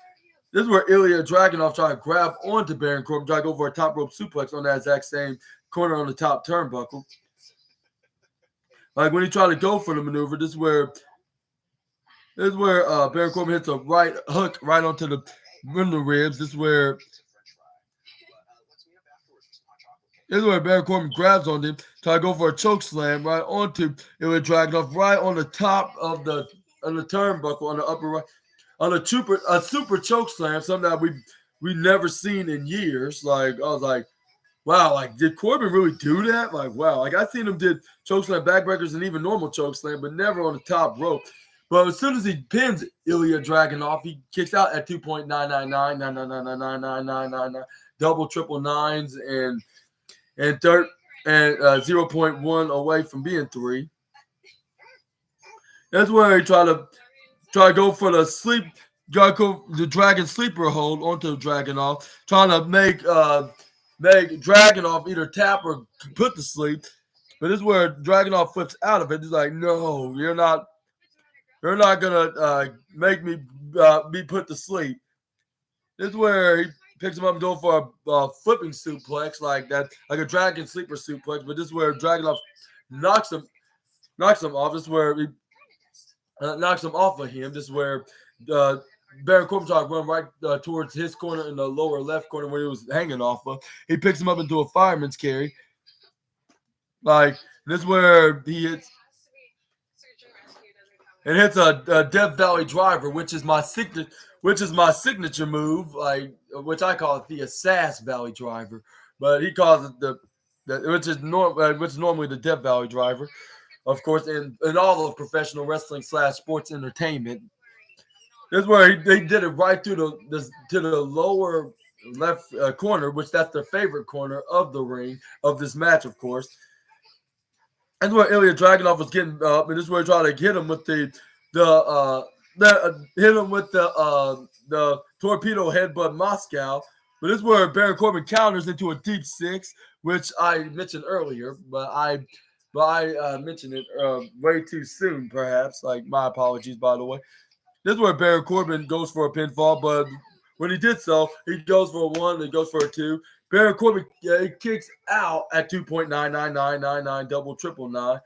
Ilya Dragunov tried to grab onto Baron Corbin, tried to go for a top rope suplex on that exact same corner on the top turnbuckle. Like when he tried to go for the maneuver, this is where Baron Corbin hits a right hook right onto the middle ribs. This is where Baron Corbin grabs on him, try to go for a choke slam right onto Ilya Dragunov, right on the top of the turnbuckle on the upper right, on a super choke slam, something that we never seen in years. Like I was like, wow, like did Corbin really do that? Like wow, like I seen him did choke slam backbreakers and even normal choke slam, but never on the top rope. But as soon as he pins Ilya Dragunov, he kicks out at 2.999 double triple nines and 0.1 away from being 3. That's where he try to go for the Dragon sleeper hold onto Dragunov, trying to make Dragunov either tap or put to sleep. But this is where Dragunov flips out of it. He's like, "No, you're not gonna make me be put to sleep." This is where he picks him up and goes for a flipping suplex like that, like a dragon sleeper suplex. But this is where Dragunov knocks him off. This is where he knocks him off of him. This is where Baron Corbin tried to run right towards his corner in the lower left corner where he was hanging off of. He picks him up into a fireman's carry. Like, this is where he hits. And hits a Death Valley driver, which is my signature move, like which I call it the Assassin Valley driver, but he calls it which is normally the Death Valley driver, of course, in all of professional wrestling / sports entertainment. This is where they did it right through to the lower left corner, which that's their favorite corner of the ring of this match, of course. That's where Ilya Dragunov was getting up, and this is where he tried to hit him with the torpedo headbutt Moscow. But this is where Baron Corbin counters into a deep six, which I mentioned earlier, but I mentioned it way too soon, perhaps. Like, my apologies, by the way. This is where Baron Corbin goes for a pinfall, but when he did so, he goes for a 1, he goes for a 2. Baron Corbin kicks out at 2.99999 double triple 9.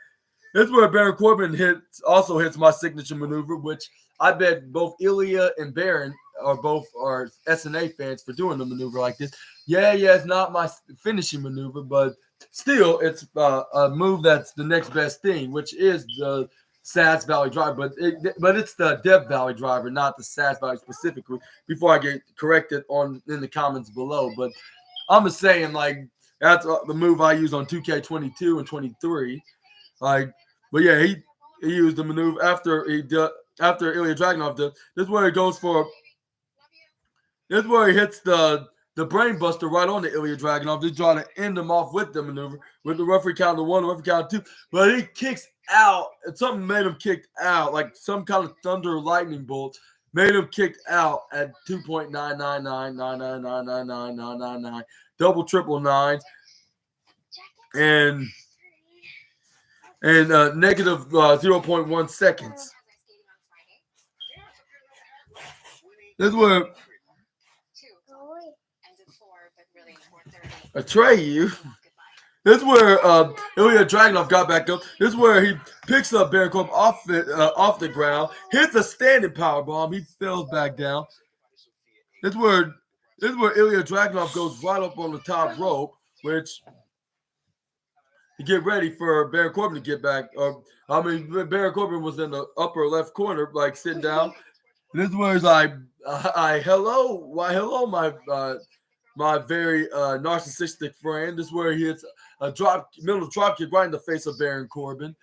This is where Baron Corbin also hits my signature maneuver, which I bet both Ilya and Baron are SNA fans for doing the maneuver like this. Yeah, it's not my finishing maneuver, but still, it's a move that's the next best thing, which is the Sass Valley driver, but it's the Death Valley driver, not the Sass Valley specifically. Before I get corrected in the comments below, but I'm just saying, like, that's the move I use on 2K22 and 23. Like, but yeah, he used the maneuver after Ilya Dragunov did. This is where he goes for. This is where he hits the brain buster right on the Ilya Dragunov. Just trying to end him off with the maneuver with the referee count to 1, the referee count to 2. But he kicks out, and something made him kick out, like some kind of thunder lightning bolt. Made him kicked out at 2.999999999 double triple 9s and negative 0.1 seconds. This is where Atreyu. This is where Ilya Dragunov got back up. This is where he picks up Baron Corbin off the ground, hits a standing power bomb. He falls back down. This is where Ilya Dragunov goes right up on the top rope, which to get ready for Baron Corbin to get back. Baron Corbin was in the upper left corner, like sitting down. This is where he's like, hello, my very narcissistic friend. This is where he hits a middle drop kick right in the face of Baron Corbin.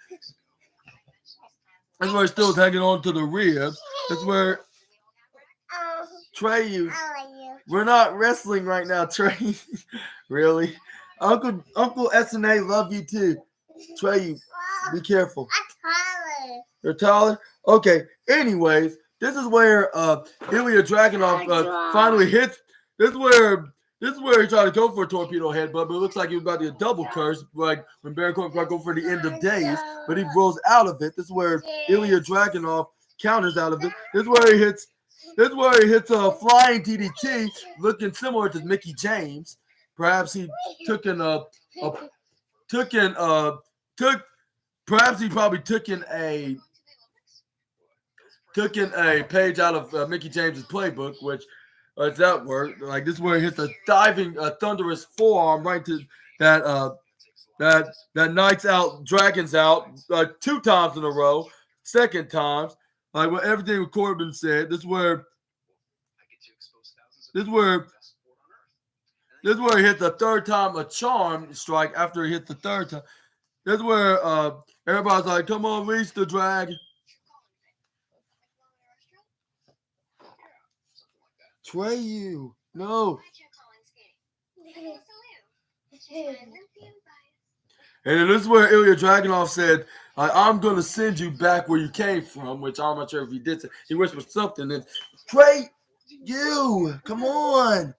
This is where he's still hanging on to the ribs. This is where Trey, we're not wrestling right now, Trey. Really? Uncle SNA love you too. Trey, be careful. You're taller? Okay. Anyways, this is where Ilya Dragunov finally hits. This is where he tried to go for a torpedo headbutt, but it looks like he was about to get double curse, like when Baron Corbin tried to go for the end of days, but he rolls out of it. This is where Ilya Dragunov counters out of it. This is where he hits a flying DDT, looking similar to Mickey James. Perhaps he probably took in a page out of Mickey James's playbook, which that worked. Like, this is where he hits a diving, thunderous forearm right to that Knights Out, Dragons Out 2 times in a row. Second times, like what everything Corbin said. This is where he hit the third time a charm strike after he hit the third time. This is where everybody's like, "Come on, reach the dragon." Trey, you. No. And then this is where Ilya Dragunov said, I'm going to send you back where you came from, which I'm not sure if he did. He whispered something. And Trey, you. Come on.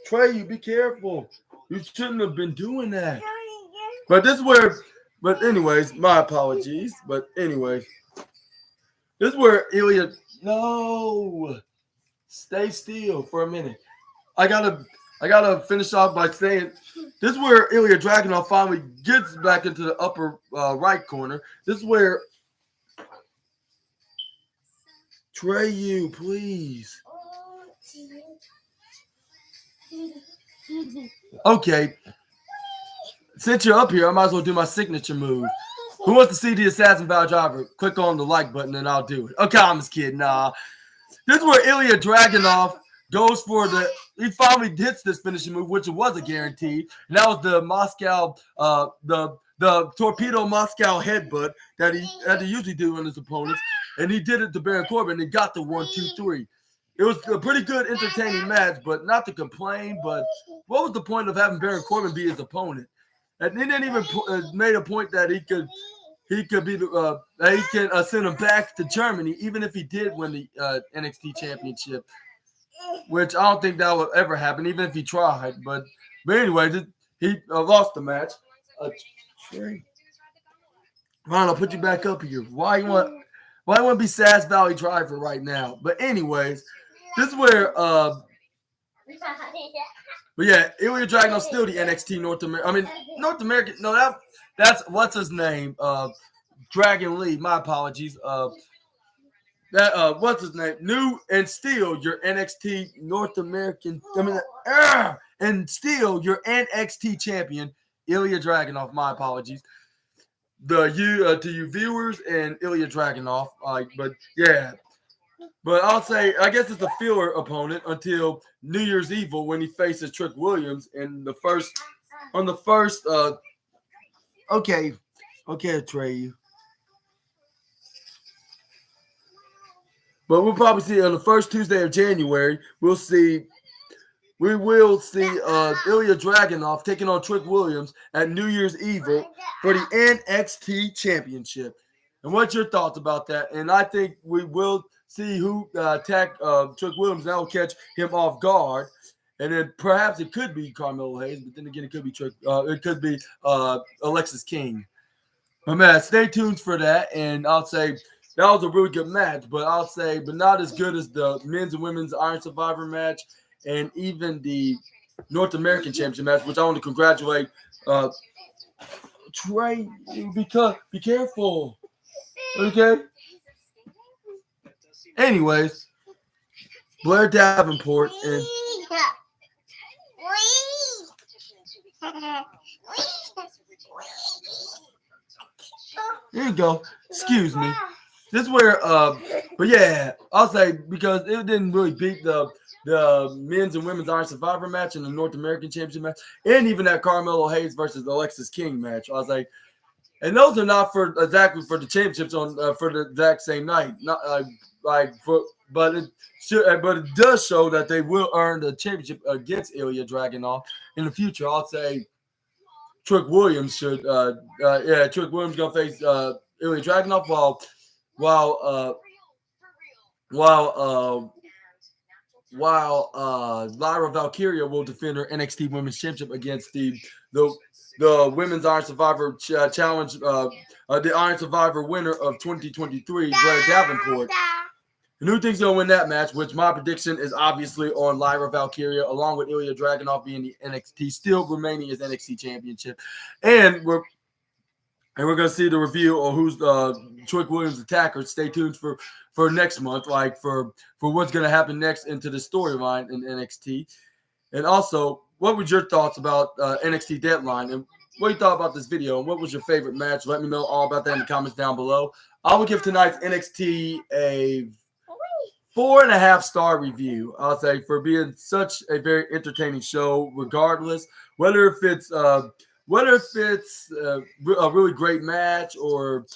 Trey, you be careful. You shouldn't have been doing that. But anyways, my apologies. But anyways. This is where Ilya, no, stay still for a minute. I gotta finish off by saying this is where Ilya Dragunov finally gets back into the upper right corner. This is where Trey, you please. Okay. Since you're up here, I might as well do my signature move. Who wants to see the Assassin Valve Driver? Click on the like button and I'll do it. Okay, I'm just kidding. This is where Ilya Dragunov goes for he finally hits this finishing move, which was a guarantee. And that was the Moscow, the torpedo Moscow headbutt that he usually do on his opponents. And he did it to Baron Corbin and he got the 1, 2, 3. It was a pretty good, entertaining match, but not to complain. But what was the point of having Baron Corbin be his opponent? And he didn't even made a point that he could be he can send him back to Germany, even if he did win the NXT Championship, which I don't think that would ever happen, even if he tried. But anyway, he lost the match. Fine, I'll put you back up here. Why you want to be Sass Valley Driver right now? But anyways, this is where but yeah, Ilya Dragunov still the NXT North American. No, that's what's his name? Dragon Lee. My apologies. What's his name? New and still your NXT North American. And still your NXT champion, Ilya Dragunov. My apologies. To you viewers and Ilya Dragunov. But yeah. But I'll say, I guess it's a filler opponent until New Year's Evil when he faces Trick Williams in the first. Okay, Trey. But we'll probably see on the first Tuesday of January. We will see Ilya Dragunov taking on Trick Williams at New Year's Evil for the NXT Championship. And what's your thoughts about that? And I think we will see who attack Trick Williams. That will catch him off guard. And then perhaps it could be Carmelo Hayes, but then again, it could be Alexis King. But man, stay tuned for that. And I'll say that was a really good match, but not as good as the men's and women's Iron Survivor match, and even the North American Championship match, which I want to congratulate Trey. Be careful, okay? Anyways, Blair Davenport and here you go. Excuse me. This is where, but yeah, I'll say because it didn't really beat the men's and women's Iron Survivor match and the North American Championship match, and even that Carmelo Hayes versus Alexis King match. I was like, and those are not exactly for the championships on for the exact same night. Not but it does show that they will earn the championship against Ilya Dragunov in the future. I'll say Trick Williams should. Trick Williams gonna face Ilya Dragunov while Lyra Valkyria will defend her NXT Women's Championship against the Women's Iron Survivor Challenge, the Iron Survivor winner of 2023, Blair Davenport. And who thinks they'll win that match? Which my prediction is obviously on Lyra Valkyria, along with Ilya Dragunov being the NXT, still remaining as NXT Championship. And we're gonna see the review of who's Trick Williams' attacker. Stay tuned for next month, for what's gonna happen next into the storyline in NXT. And also, what was your thoughts about NXT Deadline? And what you thought about this video? And what was your favorite match? Let me know all about that in the comments down below. I will give tonight's NXT a 4.5-star review. I'll say for being such a very entertaining show, regardless whether if it's a really great match or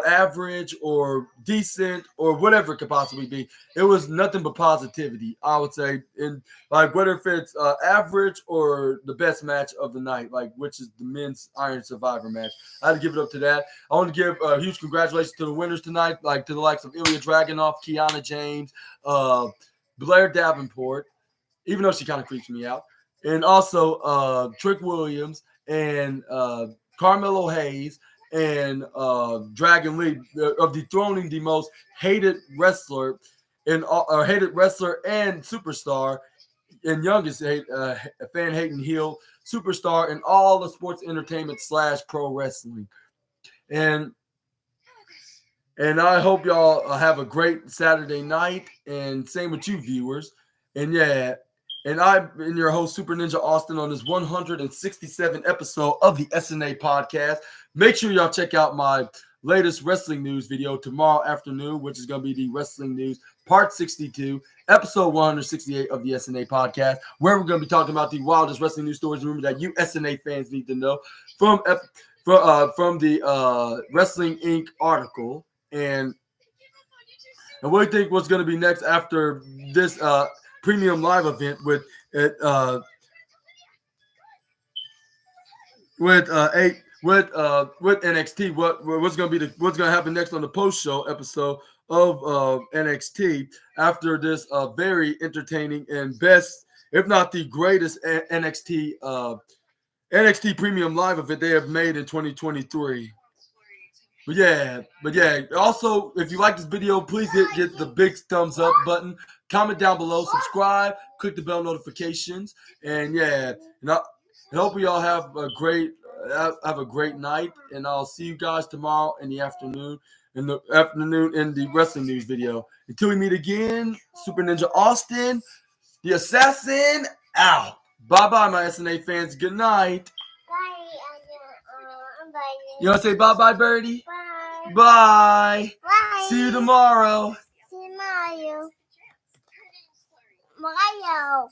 average or decent or whatever it could possibly be. It was nothing but positivity, I would say, in whether if it's average or the best match of the night, which is the men's Iron Survivor match. I had to give it up to that. I want to give a huge congratulations to the winners tonight, to the likes of Ilya Dragunov, Kiana James, Blair Davenport, even though she kind of creeps me out, and also Trick Williams and Carmelo Hayes and Dragon Lee of dethroning the most hated wrestler and superstar and youngest fan hating heel superstar in all the sports entertainment / pro wrestling. And And I hope y'all have a great Saturday night. And same with you, viewers. And yeah, and I'm your host, Super Ninja Austin, on this 167 episode of the SNA podcast. Make sure y'all check out my latest wrestling news video tomorrow afternoon, which is going to be the wrestling news part 62, episode 168 of the SNA podcast, where we're going to be talking about the wildest wrestling news stories and rumors that you SNA fans need to know from the Wrestling Inc. article. And what do you think was going to be next after this premium live event with NXT? What's going to be what's going to happen next on the post show episode of NXT after this very entertaining and best, if not the greatest, NXT premium live event they have made in 2023. But yeah. Also, if you like this video, please hit the big thumbs up button. Comment down below, subscribe, click the bell notifications, and yeah. And I hope we all have a great night. And I'll see you guys tomorrow in the afternoon. In the wrestling news video. Until we meet again, Super Ninja Austin, the assassin, out. Bye bye, my SNA fans. Good night. You want to say bye-bye, Birdie? Bye. Bye. Bye. See you tomorrow. See you tomorrow. Mario.